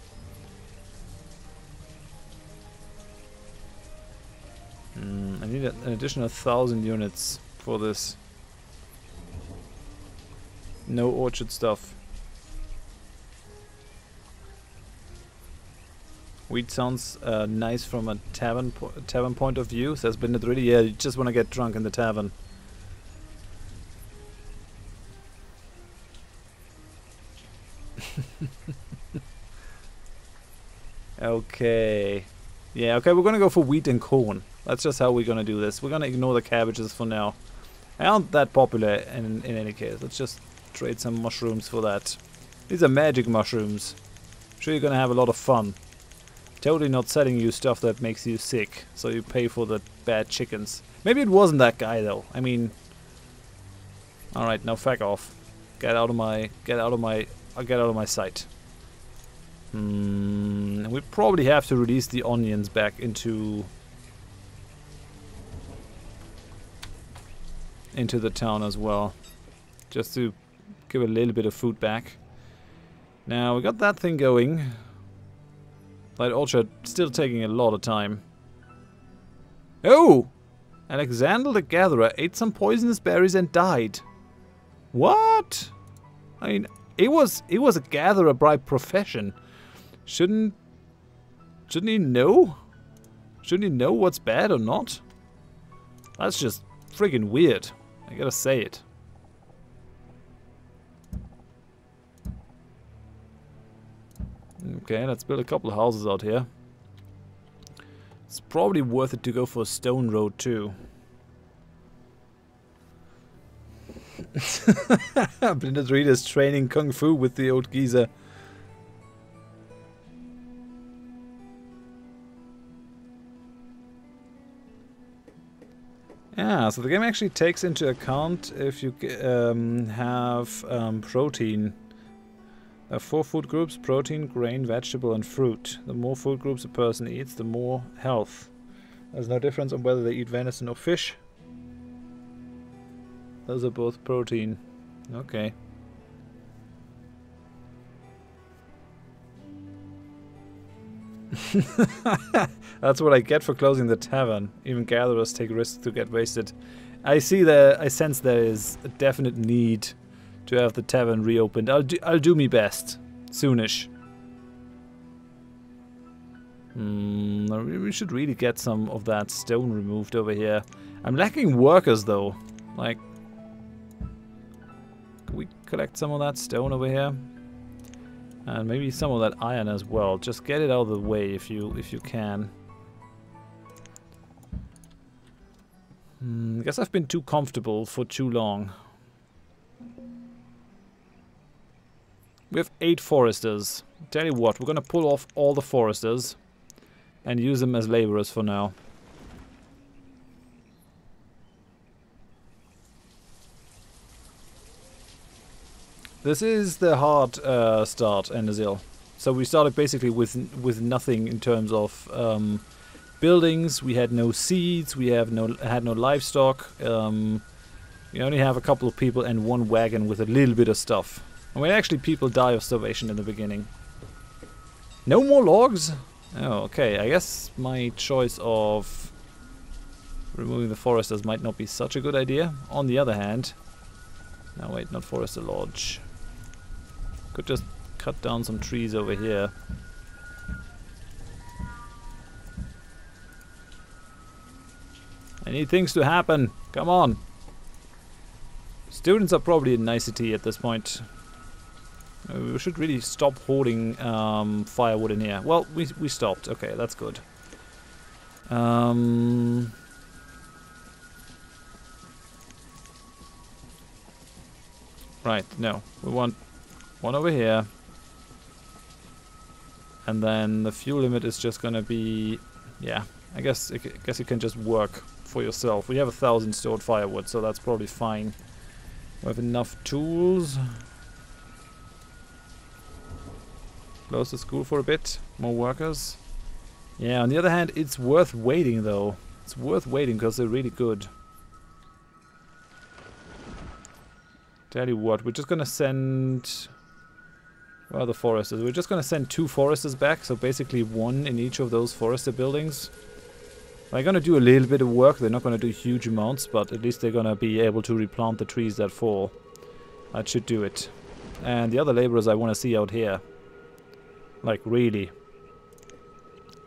I need an additional 1,000 units for this. No orchard stuff. Wheat sounds nice from a tavern point of view. Says Bennett really, yeah, you just want to get drunk in the tavern. Okay. Yeah, okay, we're gonna go for wheat and corn. That's just how we're gonna do this. We're gonna ignore the cabbages for now. They aren't that popular in any case. Let's just trade some mushrooms for that. These are magic mushrooms. I'm sure you're gonna have a lot of fun. Totally not selling you stuff that makes you sick, so you pay for the bad chickens. Maybe it wasn't that guy though. I mean, all right, now fuck off. Get out of my sight. We probably have to release the onions back into the town as well, just to give a little bit of food back. Now we got that thing going. Light Orchard still taking a lot of time. Oh! Alexander the Gatherer ate some poisonous berries and died. What? I mean, he was a gatherer by profession. Shouldn't he know? Shouldn't he know what's bad or not? That's just friggin' weird. I gotta say it. Okay, let's build a couple of houses out here. It's probably worth it to go for a stone road too. Blinded Reader's training kung fu with the old geezer. Yeah, so the game actually takes into account if you have protein. 4 food groups: protein, grain, vegetable and fruit. The more food groups a person eats, the more health. There's no difference on whether they eat venison or fish. Those are both protein. Okay. That's what I get for closing the tavern. Even gatherers take risks to get wasted. I sense there is a definite need to have the tavern reopened. I'll do me best. Soonish. We should really get some of that stone removed over here. I'm lacking workers though. Like, can we collect some of that stone over here? And maybe some of that iron as well. Just get it out of the way if you can. I guess I've been too comfortable for too long. We have 8 foresters. Tell you what, we're gonna pull off all the foresters and use them as laborers for now. This is the hard start, Endazil. So we started basically with nothing in terms of buildings. We had no seeds. We had no livestock. We only have a couple of people and 1 wagon with a little bit of stuff. I mean, actually, people die of starvation in the beginning. No more logs? Oh, okay. I guess my choice of removing the foresters might not be such a good idea. On the other hand... No, wait, not forester lodge. Could just cut down some trees over here. I need things to happen. Come on. Students are probably a nicety at this point. We should really stop hoarding firewood in here. Well, we stopped. Okay, that's good. Right, no. We want one over here. And then the fuel limit is just gonna be... Yeah, I guess you can just work for yourself. We have 1,000 stored firewood, so that's probably fine. We have enough tools. Close the school for a bit. More workers. Yeah, on the other hand, it's worth waiting though. It's worth waiting because they're really good. Tell you what, we're just gonna send... Where are the foresters? We're just gonna send 2 foresters back, so basically 1 in each of those forester buildings. They're gonna do a little bit of work. They're not gonna do huge amounts, but at least they're gonna be able to replant the trees that fall. That should do it. And the other laborers I want to see out here. Like, really.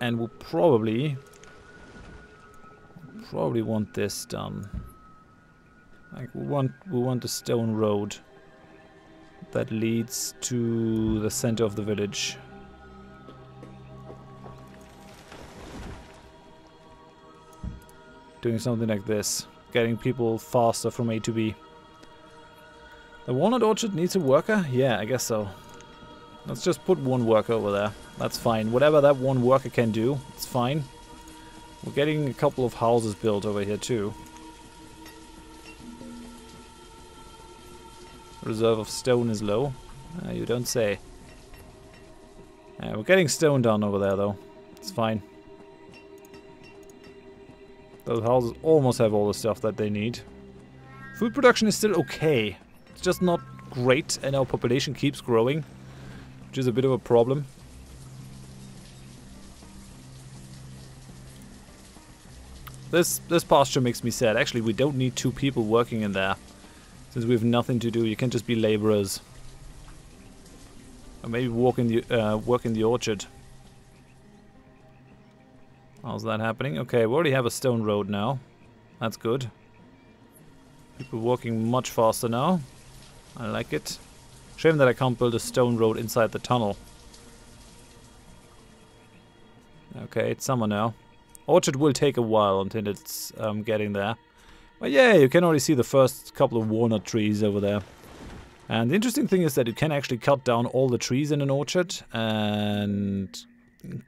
And we'll probably want this done. Like, we want a stone road that leads to the center of the village. Doing something like this. Getting people faster from A to B. The walnut orchard needs a worker? Yeah, I guess so. Let's just put 1 worker over there. That's fine. Whatever that 1 worker can do, it's fine. We're getting a couple of houses built over here too. Reserve of stone is low. You don't say. We're getting stone down over there though. It's fine. Those houses almost have all the stuff that they need. Food production is still okay. It's just not great, and our population keeps growing, which is a bit of a problem. This pasture makes me sad. Actually, we don't need 2 people working in there. Since we have nothing to do, you can just be laborers. Or maybe work in the orchard. How's that happening? Okay, we already have a stone road now. That's good. People walking much faster now. I like it. Shame that I can't build a stone road inside the tunnel. Okay, it's summer now. Orchard will take a while until it's getting there. But yeah, you can already see the first couple of walnut trees over there. And the interesting thing is that you can actually cut down all the trees in an orchard and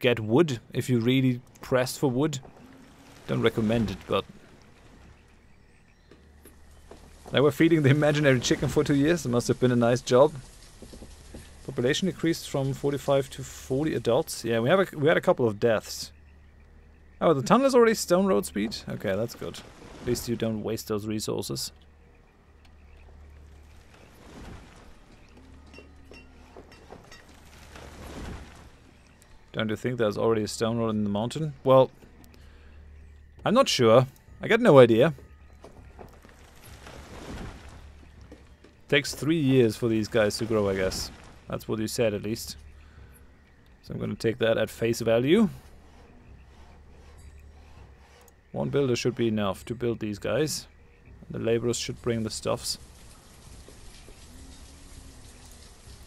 get wood if you really press for wood. Don't recommend it, but... They were feeding the imaginary chicken for 2 years. It must have been a nice job. Population decreased from 45 to 40 adults. Yeah, we had a couple of deaths. Oh, the tunnel is already stone road speed? Okay, that's good. At least you don't waste those resources. Don't you think there's already a stone road in the mountain? Well, I'm not sure. I got no idea. Takes 3 years for these guys to grow, I guess. That's what you said, at least. So I'm gonna take that at face value. One builder should be enough to build these guys. The laborers should bring the stuffs.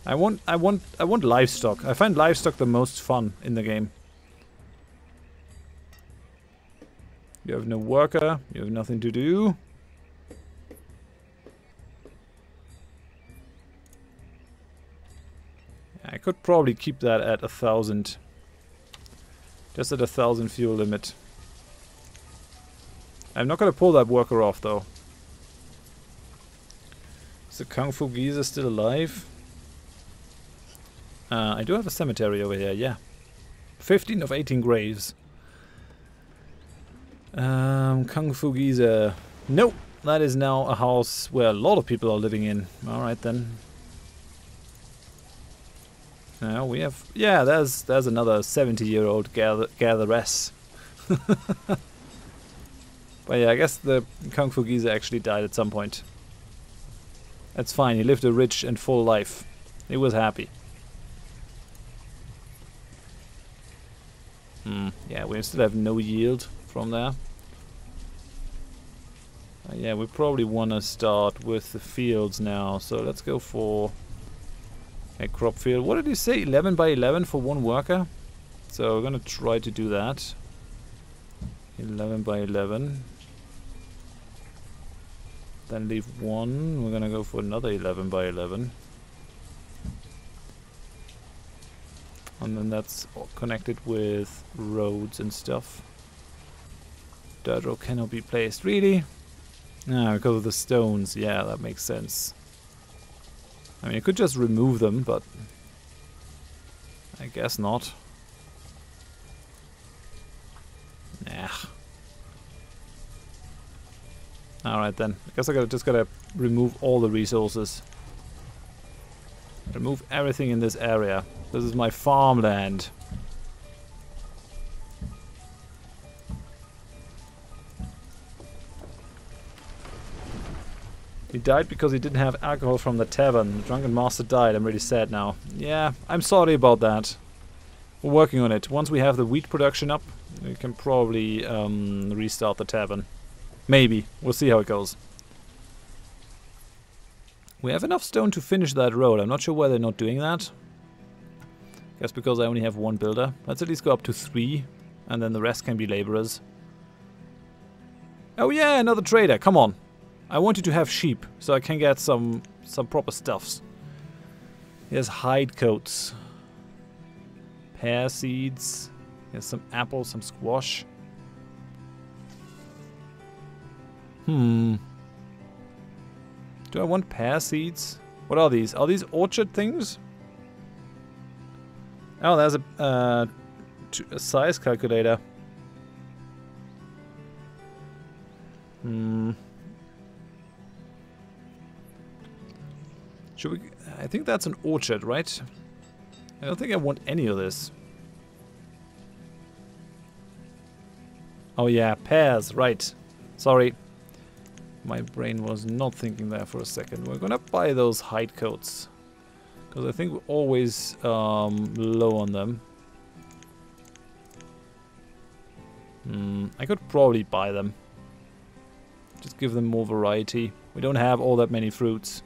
I want livestock. I find livestock the most fun in the game. You have no worker. You have nothing to do. I could probably keep that at 1,000. Just at 1,000 fuel limit. I'm not gonna pull that worker off though. Is the Kung Fu geezer still alive? I do have a cemetery over here, yeah. 15 of 18 graves. Kung Fu geezer. Nope, that is now a house where a lot of people are living in. Alright then. Now we have... Yeah, there's another 70-year-old gatheress. But yeah, I guess the Kung Fu geezer actually died at some point. That's fine, he lived a rich and full life. He was happy. Yeah, we still have no yield from there. Yeah, we probably want to start with the fields now. So let's go for a crop field. What did you say? 11 by 11 for one worker? So we're going to try to do that. 11 by 11. Then leave one. We're going to go for another 11 by 11. And then that's all connected with roads and stuff. Dirt road cannot be placed. Really? No, because of the stones. Yeah, that makes sense. I mean, you could just remove them, but I guess not. Nah. Alright then. I guess I just gotta remove all the resources. Remove everything in this area. This is my farmland. He died because he didn't have alcohol from the tavern. The drunken master died. I'm really sad now. Yeah, I'm sorry about that. We're working on it. Once we have the wheat production up, we can probably restart the tavern. Maybe. We'll see how it goes. We have enough stone to finish that road. I'm not sure why they're not doing that. Guess because I only have one builder. Let's at least go up to 3, and then the rest can be laborers. Oh yeah, another trader. Come on. I want you to have sheep, so I can get some proper stuffs. Here's hide coats. Pear seeds. Here's some apples, some squash. Do I want pear seeds? What are these? Are these orchard things? Oh, there's a size calculator. Should we... I think that's an orchard, right? I don't think I want any of this. Oh yeah, pears, right. Sorry. My brain was not thinking there for a second. We're gonna buy those hide coats. Because I think we're always low on them. I could probably buy them. Just give them more variety. We don't have all that many fruits.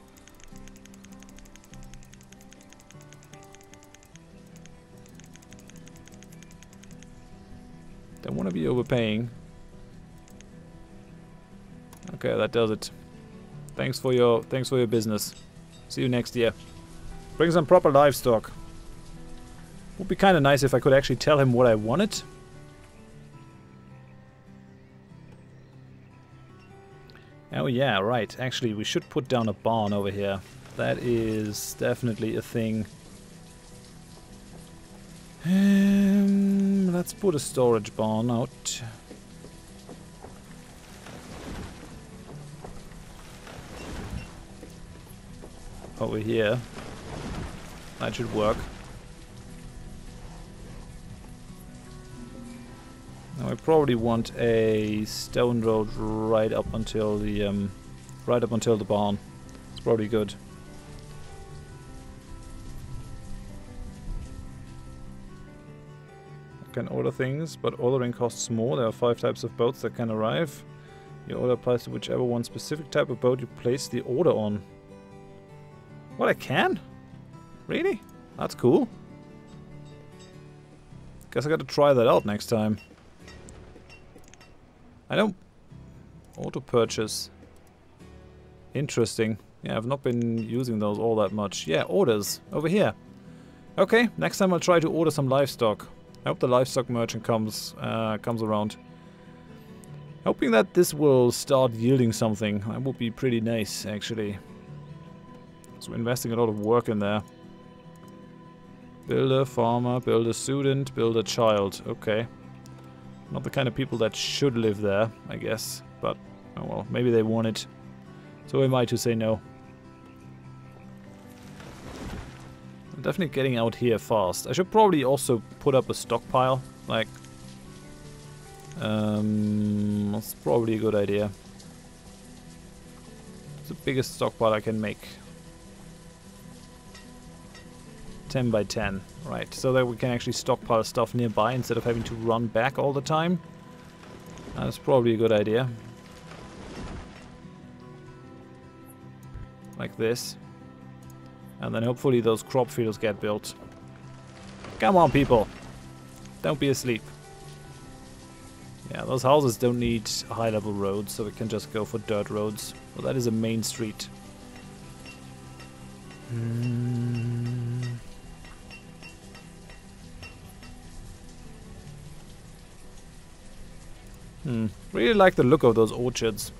Don't want to be overpaying. Okay, that does it. Thanks for your business. See you next year. Bring some proper livestock. Would be kind of nice if I could actually tell him what I wanted. Oh yeah, right. Actually, we should put down a barn over here. That is definitely a thing. Let's put a storage barn out. Over here. That should work. Now I probably want a stone road right up until the barn. It's probably good. Can order things, but ordering costs more. There are 5 types of boats that can arrive. Your order applies to whichever one specific type of boat you place the order on. What, I can? Really? That's cool. Guess I gotta try that out next time. I don't... Auto purchase. Interesting. Yeah, I've not been using those all that much. Yeah, orders. Over here. Okay, next time I'll try to order some livestock. I hope the livestock merchant comes around. Hoping that this will start yielding something. That would be pretty nice, actually. So we're investing a lot of work in there. Builder, farmer, builder, student, builder, child. Okay. Not the kind of people that should live there, I guess. But, oh well, maybe they want it. So am I to say no. I'm definitely getting out here fast. I should probably also put up a stockpile. Like, that's probably a good idea. It's the biggest stockpile I can make. 10 by 10. Right, so that we can actually stockpile stuff nearby instead of having to run back all the time. That's probably a good idea. Like this. And then hopefully those crop fields get built. Come on, people! Don't be asleep. Yeah, those houses don't need high-level roads, so we can just go for dirt roads. Well, that is a main street. Really like the look of those orchards.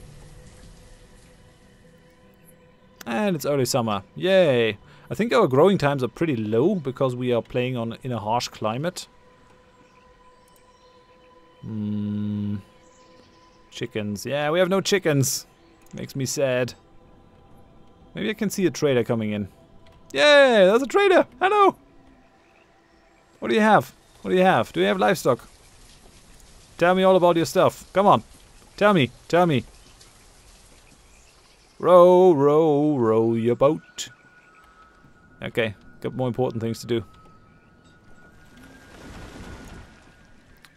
And it's early summer. Yay! I think our growing times are pretty low because we are playing in a harsh climate. Chickens. Yeah, we have no chickens. Makes me sad. Maybe I can see a trader coming in. Yay! There's a trader! Hello! What do you have? What do you have? Do you have livestock? Tell me all about your stuff. Come on. Tell me. Tell me. Row, row, row your boat. Okay. Got more important things to do.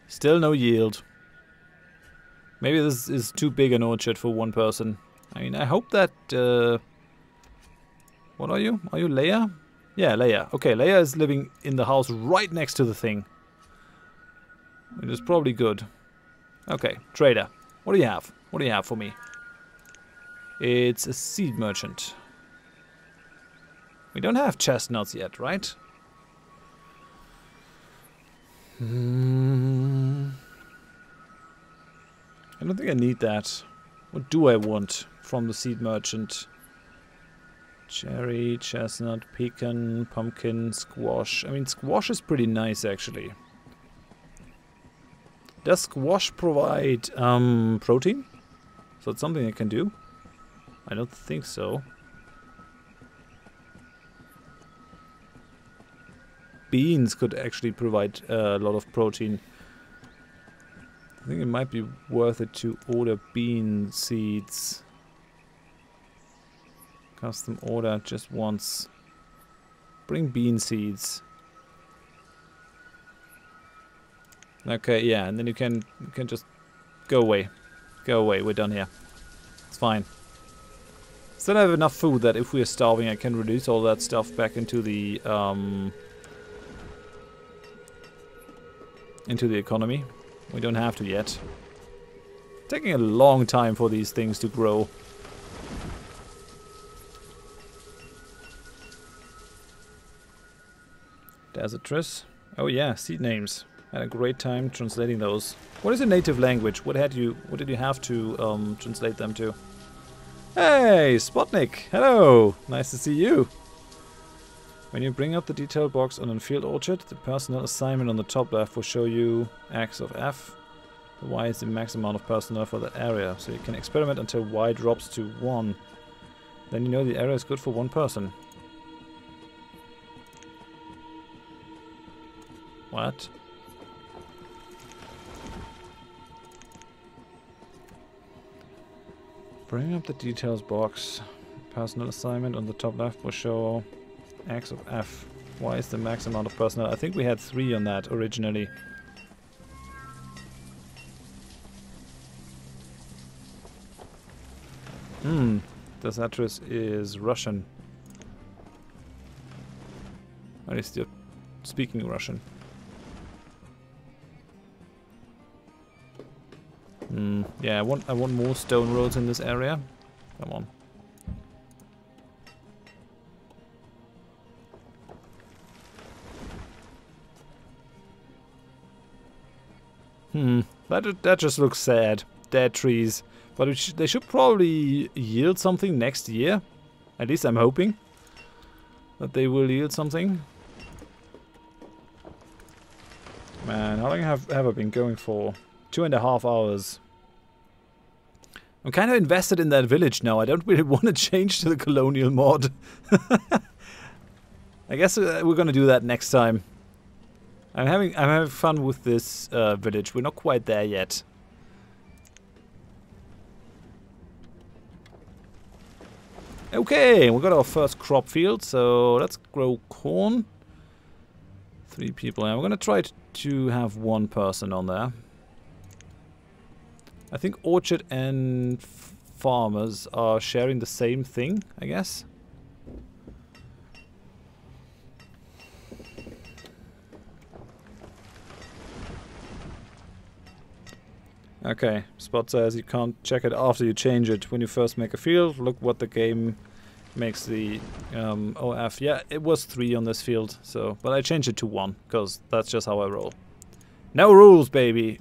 Still no yield. Maybe this is too big an orchard for one person. I mean, I hope that... what are you? Are you Leia? Yeah, Leia. Okay, Leia is living in the house right next to the thing. It is probably good. Okay, trader. What do you have? What do you have for me? It's a seed merchant. We don't have chestnuts yet, right? I don't think I need that. What do I want from the seed merchant? Cherry, chestnut, pecan, pumpkin, squash. I mean, squash is pretty nice, actually. Does squash provide protein? So it's something I can do? I don't think so. Beans could actually provide a lot of protein. I think it might be worth it to order bean seeds. Custom order just once. Bring bean seeds. Okay, yeah, and then you can just go away. Go away, we're done here. It's fine. Still have enough food that if we are starving I can reduce all that stuff back into the economy. We don't have to yet. Taking a long time for these things to grow. Desertress. Oh yeah, seed names. Had a great time translating those. What is a native language? What did you have to translate them to? Hey, Spotnik! Hello! Nice to see you! When you bring up the detail box on a field orchard, the personnel assignment on the top left will show you X of F. The Y is the max amount of personnel for that area, so you can experiment until Y drops to 1. Then you know the area is good for one person. What? Bring up the details box. Personnel assignment on the top left will show X of F. Y is the max amount of personnel. I think we had 3 on that originally. This address is Russian. At least you're speaking Russian. Yeah, I want more stone roads in this area. Come on. That just looks sad. Dead trees. But they should probably yield something next year. At least I'm hoping that they will yield something. Man, how long have I been going for? 2.5 hours. I'm kind of invested in that village now. I don't really want to change to the colonial mod. I guess we're gonna do that next time. I'm having fun with this village. We're not quite there yet. Okay, we got our first crop field, so let's grow corn. 3 people. I'm gonna try to have 1 person on there. I think orchard and farmers are sharing the same thing, I guess. Okay, Spot says you can't check it after you change it. When you first make a field, look what the game makes the OF. Yeah, it was 3 on this field, so but I changed it to 1 because that's just how I roll. No rules, baby.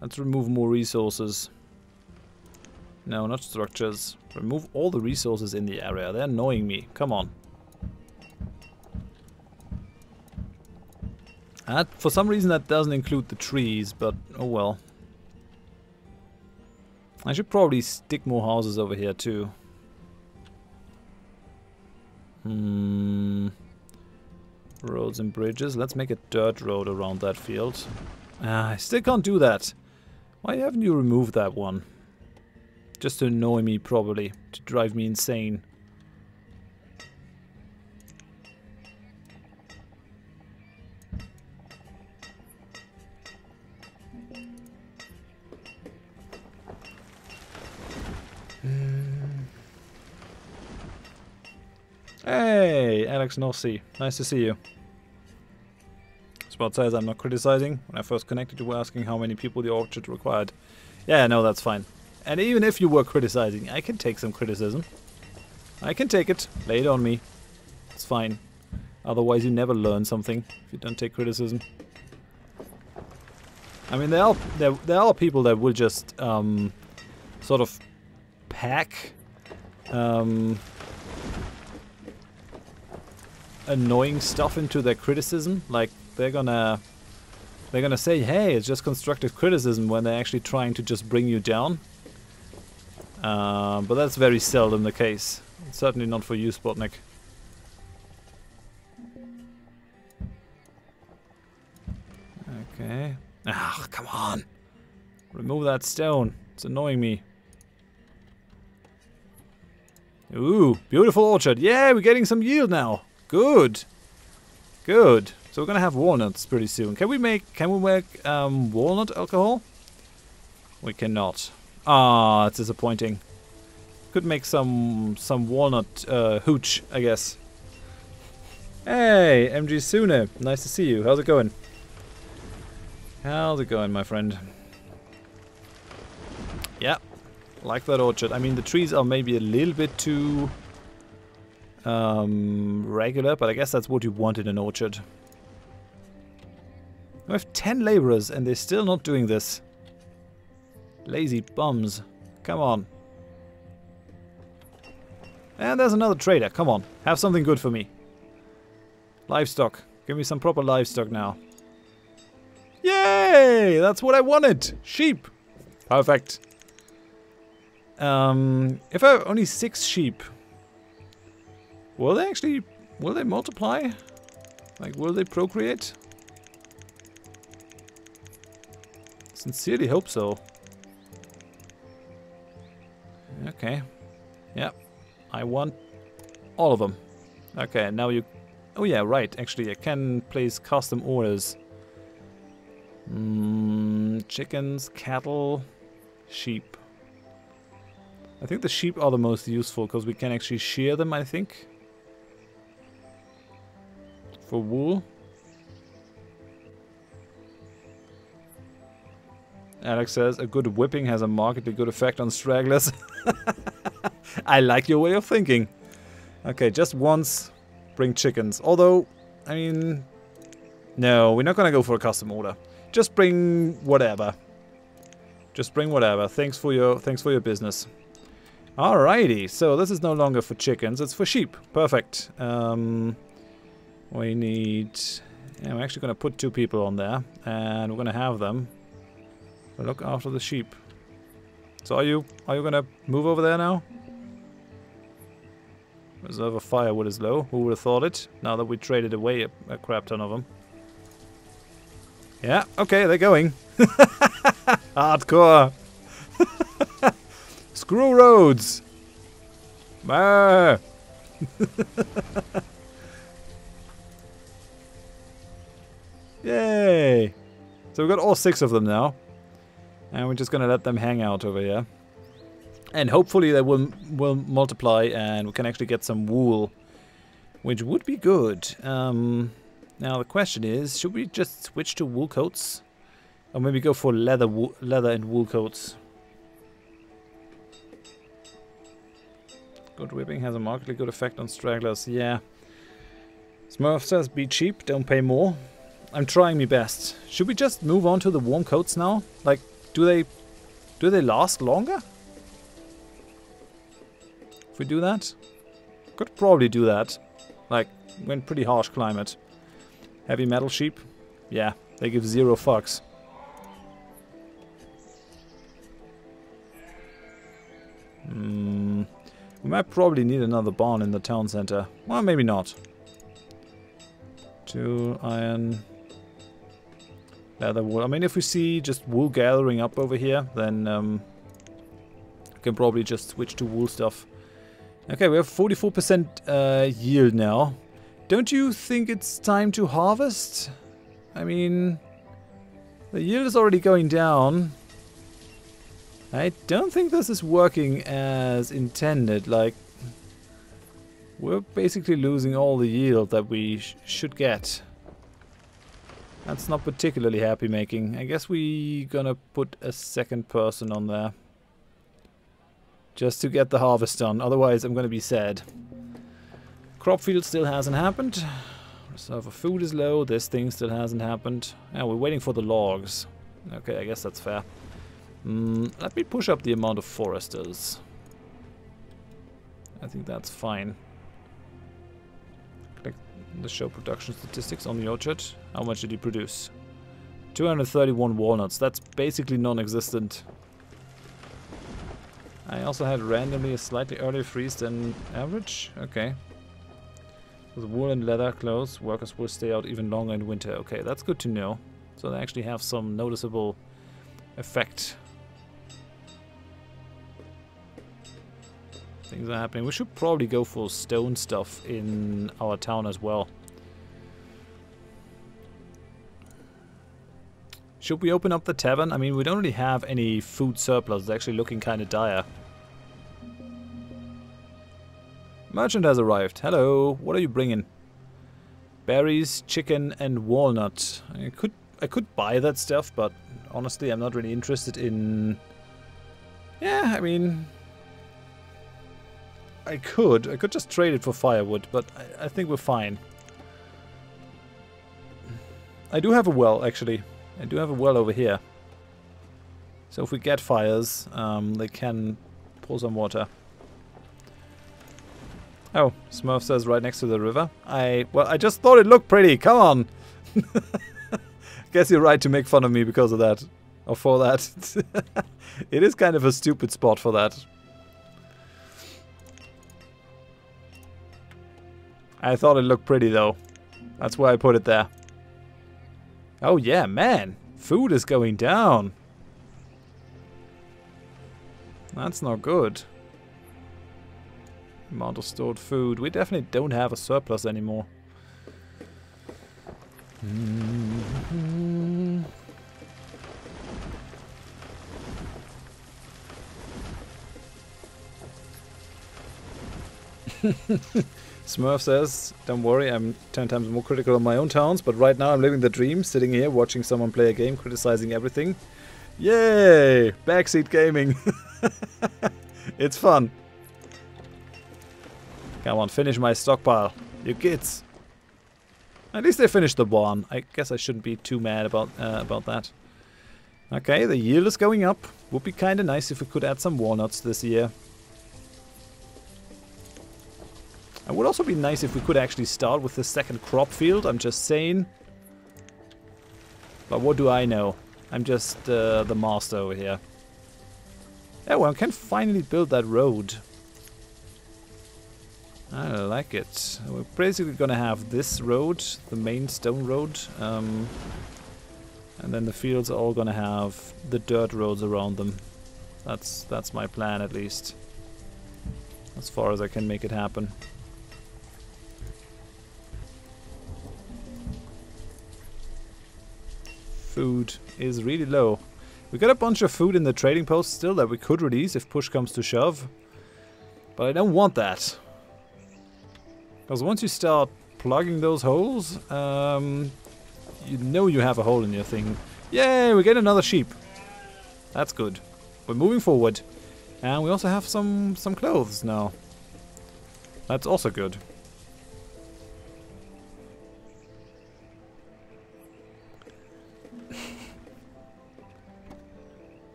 Let's remove more resources. No, not structures. Remove all the resources in the area. They're annoying me. Come on. For some reason that doesn't include the trees, but oh well. I should probably stick more houses over here too. Roads and bridges. Let's make a dirt road around that field. I still can't do that. Why haven't you removed that one? Just to annoy me, probably. To drive me insane. Hey, Alex Nossi. Nice to see you. Spot says I'm not criticizing. When I first connected, you were asking how many people the orchard required. Yeah, no, that's fine. And even if you were criticizing, I can take some criticism. I can take it. Lay it on me. It's fine. Otherwise, you never learn something if you don't take criticism. I mean, there are people that will just sort of pack annoying stuff into their criticism. Like they're gonna say, hey, it's just constructive criticism, when they're actually trying to just bring you down. But that's very seldom the case. Certainly not for you, Spotnik. Okay. Ah, come on. Remove that stone. It's annoying me. Ooh, beautiful orchard. Yeah, we're getting some yield now. Good. Good. So we're gonna have walnuts pretty soon. Can we make walnut alcohol? We cannot. Ah, it's disappointing. Could make some walnut hooch, I guess. Hey, MG Sune. Nice to see you. How's it going? How's it going, my friend? Yeah, like that orchard. I mean, the trees are maybe a little bit too regular, but I guess that's what you want in an orchard. We have 10 laborers and they're still not doing this. Lazy bums. Come on. And there's another trader. Come on. Have something good for me. Livestock. Give me some proper livestock now. Yay! That's what I wanted. Sheep. Perfect. If I have only 6 sheep, will they multiply? Like, will they procreate? Sincerely hope so. Okay. Yep. I want all of them. Okay, now you... Oh yeah, right. Actually, I can place custom orders. Chickens, cattle, sheep. I think the sheep are the most useful because we can actually shear them, I think. For wool. Alex says, a good whipping has a markedly good effect on stragglers. I like your way of thinking. Okay, just once bring chickens. Although, I mean, no, we're not gonna go for a custom order. Just bring whatever. Just bring whatever. Thanks for your business. Alrighty, so this is no longer for chickens, it's for sheep. Perfect. We need... Yeah, I'm actually gonna put 2 people on there, and we're gonna have them look after the sheep. So are you gonna move over there now? Reserve of firewood is low. Who would have thought it? Now that we traded away a crap ton of them. Yeah, okay, they're going. Hardcore. Screw roads. Yay. So we've got all 6 of them now. And we're just going to let them hang out over here. And hopefully they will multiply and we can actually get some wool. Which would be good. Now the question is, should we just switch to wool coats? Or maybe go for leather and wool coats? Good whipping has a markedly good effect on stragglers. Yeah. Smurf says be cheap, don't pay more. I'm trying my best. Should we just move on to the warm coats now? Like, do they last longer? If we do that? Could probably do that. Like, we're in pretty harsh climate. Heavy metal sheep? Yeah, they give 0 fucks. We might probably need another barn in the town center. Well, maybe not. 2 iron... leather wool. I mean, if we see just wool gathering up over here, then we can probably just switch to wool stuff. Okay, we have 44% yield now. Don't you think it's time to harvest? I mean, the yield is already going down. I don't think this is working as intended. Like, we're basically losing all the yield that we should get. That's not particularly happy making. I guess we gonna put a second person on there. Just to get the harvest done. Otherwise I'm gonna be sad. Crop field still hasn't happened. Reserve of food is low. This thing still hasn't happened. Yeah, we're waiting for the logs. Okay, I guess that's fair. Let me push up the amount of foresters. I think that's fine. Click the show production statistics on the orchard. How much did he produce? 231 walnuts. That's basically non-existent. I also had randomly a slightly earlier freeze than average. Okay. With wool and leather clothes, workers will stay out even longer in winter. Okay, that's good to know. So they actually have some noticeable effect. Things are happening. We should probably go for stone stuff in our town as well. Should we open up the tavern? I mean, we don't really have any food surplus. It's actually looking kind of dire. Merchant has arrived. Hello. What are you bringing? Berries, chicken, and walnut. I could buy that stuff, but honestly, I'm not really interested in... Yeah, I mean... I could just trade it for firewood, but I think we're fine. I do have a well, actually. I do have a well over here. So if we get fires, they can pull some water. Oh, Smurf says right next to the river. Well, I just thought it looked pretty. Come on. Guess you're right to make fun of me because of that. Or for that. It is kind of a stupid spot for that. I thought it looked pretty though. That's why I put it there. Oh yeah, man. Food is going down. That's not good. Amount of stored food. We definitely don't have a surplus anymore. Smurf says, don't worry, I'm 10 times more critical of my own towns, but right now I'm living the dream, sitting here watching someone play a game, criticizing everything. Yay! Backseat gaming! It's fun. Come on, finish my stockpile, you kids. At least they finished the one. I guess I shouldn't be too mad about that. Okay, the yield is going up. Would be kinda nice if we could add some walnuts this year. It would also be nice if we could actually start with the second crop field, I'm just saying. But what do I know? I'm just the master over here. Yeah, well, I can finally build that road. I like it. We're basically gonna have this road, the main stone road, and then the fields are all gonna have the dirt roads around them. That's my plan, at least. As far as I can make it happen. Food is really low. We got a bunch of food in the trading post still that we could release if push comes to shove. But I don't want that. Because once you start plugging those holes, you know you have a hole in your thing. Yay, we get another sheep. That's good. We're moving forward. And we also have some clothes now. That's also good.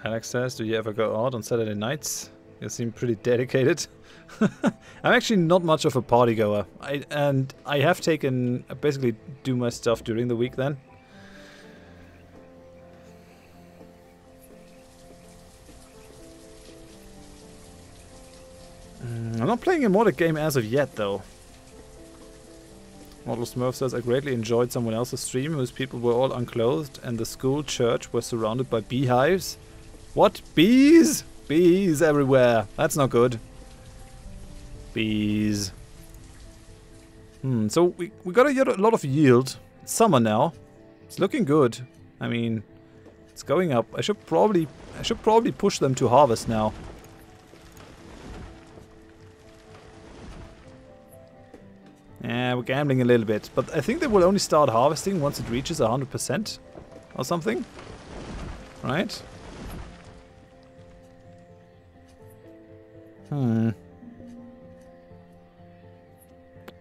Alex says, do you ever go out on Saturday nights? You seem pretty dedicated. I'm actually not much of a party goer. I have taken, basically do my stuff during the week then. I'm not playing a modded game as of yet though. Model Smurf says, I greatly enjoyed someone else's stream whose people were all unclothed and the school church was surrounded by beehives. What? Bees? Bees everywhere. That's not good. Bees. So we got a lot of yield. It's summer now. It's looking good. I mean, it's going up. I should probably push them to harvest now. Yeah, we're gambling a little bit, but I think they will only start harvesting once it reaches 100% or something. Right?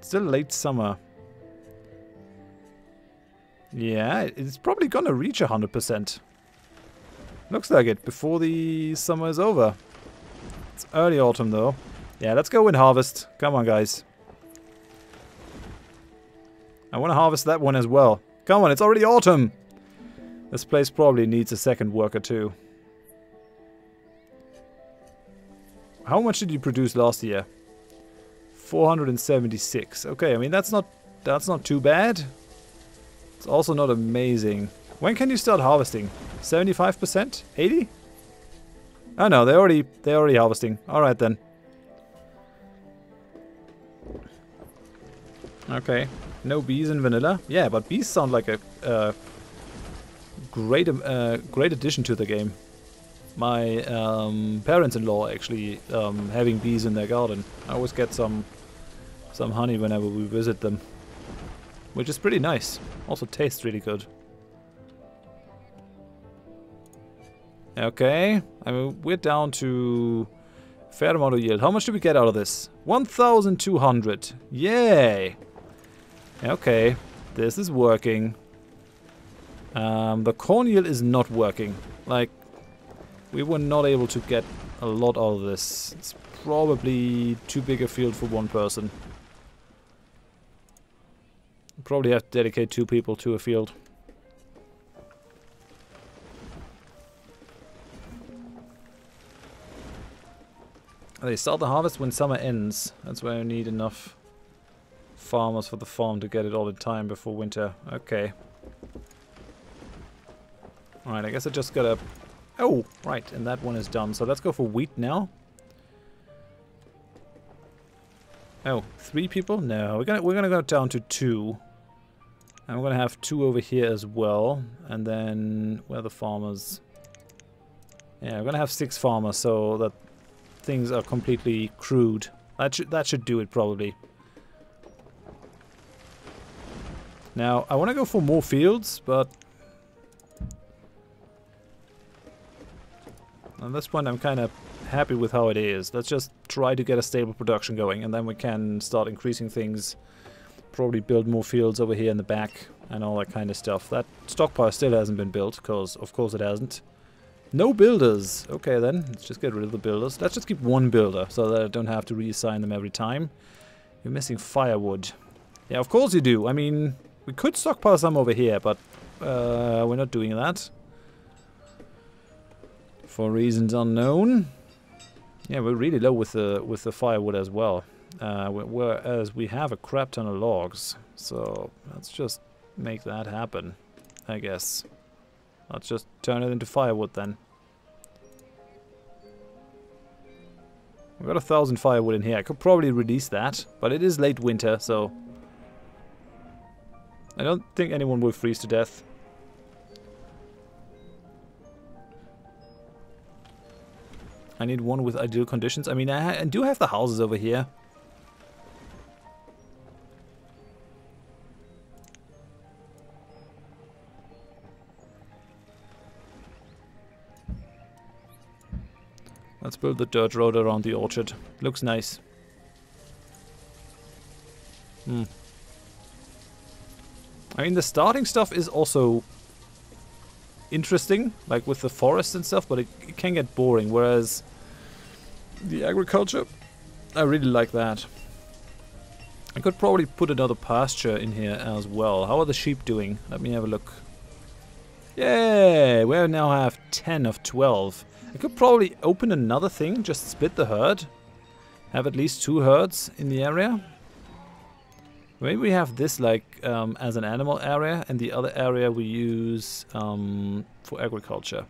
Still late summer. Yeah, it's probably gonna reach 100%. Looks like it, before the summer is over. It's early autumn though. Yeah, let's go and harvest. Come on, guys. I want to harvest that one as well. Come on, it's already autumn! This place probably needs a second worker too. How much did you produce last year? 476. Okay, I mean that's not too bad. It's also not amazing. When can you start harvesting? 75%? 80? Oh no, they're already harvesting. All right then. Okay. No bees in vanilla. Yeah, but bees sound like a great addition to the game. My parents-in-law actually having bees in their garden. I always get some honey whenever we visit them, which is pretty nice. Also tastes really good. Okay, I mean we're down to a fair amount of yield. How much do we get out of this? 1,200. Yay! Okay, this is working. The corn yield is not working. Like, we were not able to get a lot out of this. It's probably too big a field for one person. Probably have to dedicate 2 people to a field. They start the harvest when summer ends. That's why I need enough farmers for the farm to get it all in time before winter. Okay. Alright, I guess I just gotta... Oh, right, and that one is done. So let's go for wheat now. Oh, 3 people? No, we're gonna go down to 2. And we're gonna have 2 over here as well. And then where are the farmers? Yeah, we're gonna have 6 farmers so that things are completely crude. That should do it probably. Now I wanna go for more fields, but at this point I'm kinda happy with how it is. Let's just try to get a stable production going, and then we can start increasing things. Probably build more fields over here in the back and all that kind of stuff. That stockpile still hasn't been built, because of course it hasn't. No builders! Okay then, let's just get rid of the builders. Let's just keep 1 builder, so that I don't have to reassign them every time. You're missing firewood. Yeah, of course you do. I mean, we could stockpile some over here, but we're not doing that. For reasons unknown. Yeah, we're really low with the firewood as well. Whereas we have a crap ton of logs. So let's just make that happen, I guess. Let's just turn it into firewood then. We've got 1,000 firewood in here. I could probably release that, but it is late winter, so I don't think anyone will freeze to death. I need one with ideal conditions. I mean, I do have the houses over here. Let's build the dirt road around the orchard. Looks nice. I mean, the starting stuff is also interesting, like with the forest and stuff, but it can get boring, whereas the agriculture, I really like that. I could probably put another pasture in here as well. How are the sheep doing? Let me have a look. Yay! We now have 10 of 12. I could probably open another thing, just split the herd. Have at least 2 herds in the area. Maybe we have this like as an animal area, and the other area we use for agriculture.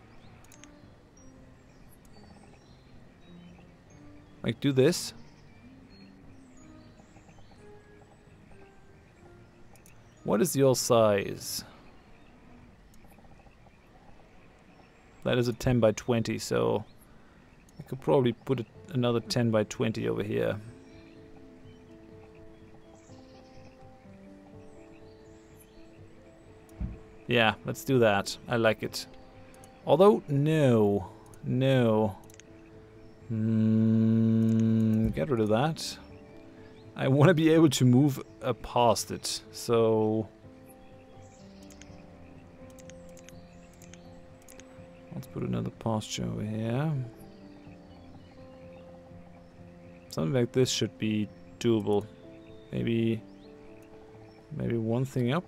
Like do this. What is your size? That is a 10 by 20, so I could probably put another 10 by 20 over here. Yeah, let's do that. I like it. Although, no. Get rid of that. I want to be able to move past it, so let's put another pasture over here. Something like this should be doable. Maybe one thing up.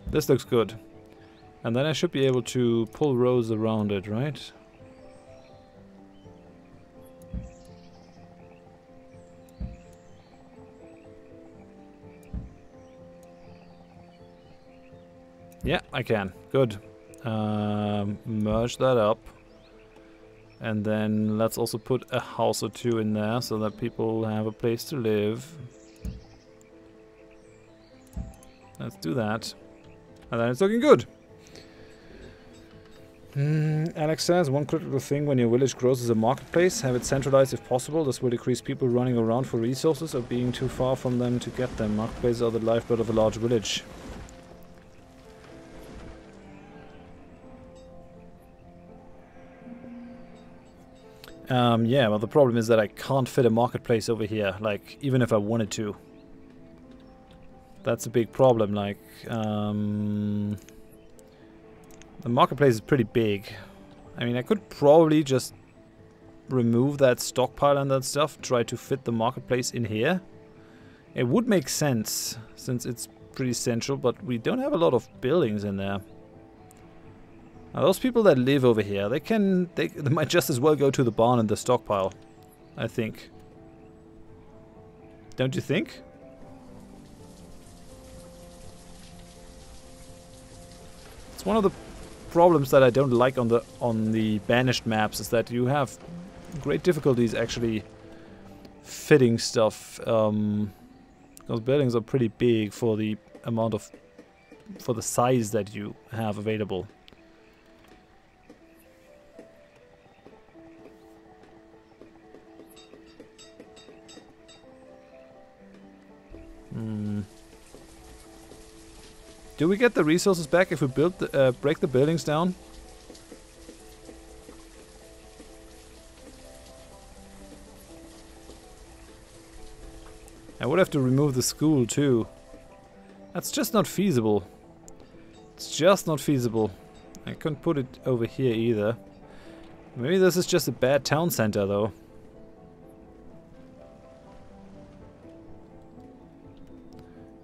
This looks good. And then I should be able to pull rows around it, right? Yeah, I can. Good. Merge that up. And then let's also put a house or 2 in there so that people have a place to live. Let's do that. And then it's looking good. Alex says, one critical thing when your village grows is a marketplace. Have it centralized if possible. This will decrease people running around for resources or being too far from them to get them. Marketplaces are the lifeblood of a large village. Yeah, well the problem is that I can't fit a marketplace over here, like, even if I wanted to. That's a big problem, like, the marketplace is pretty big. I mean, I could probably just remove that stockpile and that stuff, try to fit the marketplace in here. It would make sense, since it's pretty central, but we don't have a lot of buildings in there. Now, those people that live over here, they might just as well go to the barn and the stockpile, I think. Don't you think? It's one of the problems that I don't like on the Banished maps, is that you have great difficulties actually fitting stuff. Those buildings are pretty big for the amount of, for the size that you have available. Do we get the resources back if we build break the buildings down? I would have to remove the school too. That's just not feasible. It's just not feasible. I couldn't put it over here either. Maybe this is just a bad town center though.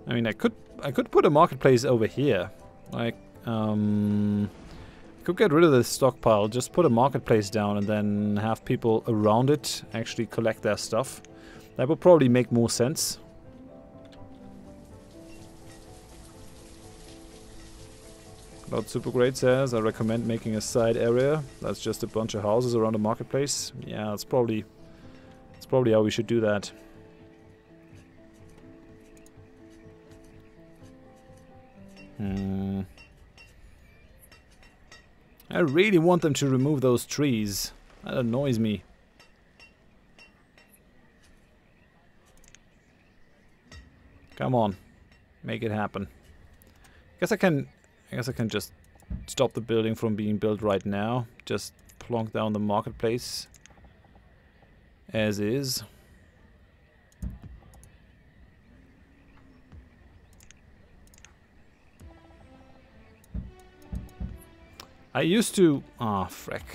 I mean, I could put a marketplace over here. Like, I could get rid of this stockpile, just put a marketplace down and then have people around it actually collect their stuff. That would probably make more sense. Not super great says, I recommend making a side area. That's just a bunch of houses around a marketplace. Yeah, that's probably how we should do that. I really want them to remove those trees. That annoys me. Come on, make it happen. I guess I can just stop the building from being built right now. Just plonk down the marketplace as is. I used to... Ah, frick.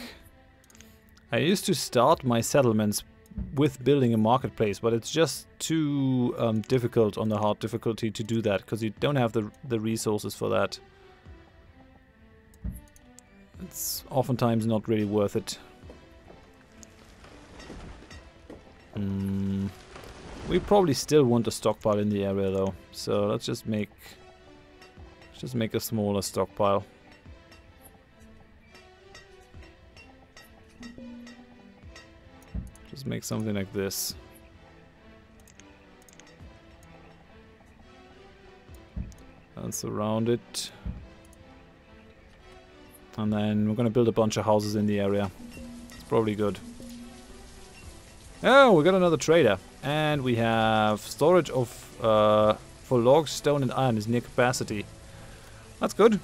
I used to start my settlements with building a marketplace, but it's just too difficult on the hard difficulty to do that, because you don't have the resources for that. It's oftentimes not really worth it. We probably still want a stockpile in the area though, so let's just make a smaller stockpile. Just make something like this. And surround it. And then we're gonna build a bunch of houses in the area. It's probably good. Oh, we got another trader. And we have storage of for logs, stone and iron is near capacity. That's good.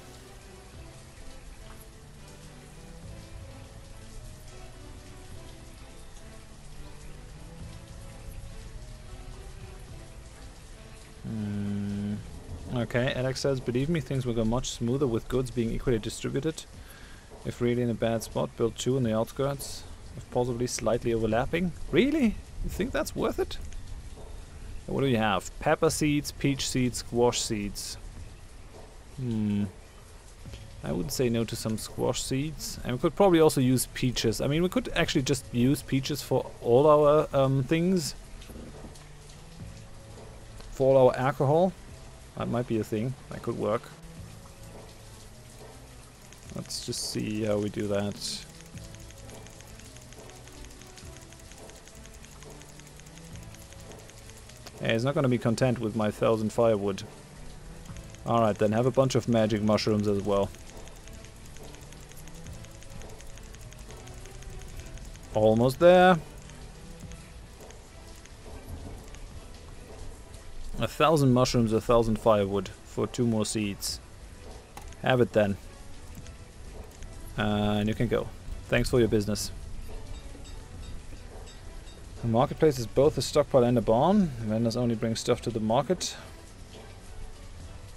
Okay, Alex says, believe me, things will go much smoother with goods being equally distributed. If really in a bad spot, build two on the outskirts, if possibly slightly overlapping. Really? You think that's worth it? What do you have? Pepper seeds, peach seeds, squash seeds. I would say no to some squash seeds. And we could probably also use peaches. I mean, we could actually just use peaches for all our things. For all our alcohol. That might be a thing. That could work. Let's just see how we do that. Yeah, he's not going to be content with my 1,000 firewood. Alright, then have a bunch of magic mushrooms as well. Almost there. 1,000 mushrooms, 1,000 firewood for 2 more seeds. Have it then. And you can go. Thanks for your business. The marketplace is both a stockpile and a barn. Vendors only bring stuff to the market.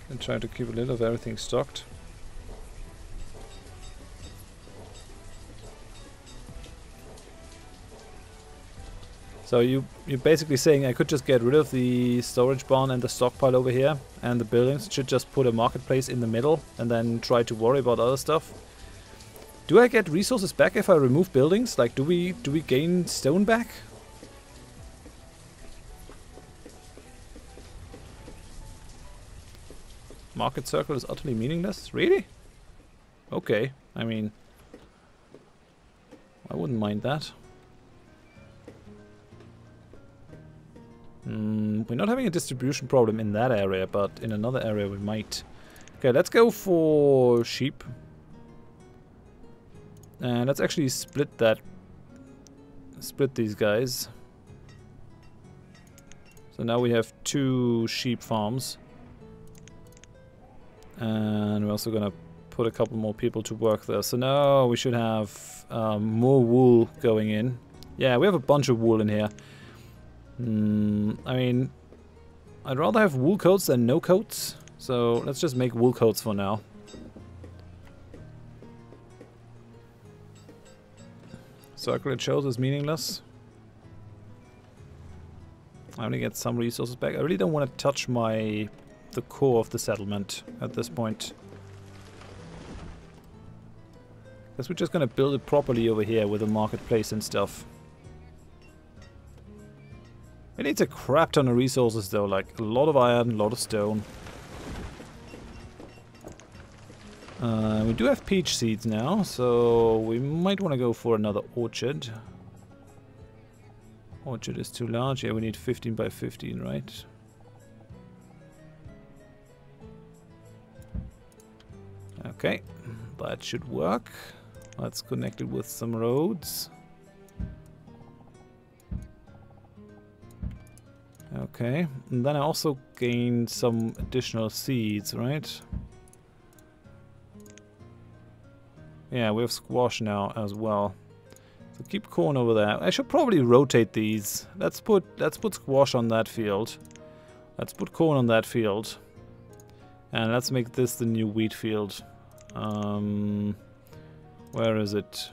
And try to keep a little of everything stocked. So you're basically saying I could just get rid of the storage barn and the stockpile over here, and the buildings should just put a marketplace in the middle and then try to worry about other stuff. Do I get resources back if I remove buildings? Like, do we gain stone back? Market circle is utterly meaningless? Really? Okay, I mean, I wouldn't mind that. We're not having a distribution problem in that area, but in another area we might. Okay, let's go for sheep. And let's actually split these guys. So now we have 2 sheep farms. And we're also gonna put a couple more people to work there. So now we should have more wool going in. Yeah, we have a bunch of wool in here. I mean, I'd rather have wool coats than no coats. So let's just make wool coats for now. Circle it shows is meaningless. I only get some resources back. I really don't want to touch the core of the settlement at this point. Guess we're just gonna build it properly over here with a marketplace and stuff. It needs a crap ton of resources though, like a lot of iron, a lot of stone. We do have peach seeds now, so we might want to go for another orchard. Orchard is too large. Yeah, we need 15 by 15, right? Okay, that should work. Let's connect it with some roads. Okay, and then I also gained some additional seeds, right? Yeah, we have squash now as well. So keep corn over there. I should probably rotate these. Let's put squash on that field. Let's put corn on that field. And let's make this the new wheat field. Where is it?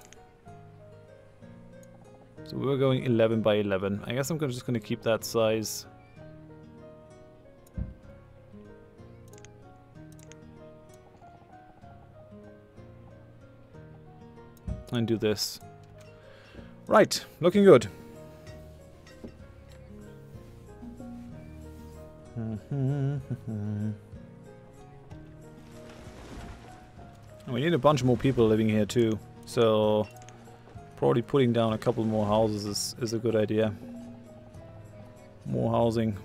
So we're going 11 by 11. I guess I'm just going to keep that size. And do this. Right, looking good. We need a bunch more people living here too, so probably putting down a couple more houses is a good idea. More housing.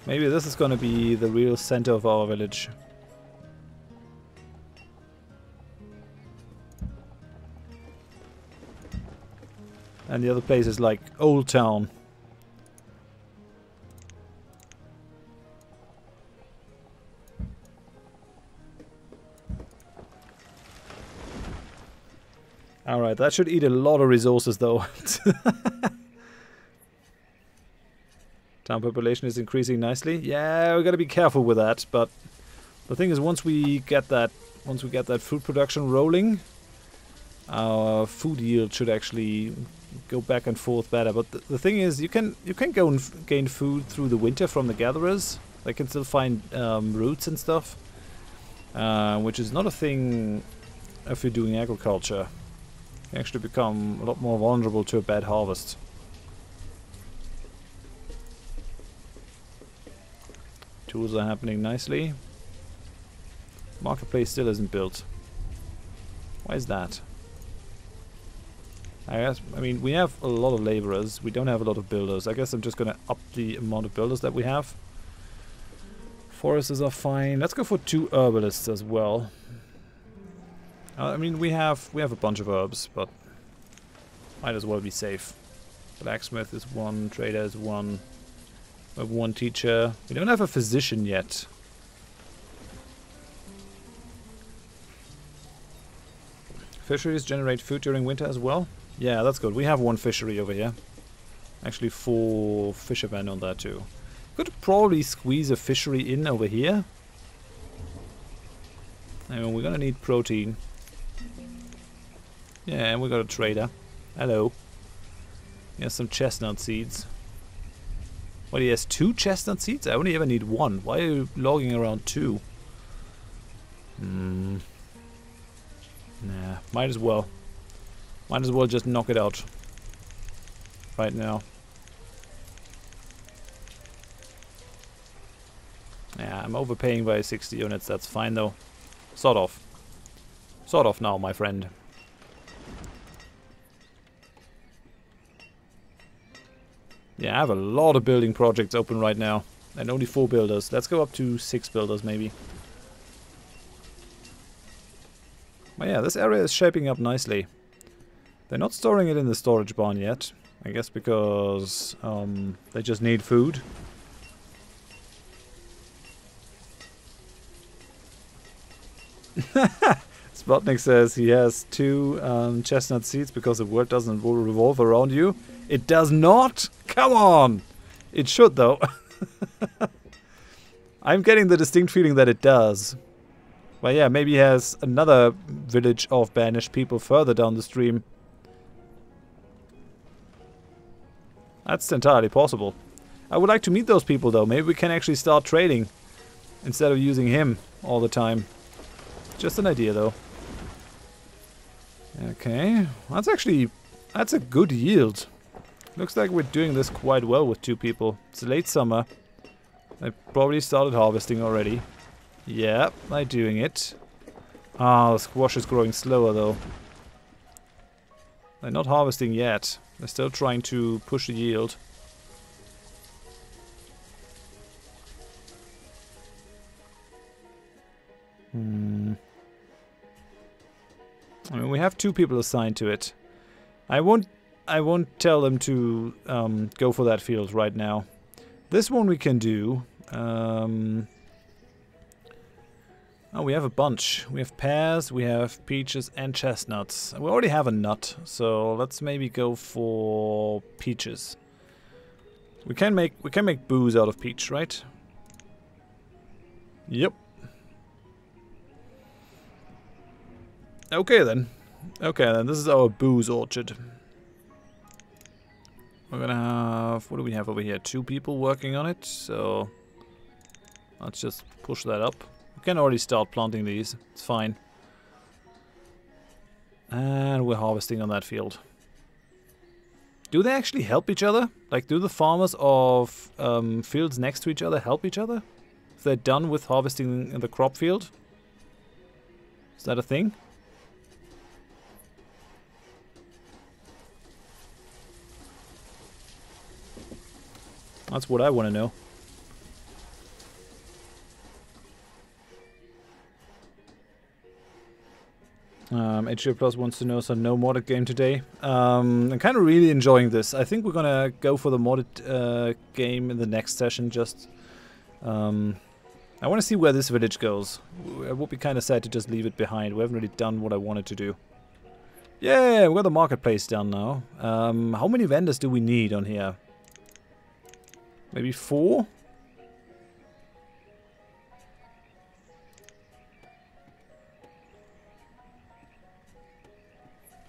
Maybe this is gonna be the real center of our village. And the other place is like Old Town. Alright, that should eat a lot of resources though. Town population is increasing nicely. Yeah, we gotta be careful with that, but the thing is once we get that food production rolling, our food yield should actually go back and forth better. But the thing is you can go and gain food through the winter from the gatherers. They can still find roots and stuff. Which is not a thing if you're doing agriculture. You actually become a lot more vulnerable to a bad harvest. Tools are happening nicely. Marketplace still isn't built. Why is that? I mean, we have a lot of laborers. We don't have a lot of builders. I guess I'm just gonna up the amount of builders that we have. Foresters are fine. Let's go for 2 herbalists as well. I mean, we have a bunch of herbs, but might as well be safe. Blacksmith is 1, trader is 1. We have 1 teacher. We don't have a physician yet. Fisheries generate food during winter as well. Yeah, that's good. We have 1 fishery over here. Actually 4 fishermen on that too. Could probably squeeze a fishery in over here. I mean, we're gonna need protein. Yeah, and we got a trader. Hello. He has some chestnut seeds. What, he has 2 chestnut seeds? I only ever need 1. Why are you logging around 2? Nah, might as well. Might as well just knock it out. Right now. I'm overpaying by 60 units, that's fine though. Sort of. Sort of now, my friend. Yeah, I have a lot of building projects open right now. And only 4 builders. Let's go up to 6 builders maybe. But yeah, this area is shaping up nicely. They're not storing it in the storage barn yet. I guess because they just need food. Spotnik says he has 2 chestnut seeds because the world doesn't revolve around you. It does not? Come on! It should though. I'm getting the distinct feeling that it does. But yeah, maybe he has another village of banished people further down the stream. That's entirely possible. I would like to meet those people though. Maybe we can actually start trading instead of using him all the time. Just an idea though. Okay, that's a good yield. Looks like we're doing this quite well with 2 people. It's late summer. I probably started harvesting already. Yeah, I'm doing it. Ah, the squash is growing slower though. They're not harvesting yet. They're still trying to push the yield. I mean, we have 2 people assigned to it. I won't tell them to go for that field right now. This one we can do. Oh, we have a bunch. We have pears, we have peaches and chestnuts. We already have a nut, so let's maybe go for peaches. We can make booze out of peach, right? Yep. Okay then. Okay then, this is our booze orchard. We're gonna have... what do we have over here? 2 people working on it, so... let's just push that up. We can already start planting these. It's fine. And we're harvesting on that field. Do they actually help each other? Like, do the farmers of fields next to each other help each other? If they're done with harvesting in the crop field? Is that a thing? That's what I want to know. HJ Plus wants to know, so no modded game today. I'm kind of really enjoying this. I think we're gonna go for the modded game in the next session. Just, I want to see where this village goes. It would be kind of sad to just leave it behind. We haven't really done what I wanted to do. Yeah, we got the marketplace done now. How many vendors do we need on here? Maybe 4?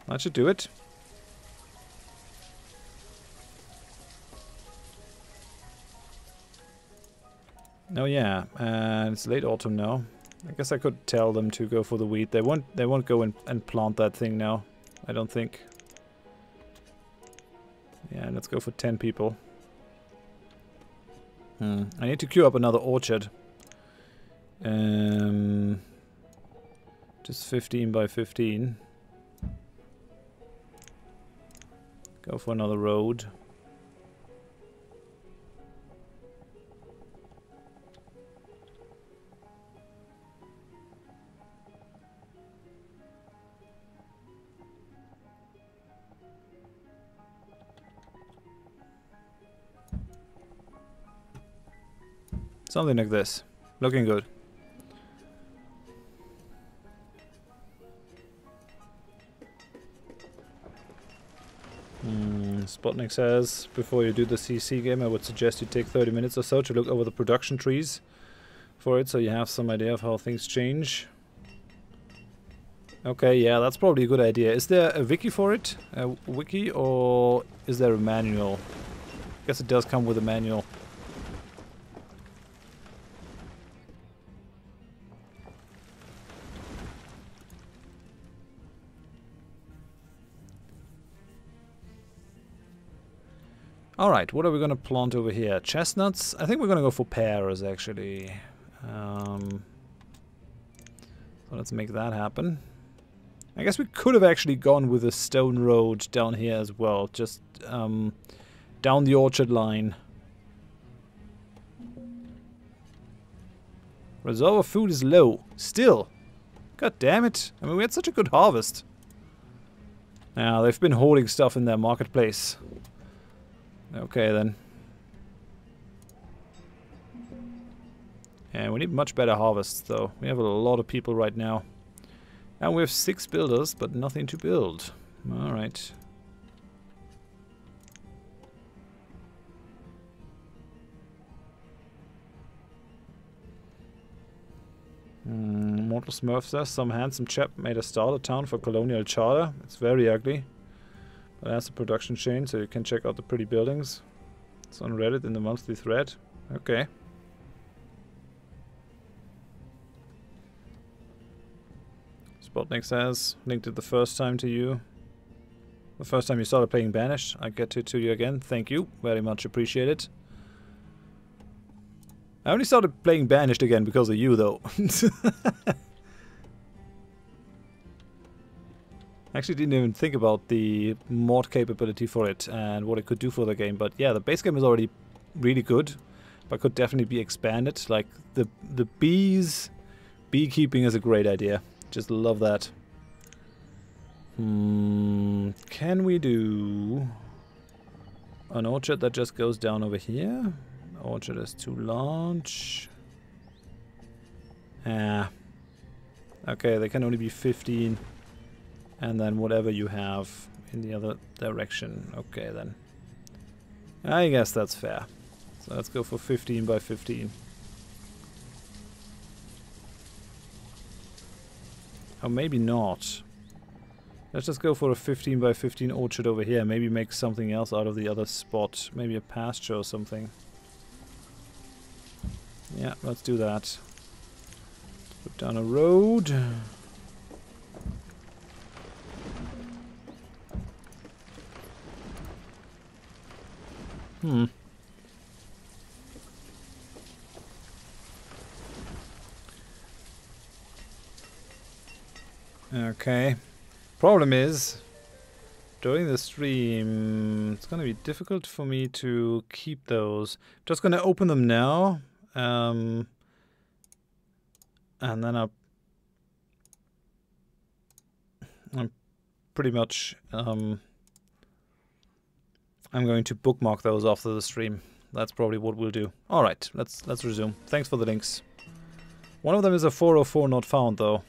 That should do it. Oh yeah, and it's late autumn now. I guess I could tell them to go for the wheat. They won't go and plant that thing now, I don't think. Yeah, let's go for 10 people. I need to queue up another orchard. Just 15 by 15. Go for another road. Something like this. Looking good. Spotnik says, before you do the CC game, I would suggest you take 30 minutes or so to look over the production trees for it, so you have some idea of how things change. Okay, yeah, that's probably a good idea. Is there a wiki for it? A wiki, or is there a manual? I guess it does come with a manual. Alright, what are we going to plant over here? Chestnuts? I think we're going to go for pears, actually. So let's make that happen. I guess we could have actually gone with a stone road down here as well. Just down the orchard line. Reserve of food is low. Still. God damn it. I mean, we had such a good harvest. Now, they've been hoarding stuff in their marketplace. Okay, then. And we need much better harvests, though. We have a lot of people right now. And we have 6 builders, but nothing to build. Alright. Mortal Smurf says, some handsome chap made a starter town for colonial charter. It's very ugly. But it has a production chain, so you can check out the pretty buildings. It's on Reddit in the monthly thread. Okay. Spotnik says, linked it the first time to you. The first time you started playing Banished. I get to you again. Thank you. Very much appreciated. I only started playing Banished again because of you, though. I actually didn't even think about the mod capability for it and what it could do for the game. But yeah, the base game is already really good, but could definitely be expanded. Like the beekeeping is a great idea. Just love that. Can we do an orchard that just goes down over here? Orchard is too large. Ah. Okay, they can only be 15. And then whatever you have in the other direction. Okay, then. I guess that's fair. So let's go for 15 by 15. Or maybe not. Let's just go for a 15 by 15 orchard over here. Maybe make something else out of the other spot. Maybe a pasture or something. Yeah, let's do that. Put down a road. Okay. Problem is, during the stream, it's gonna be difficult for me to keep those. Just gonna open them now, and then I'm pretty much I'm going to bookmark those after the stream. That's probably what we'll do. All right, let's resume. Thanks for the links. One of them is a 404 not found though.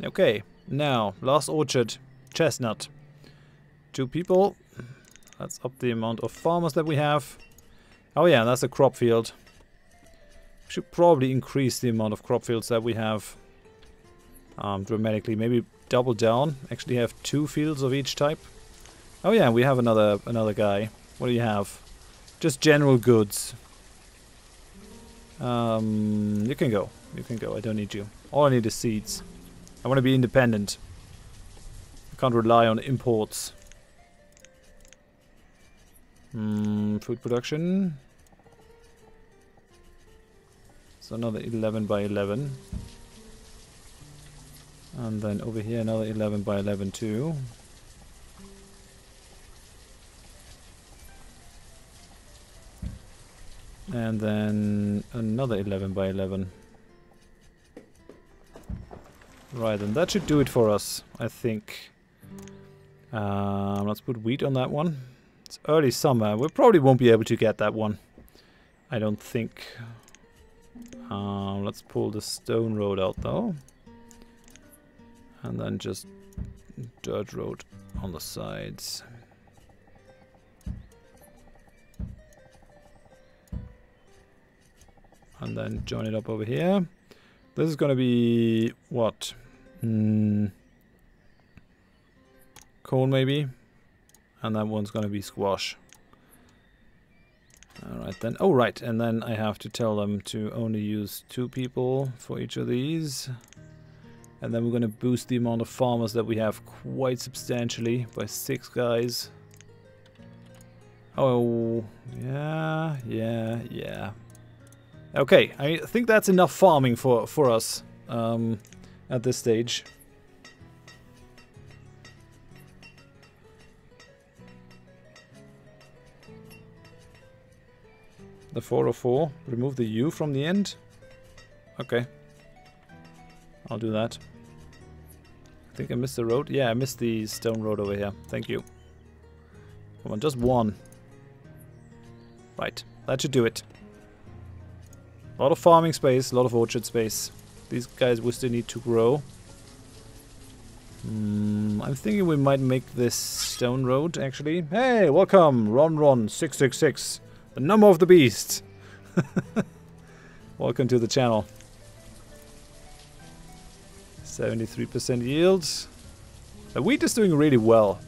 Okay, now, last orchard, chestnut. 2 people. Let's up the amount of farmers that we have. Oh yeah, that's a crop field. Should probably increase the amount of crop fields that we have dramatically. Maybe double down. Actually have 2 fields of each type. Oh yeah, we have another guy. What do you have? Just general goods. You can go. You can go. I don't need you. All I need is seeds. I want to be independent. I can't rely on imports. Food production. So another 11 by 11. And then over here another 11 by 11 too. And then another 11 by 11. Right, and that should do it for us, I think. Let's put wheat on that one. It's early summer. We probably won't be able to get that one. I don't think. Let's pull the stone road out though. And then just dirt road on the sides. And then join it up over here. This is gonna be what? Corn maybe? And that one's gonna be squash. Alright then. Oh right, and then I have to tell them to only use 2 people for each of these. And then we're going to boost the amount of farmers that we have quite substantially by 6 guys. Oh, yeah. Okay, I think that's enough farming for us at this stage. The 404. Remove the U from the end. Okay. I'll do that. I think I missed the road. Yeah, I missed the stone road over here. Thank you. Come on, just one. Right, that should do it. A lot of farming space, a lot of orchard space. These guys will still need to grow. I'm thinking we might make this stone road, actually. Hey, welcome! Ron 666. The number of the beast. Welcome to the channel. 73% yield. The wheat is doing really well.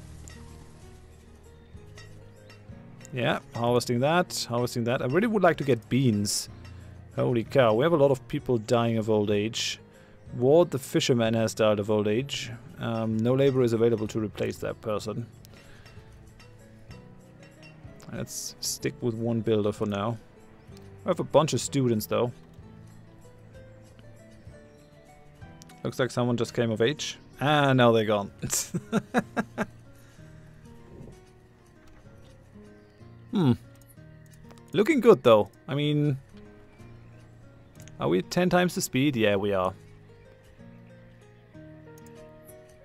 Yeah, harvesting that, harvesting that. I really would like to get beans. Holy cow, we have a lot of people dying of old age. Ward the fisherman has died of old age. No labor is available to replace that person. Let's stick with one builder for now. I have a bunch of students though. Looks like someone just came of age. Ah, now they're gone. Looking good though. I mean, are we at 10 times the speed? Yeah, we are.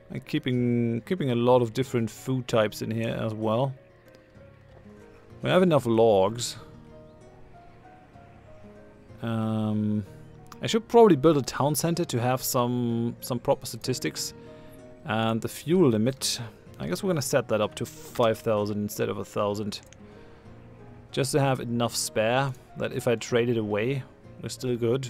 And keeping a lot of different food types in here as well. We have enough logs. I should probably build a town center to have some proper statistics. And the fuel limit, I guess we're gonna set that up to 5,000 instead of 1,000. Just to have enough spare that if I trade it away, we're still good.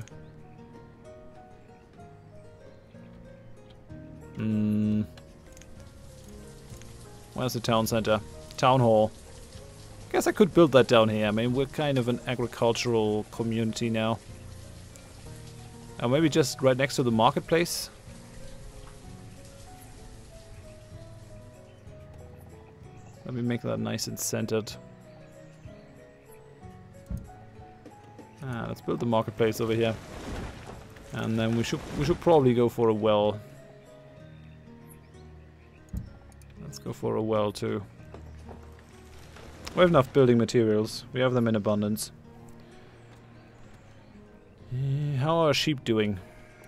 Where's the town center? Town hall. Guess I could build that down here. I mean, we're kind of an agricultural community now. Maybe just right next to the marketplace. Let me make that nice and centered. Let's build the marketplace over here. And then we should probably go for a well. Let's go for a well too. We have enough building materials. We have them in abundance. How are our sheep doing?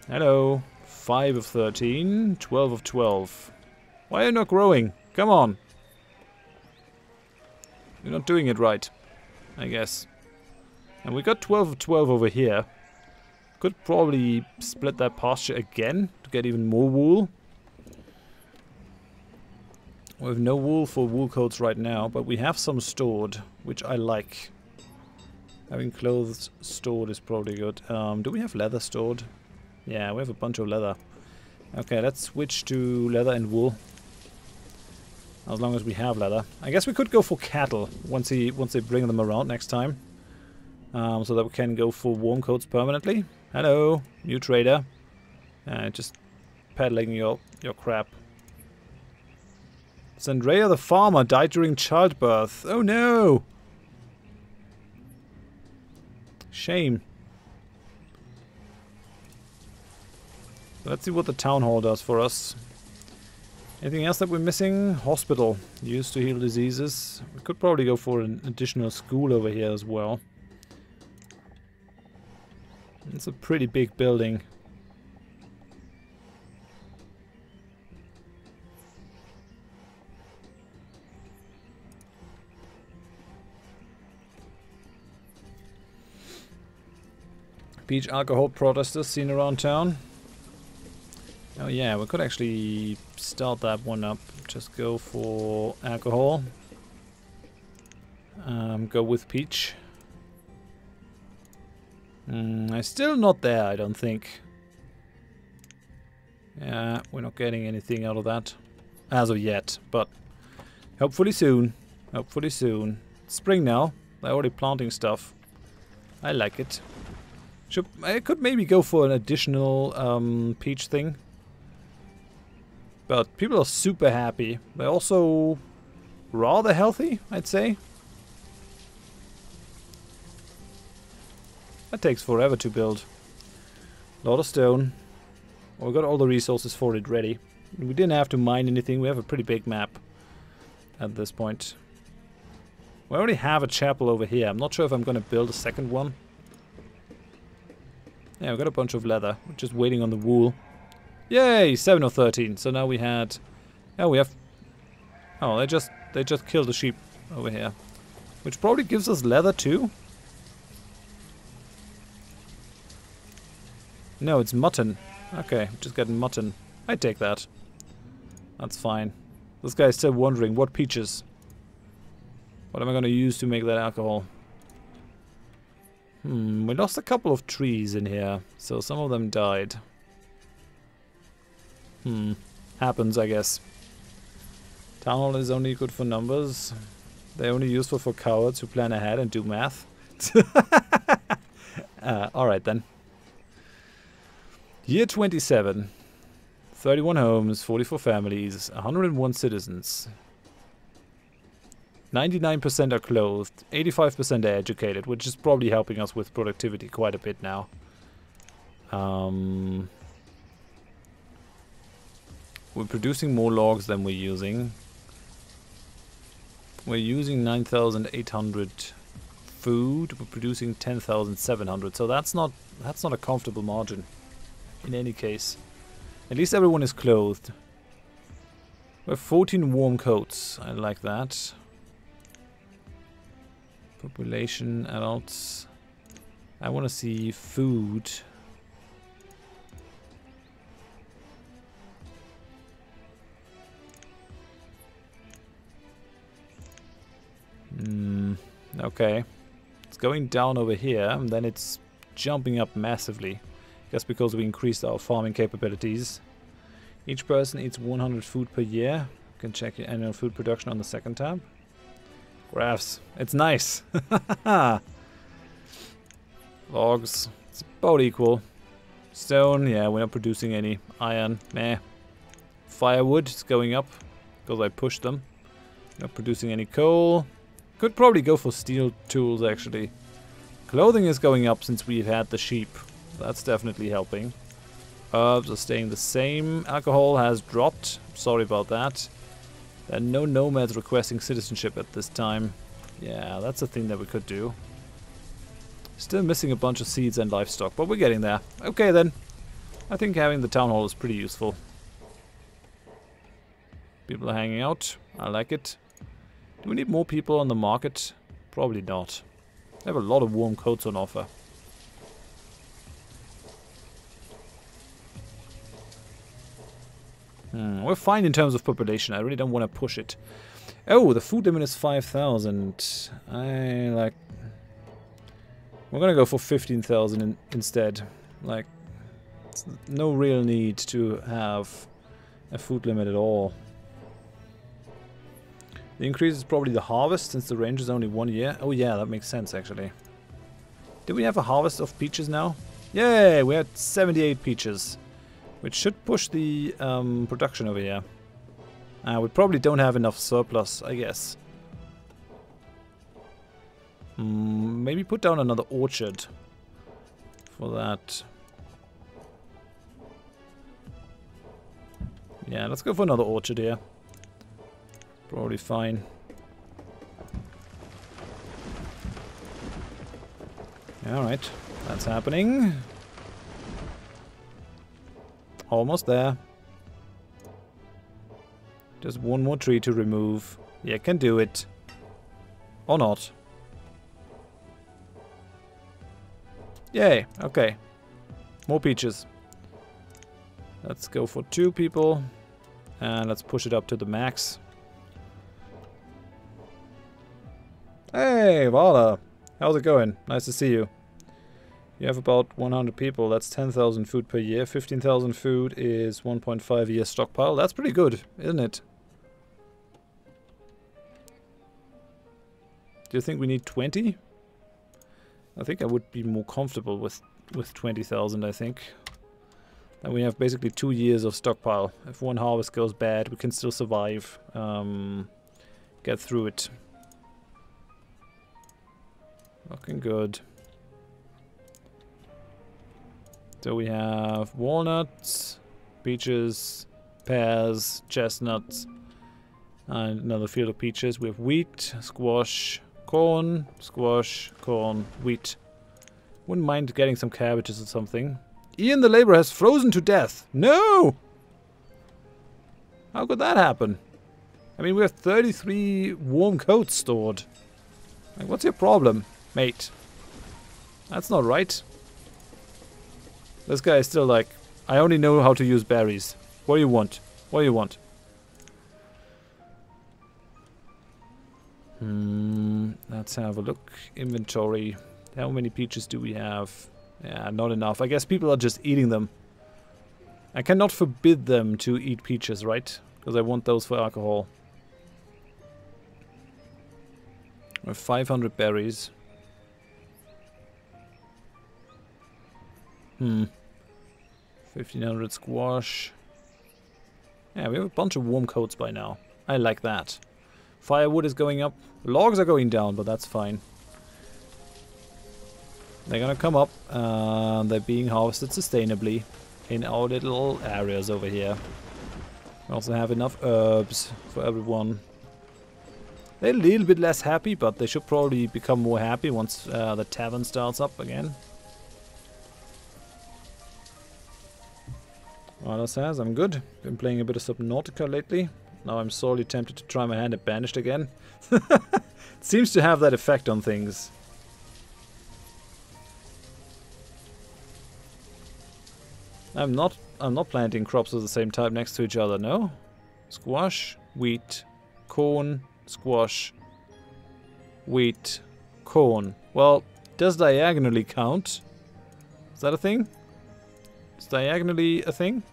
Hello. 5 of 13. 12 of 12. Why are you not growing? Come on. You're not doing it right, I guess. And we got 12 of 12 over here. Could probably split that pasture again to get even more wool. We have no wool for wool coats right now, but we have some stored, which I like. Having clothes stored is probably good. Do we have leather stored? Yeah, we have a bunch of leather. Okay, let's switch to leather and wool. As long as we have leather. I guess we could go for cattle once they bring them around next time. So that we can go for warm coats permanently. Hello, new trader. Just peddling your crap. Sandrea the farmer died during childbirth. Oh no! Shame. Let's see what the town hall does for us. Anything else that we're missing? Hospital. Used to heal diseases. We could probably go for an additional school over here as well. It's a pretty big building. Beach alcohol protesters seen around town. Oh yeah, we could actually start that one up. Just go for alcohol. Go with peach. I'm still not there, I don't think. Yeah, we're not getting anything out of that as of yet, but hopefully soon. Hopefully soon. It's spring now. They're already planting stuff. I like it. I could maybe go for an additional peach thing. But people are super happy. They're also rather healthy, I'd say. That takes forever to build. A lot of stone. Well, we got all the resources for it ready. We didn't have to mine anything. We have a pretty big map at this point. We already have a chapel over here. I'm not sure if I'm going to build a second one. Yeah, we've got a bunch of leather. We're just waiting on the wool. Yay! 7 of 13. So now we had... Oh, we have... Oh, they just killed the sheep over here. Which probably gives us leather too. No, it's mutton. Okay, just getting mutton. I take that. That's fine. This guy's still wondering, what peaches? What am I going to use to make that alcohol? We lost a couple of trees in here, so some of them died. Happens, I guess. Town hall is only good for numbers. They're only useful for cowards who plan ahead and do math. Alright then. Year 27. 31 homes, 44 families, 101 citizens. 99% are clothed, 85% are educated, which is probably helping us with productivity quite a bit now. We're producing more logs than we're using. We're using 9,800 food. We're producing 10,700. So that's not a comfortable margin. In any case, at least everyone is clothed. We have 14 warm coats. I like that. Population, adults. I want to see food. Okay. It's going down over here, and then it's jumping up massively. Just because we increased our farming capabilities. Each person eats 100 food per year. You can check your annual food production on the second tab. Graphs. It's nice. Logs. It's about equal. Stone. Yeah, we're not producing any. Iron. Meh. Firewood. It's going up because I pushed them. Not producing any coal. Could probably go for steel tools actually. Clothing is going up since we've had the sheep. That's definitely helping. Herbs are staying the same. Alcohol has dropped. Sorry about that. There are no nomads requesting citizenship at this time. Yeah, that's a thing that we could do. Still missing a bunch of seeds and livestock, but we're getting there. Okay then. I think having the town hall is pretty useful. People are hanging out. I like it. Do we need more people on the market? Probably not. They have a lot of warm coats on offer. We're fine in terms of population. I really don't want to push it. Oh, the food limit is 5,000. I like... We're gonna go for 15,000 instead. Like, no real need to have a food limit at all. The increase is probably the harvest, since the range is only 1 year. Oh yeah, that makes sense actually. Do we have a harvest of peaches now? Yay, we had 78 peaches. Which should push the production over here. We probably don't have enough surplus, I guess. Maybe put down another orchard for that. Yeah, let's go for another orchard here. Probably fine. Alright, that's happening. Almost there. Just one more tree to remove. Yeah, can do it. Or not. Yay, okay. More peaches. Let's go for 2 people. And let's push it up to the max. Hey, Vala. How's it going? Nice to see you. You have about 100 people. That's 10,000 food per year. 15,000 food is 1.5 year stockpile. That's pretty good, isn't it? Do you think we need 20? I think I would be more comfortable with 20,000, I think. And we have basically 2 years of stockpile. If one harvest goes bad, we can still survive. Get through it. Looking good. So we have walnuts, peaches, pears, chestnuts, and another field of peaches. We have wheat, squash, corn, wheat. Wouldn't mind getting some cabbages or something. Ian the laborer has frozen to death. No! How could that happen? I mean, we have 33 warm coats stored. Like, what's your problem, mate? That's not right. This guy is still like, I only know how to use berries. What do you want? What do you want? Let's have a look. Inventory. How many peaches do we have? Yeah, not enough. I guess people are just eating them. I cannot forbid them to eat peaches, right? Because I want those for alcohol. We have 500 berries. 1500 squash. Yeah, we have a bunch of warm coats by now. I like that. Firewood is going up. Logs are going down, but that's fine. They're gonna come up. They're being harvested sustainably in our little areas over here. We also have enough herbs for everyone. They're a little bit less happy, but they should probably become more happy once the tavern starts up again. Arla says, I'm good. Been playing a bit of Subnautica lately. Now I'm sorely tempted to try my hand at Banished again. It seems to have that effect on things. I'm not planting crops of the same type next to each other, no? Squash, wheat, corn, squash, wheat, corn. Well, does diagonally count? Is that a thing? Is diagonally a thing?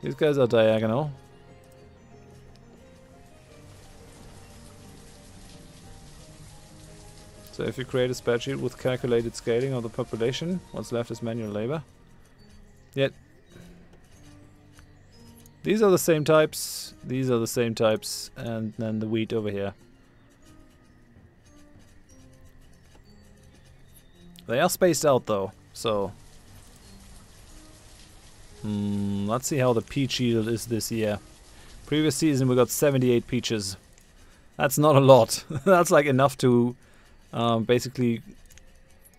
These guys are diagonal. So if you create a spreadsheet with calculated scaling of the population, what's left is manual labor. Yet these are the same types, these are the same types, and then the wheat over here. They are spaced out though, so let's see how the peach yield is this year. Previous season we got 78 peaches. That's not a lot. That's like enough to basically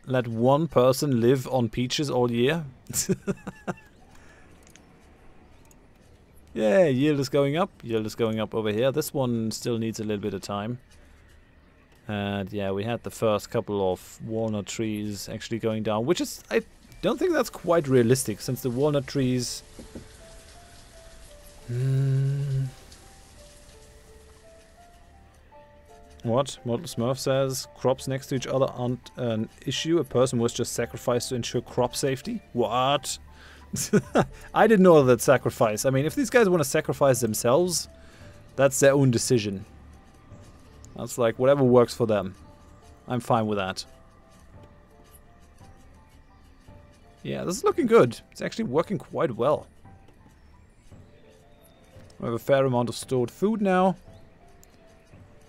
let one person live on peaches all year. Yeah, yield is going up. Yield is going up over here. This one still needs a little bit of time. And yeah, we had the first couple of walnut trees actually going down, which is, I don't think that's quite realistic, since the walnut trees... What? Mortal Smurf says, crops next to each other aren't an issue. A person was just sacrificed to ensure crop safety. What? I didn't know that sacrifice. I mean, if these guys want to sacrifice themselves, that's their own decision. That's like whatever works for them. I'm fine with that. Yeah, this is looking good. It's actually working quite well. We have a fair amount of stored food now.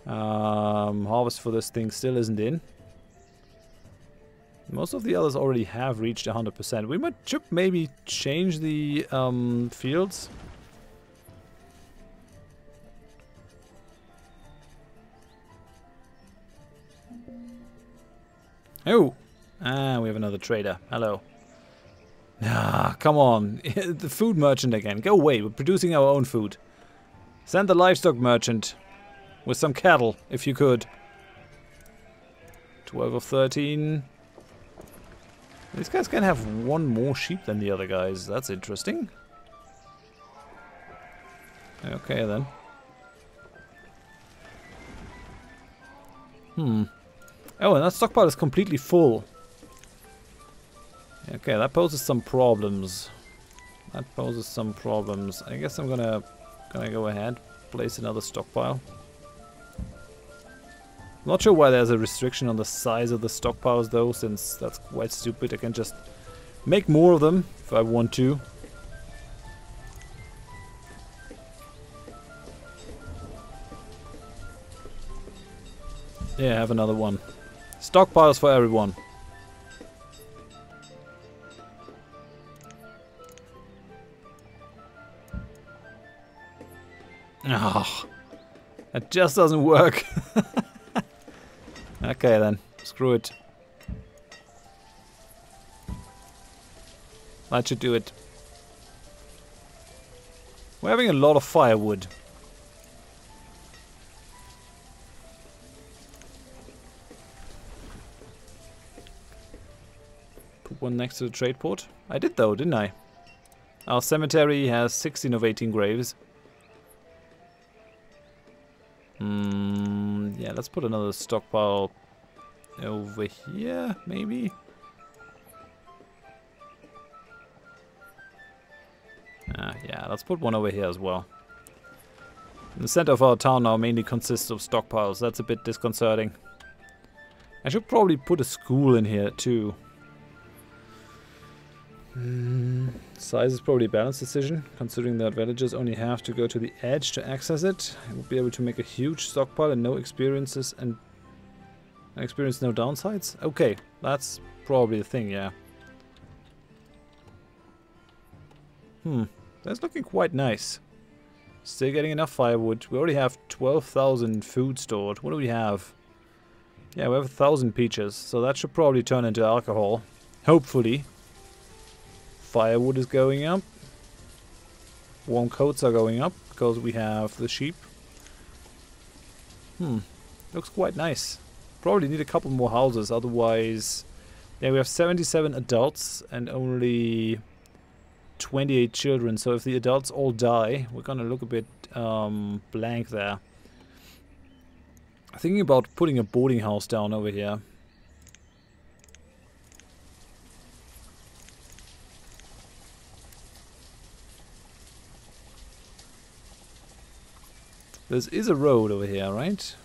Harvest for this thing still isn't in. Most of the others already have reached 100%. We should maybe change the fields. Oh! Ah, we have another trader. Hello. Ah, come on. The food merchant again. Go away. We're producing our own food. Send the livestock merchant. With some cattle, if you could. 12 of 13. These guys can have one more sheep than the other guys. That's interesting. Okay, then. Oh, and that stockpile is completely full. Okay, that poses some problems. That poses some problems. I guess I'm gonna go ahead, place another stockpile. Not sure why there's a restriction on the size of the stockpiles though, since that's quite stupid. I can just make more of them if I want to. Yeah, have another one. Stockpiles for everyone. Oh, that just doesn't work. Okay then, screw it. That should do it. We're having a lot of firewood. Put one next to the trade port. I did though, didn't I? Our cemetery has 16 of 18 graves. Yeah, let's put another stockpile over here, maybe. Yeah, let's put one over here as well. The center of our town now mainly consists of stockpiles. That's a bit disconcerting. I should probably put a school in here too. Size is probably a balanced decision, considering that villagers only have to go to the edge to access it. I would be able to make a huge stockpile and no experiences and experience no downsides. Okay, that's probably the thing, yeah. That's looking quite nice. Still getting enough firewood. We already have 12,000 food stored. What do we have? Yeah, we have 1,000 peaches, so that should probably turn into alcohol. Hopefully. Firewood is going up. Warm coats are going up because we have the sheep. Looks quite nice. Probably need a couple more houses, otherwise... Yeah, we have 77 adults and only 28 children, so if the adults all die, we're gonna look a bit blank there. Thinking about putting a boarding house down over here. There is a road over here, right?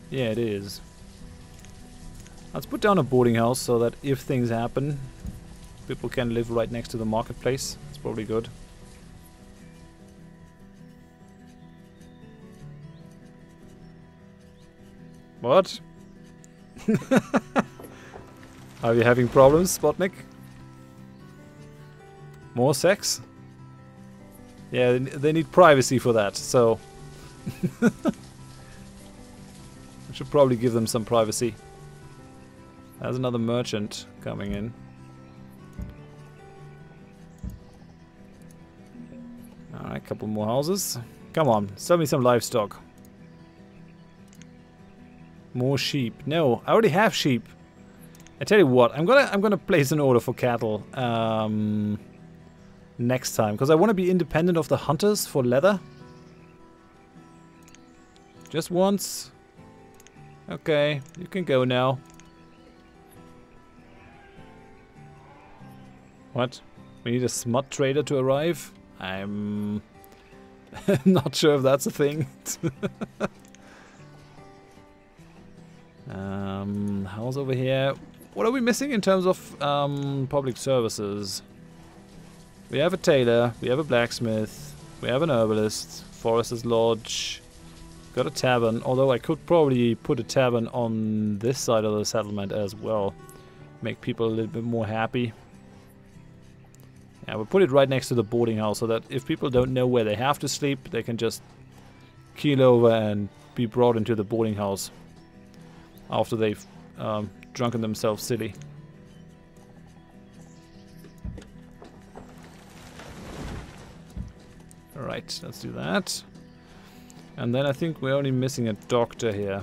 Yeah, it is. Let's put down a boarding house so that if things happen, people can live right next to the marketplace. It's probably good. What? Are you having problems, Spotnik? More sex? Yeah, they need privacy for that, so... I should probably give them some privacy. There's another merchant coming in. Alright, a couple more houses. Come on, sell me some livestock. More sheep. No, I already have sheep. I tell you what, I'm gonna place an order for cattle next time, because I want to be independent of the hunters for leather. Just once. Okay, you can go now. What? We need a smut trader to arrive? I'm not sure if that's a thing. House over here. What are we missing in terms of public services? We have a tailor, we have a blacksmith, we have an herbalist, forester's lodge, got a tavern, although I could probably put a tavern on this side of the settlement as well. Make people a little bit more happy. Yeah, we'll put it right next to the boarding house so that if people don't know where they have to sleep, they can just keel over and be brought into the boarding house after they've drunken themselves silly. Alright, let's do that. And then I think we're only missing a doctor here.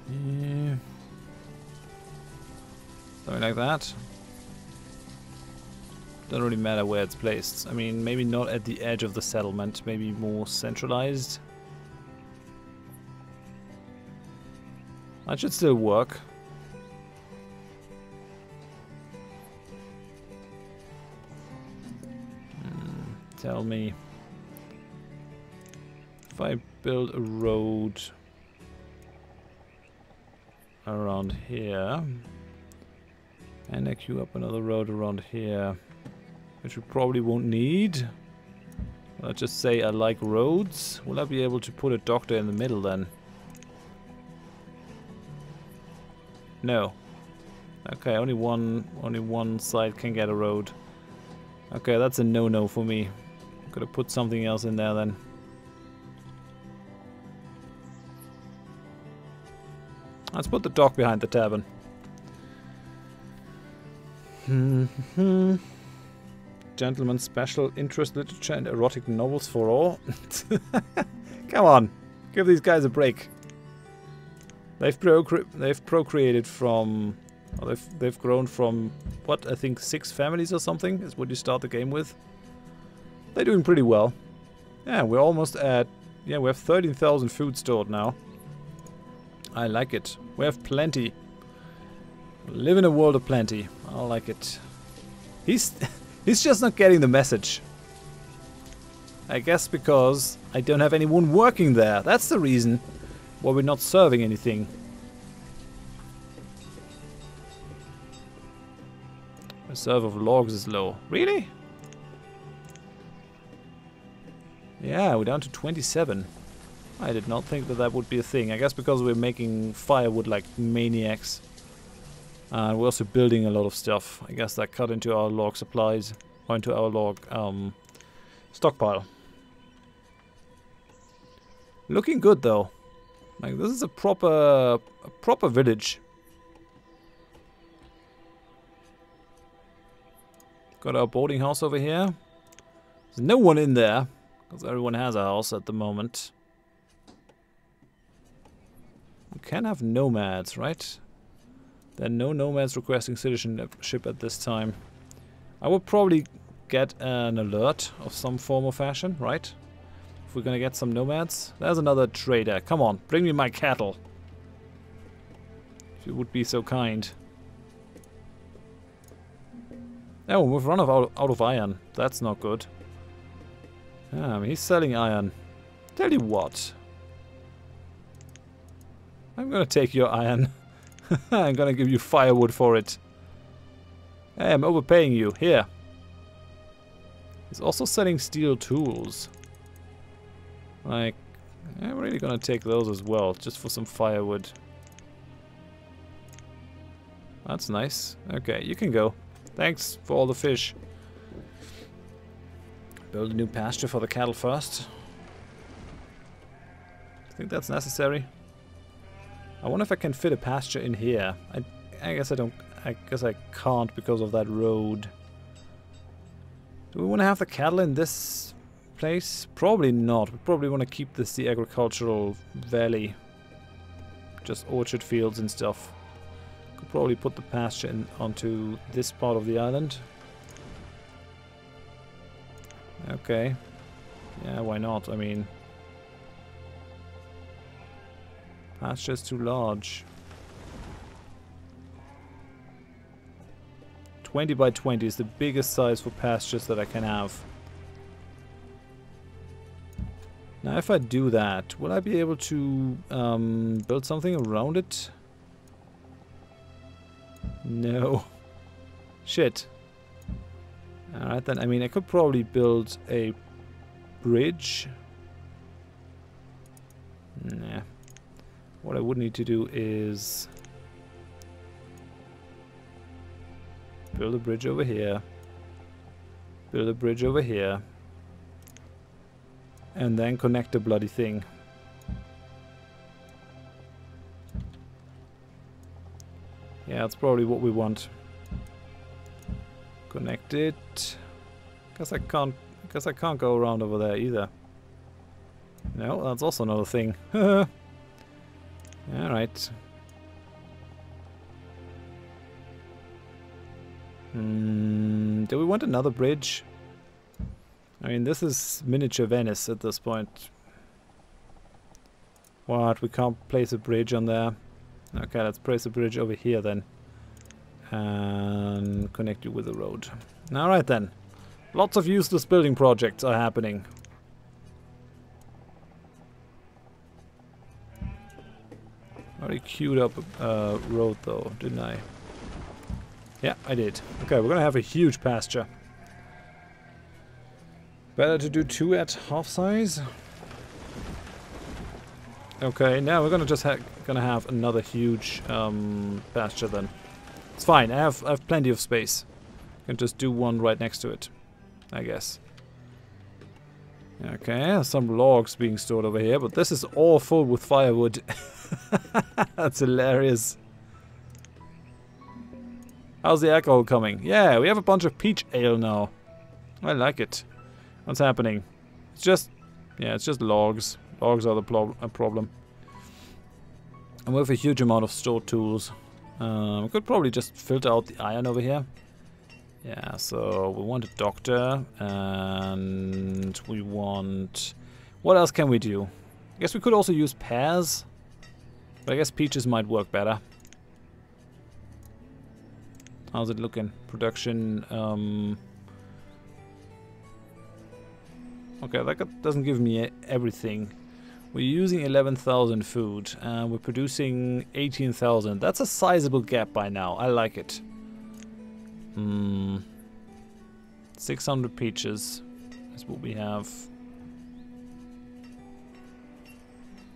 Yeah. Something like that. Doesn't really matter where it's placed. I mean, maybe not at the edge of the settlement, maybe more centralized. That should still work. Tell me, if I build a road around here. And I queue up another road around here, which we probably won't need. Let's just say I like roads. Will I be able to put a doctor in the middle then? No. Okay, only one side can get a road. Okay, that's a no-no for me. Gotta put something else in there then. Let's put the dock behind the tavern. Gentleman's special interest literature and erotic novels for all. Come on, give these guys a break. They've procreated from, or they've grown from what, I think 6 families or something is what you start the game with. They're doing pretty well. Yeah, we're almost at, yeah, we have 13,000 food stored now. I like it. We have plenty. We live in a world of plenty. I like it. He's just not getting the message. I guess because I don't have anyone working there. That's the reason why we're not serving anything. Reserve of logs is low. Really? Yeah, we're down to 27. I did not think that that would be a thing. I guess because we're making firewood like maniacs. And we're also building a lot of stuff. I guess that cut into our log supplies. Or into our log stockpile. Looking good though. Like this is a proper village. Got our boarding house over here. There's no one in there. Because everyone has a house at the moment. We can have nomads, right? There are no nomads requesting citizenship at this time. I would probably get an alert of some form or fashion, right? If we're gonna get some nomads. There's another trader. Come on, bring me my cattle. If you would be so kind. Oh, we've run out of iron. That's not good. He's selling iron. Tell you what. I'm gonna take your iron. I'm gonna give you firewood for it. Hey, I'm overpaying you. Here. He's also selling steel tools. Like, I'm really gonna take those as well, just for some firewood. That's nice. Okay, you can go. Thanks for all the fish. Build a new pasture for the cattle first. I think that's necessary. I wonder if I can fit a pasture in here. I guess I don't. I guess I can't because of that road. Do we want to have the cattle in this place? Probably not. We probably want to keep this the agricultural valley. Just orchard fields and stuff. Could probably put the pasture in onto this part of the island. Okay. Yeah, why not? I mean, pasture's too large. 20 by 20 is the biggest size for pastures that I can have. Now if I do that, will I be able to build something around it? No. Shit. Alright then, I mean I could probably build a bridge. Nah. What I would need to do is build a bridge over here. Build a bridge over here. And then connect the bloody thing. Yeah, that's probably what we want. Connect it. Guess I can't go around over there either. No, that's also another thing. Alright. Do we want another bridge? I mean, this is miniature Venice at this point. What? We can't place a bridge on there? Okay, let's place a bridge over here then. And connect you with the road. Alright then. Lots of useless building projects are happening. I already queued up a road though, didn't I? Yeah, I did. Okay, we're gonna have a huge pasture. Better to do 2 at half size. Okay, now we're gonna just have another huge pasture then. It's fine. I have plenty of space. Can just do one right next to it, I guess. Okay, some logs being stored over here, but this is all full with firewood. That's hilarious. How's the alcohol coming? Yeah, we have a bunch of peach ale now. I like it. What's happening? It's just, yeah, it's just logs. Logs are the problem. And we have a huge amount of stored tools. We could probably just filter out the iron over here. Yeah, so we want a doctor, and we want... What else can we do? I guess we could also use pears, but I guess peaches might work better. How's it looking? Production, okay, that doesn't give me everything. We're using 11,000 food, and we're producing 18,000. That's a sizable gap by now. I like it. 600 peaches is what we have.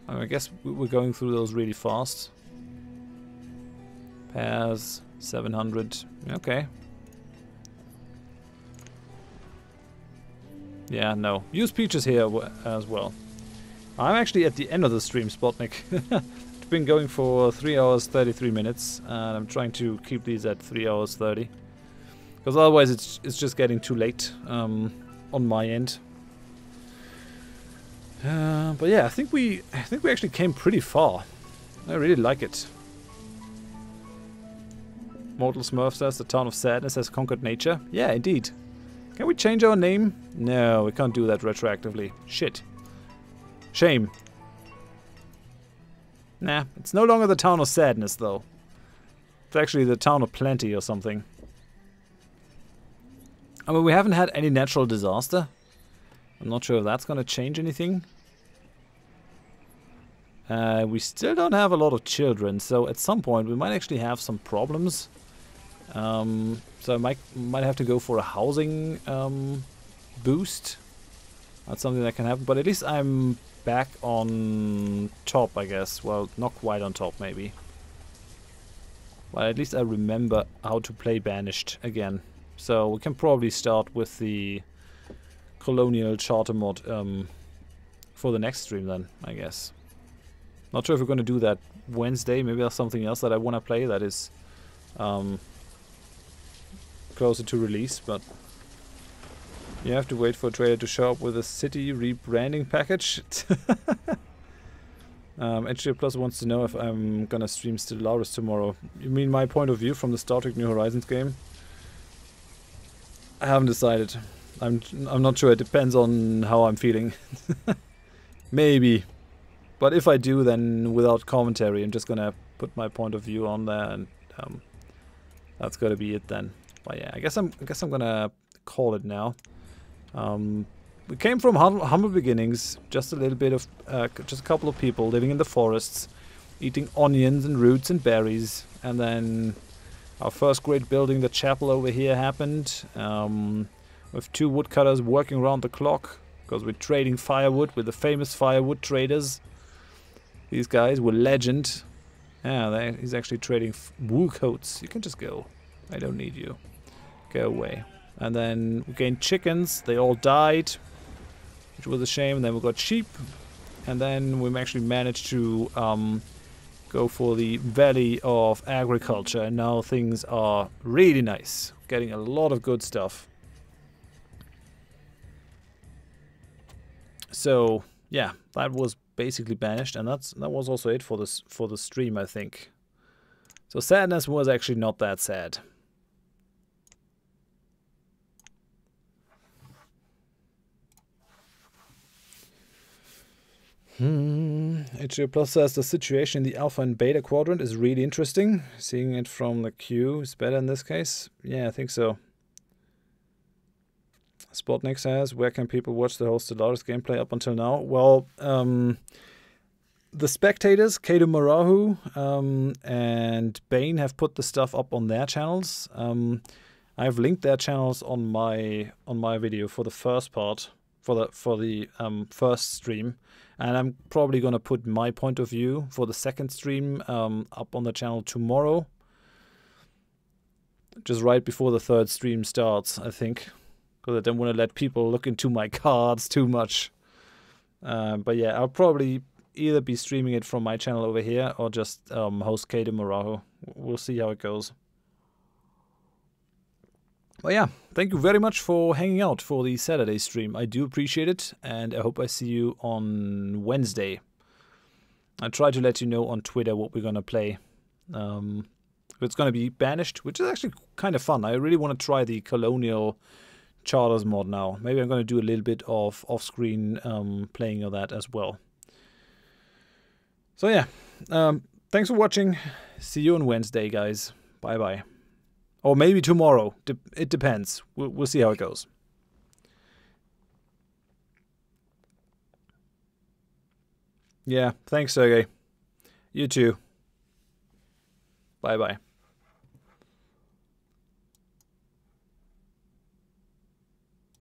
I guess we're going through those really fast. Pears, 700. Okay. Yeah, no. Use peaches here as well. I'm actually at the end of the stream, Spotnik. It's been going for 3 hours 33 minutes, and I'm trying to keep these at 3 hours 30. Because otherwise it's just getting too late on my end. But yeah, I think we actually came pretty far. I really like it. Mortal Smurf says the town of sadness has conquered nature. Yeah, indeed. Can we change our name? No, we can't do that retroactively. Shit. Shame. Nah, it's no longer the town of sadness though. It's actually the town of plenty or something. I mean, we haven't had any natural disaster. I'm not sure if that's going to change anything. We still don't have a lot of children, so at some point we might actually have some problems. So I might have to go for a housing boost. That's something that can happen, but at least I'm back on top, I guess. Well, not quite on top, maybe. But at least I remember how to play Banished again. So we can probably start with the Colonial Charter mod for the next stream then, I guess. Not sure if we're going to do that Wednesday. Maybe there's something else that I want to play that is closer to release, but you have to wait for a trailer to show up with a city rebranding package. HJ Plus wants to know if I'm gonna stream Stellaris tomorrow. You mean my point of view from the Star Trek New Horizons game? I haven't decided. I'm not sure. It depends on how I'm feeling. Maybe. But if I do, then without commentary, I'm just gonna put my point of view on there, and that's gotta be it then. But yeah, I guess I'm gonna call it now. We came from humble beginnings, just a little bit of, just a couple of people living in the forests, eating onions and roots and berries, and then our first great building, the chapel over here, happened, with 2 woodcutters working around the clock, because we're trading firewood with the famous firewood traders. These guys were legend. Yeah, he's actually trading wool coats. You can just go. I don't need you. Go away. And then we gained chickens. They all died, which was a shame. And then we got sheep. And then we actually managed to go for the Valley of Agriculture. And now things are really nice. Getting a lot of good stuff. So, yeah, that was basically Banished. And that was also it for the stream, I think. So sadness was actually not that sad. HJ Plus says the situation in the Alpha and Beta quadrant is really interesting. Seeing it from the queue is better in this case. Yeah, I think so. Spotnik says, where can people watch the whole Stellaris gameplay up until now? Well, the spectators, Kato Marahu and Bane, have put the stuff up on their channels. I've linked their channels on my video for the first part, for the first stream, and I'm probably gonna put my point of view for the second stream up on the channel tomorrow, just right before the third stream starts, I think, because I don't want to let people look into my cards too much. But yeah, I'll probably either be streaming it from my channel over here or just host Kato Marahu. We'll see how it goes. But yeah, thank you very much for hanging out for the Saturday stream. I do appreciate it, and I hope I see you on Wednesday. I try to let you know on Twitter what we're going to play. It's going to be Banished, which is actually kind of fun. I really want to try the Colonial Charters mod now. Maybe I'm going to do a little bit of off-screen playing of that as well. So yeah, thanks for watching. See you on Wednesday, guys. Bye-bye. Or maybe tomorrow. It depends. We'll see how it goes. Yeah, thanks, Sergey. You too. Bye-bye.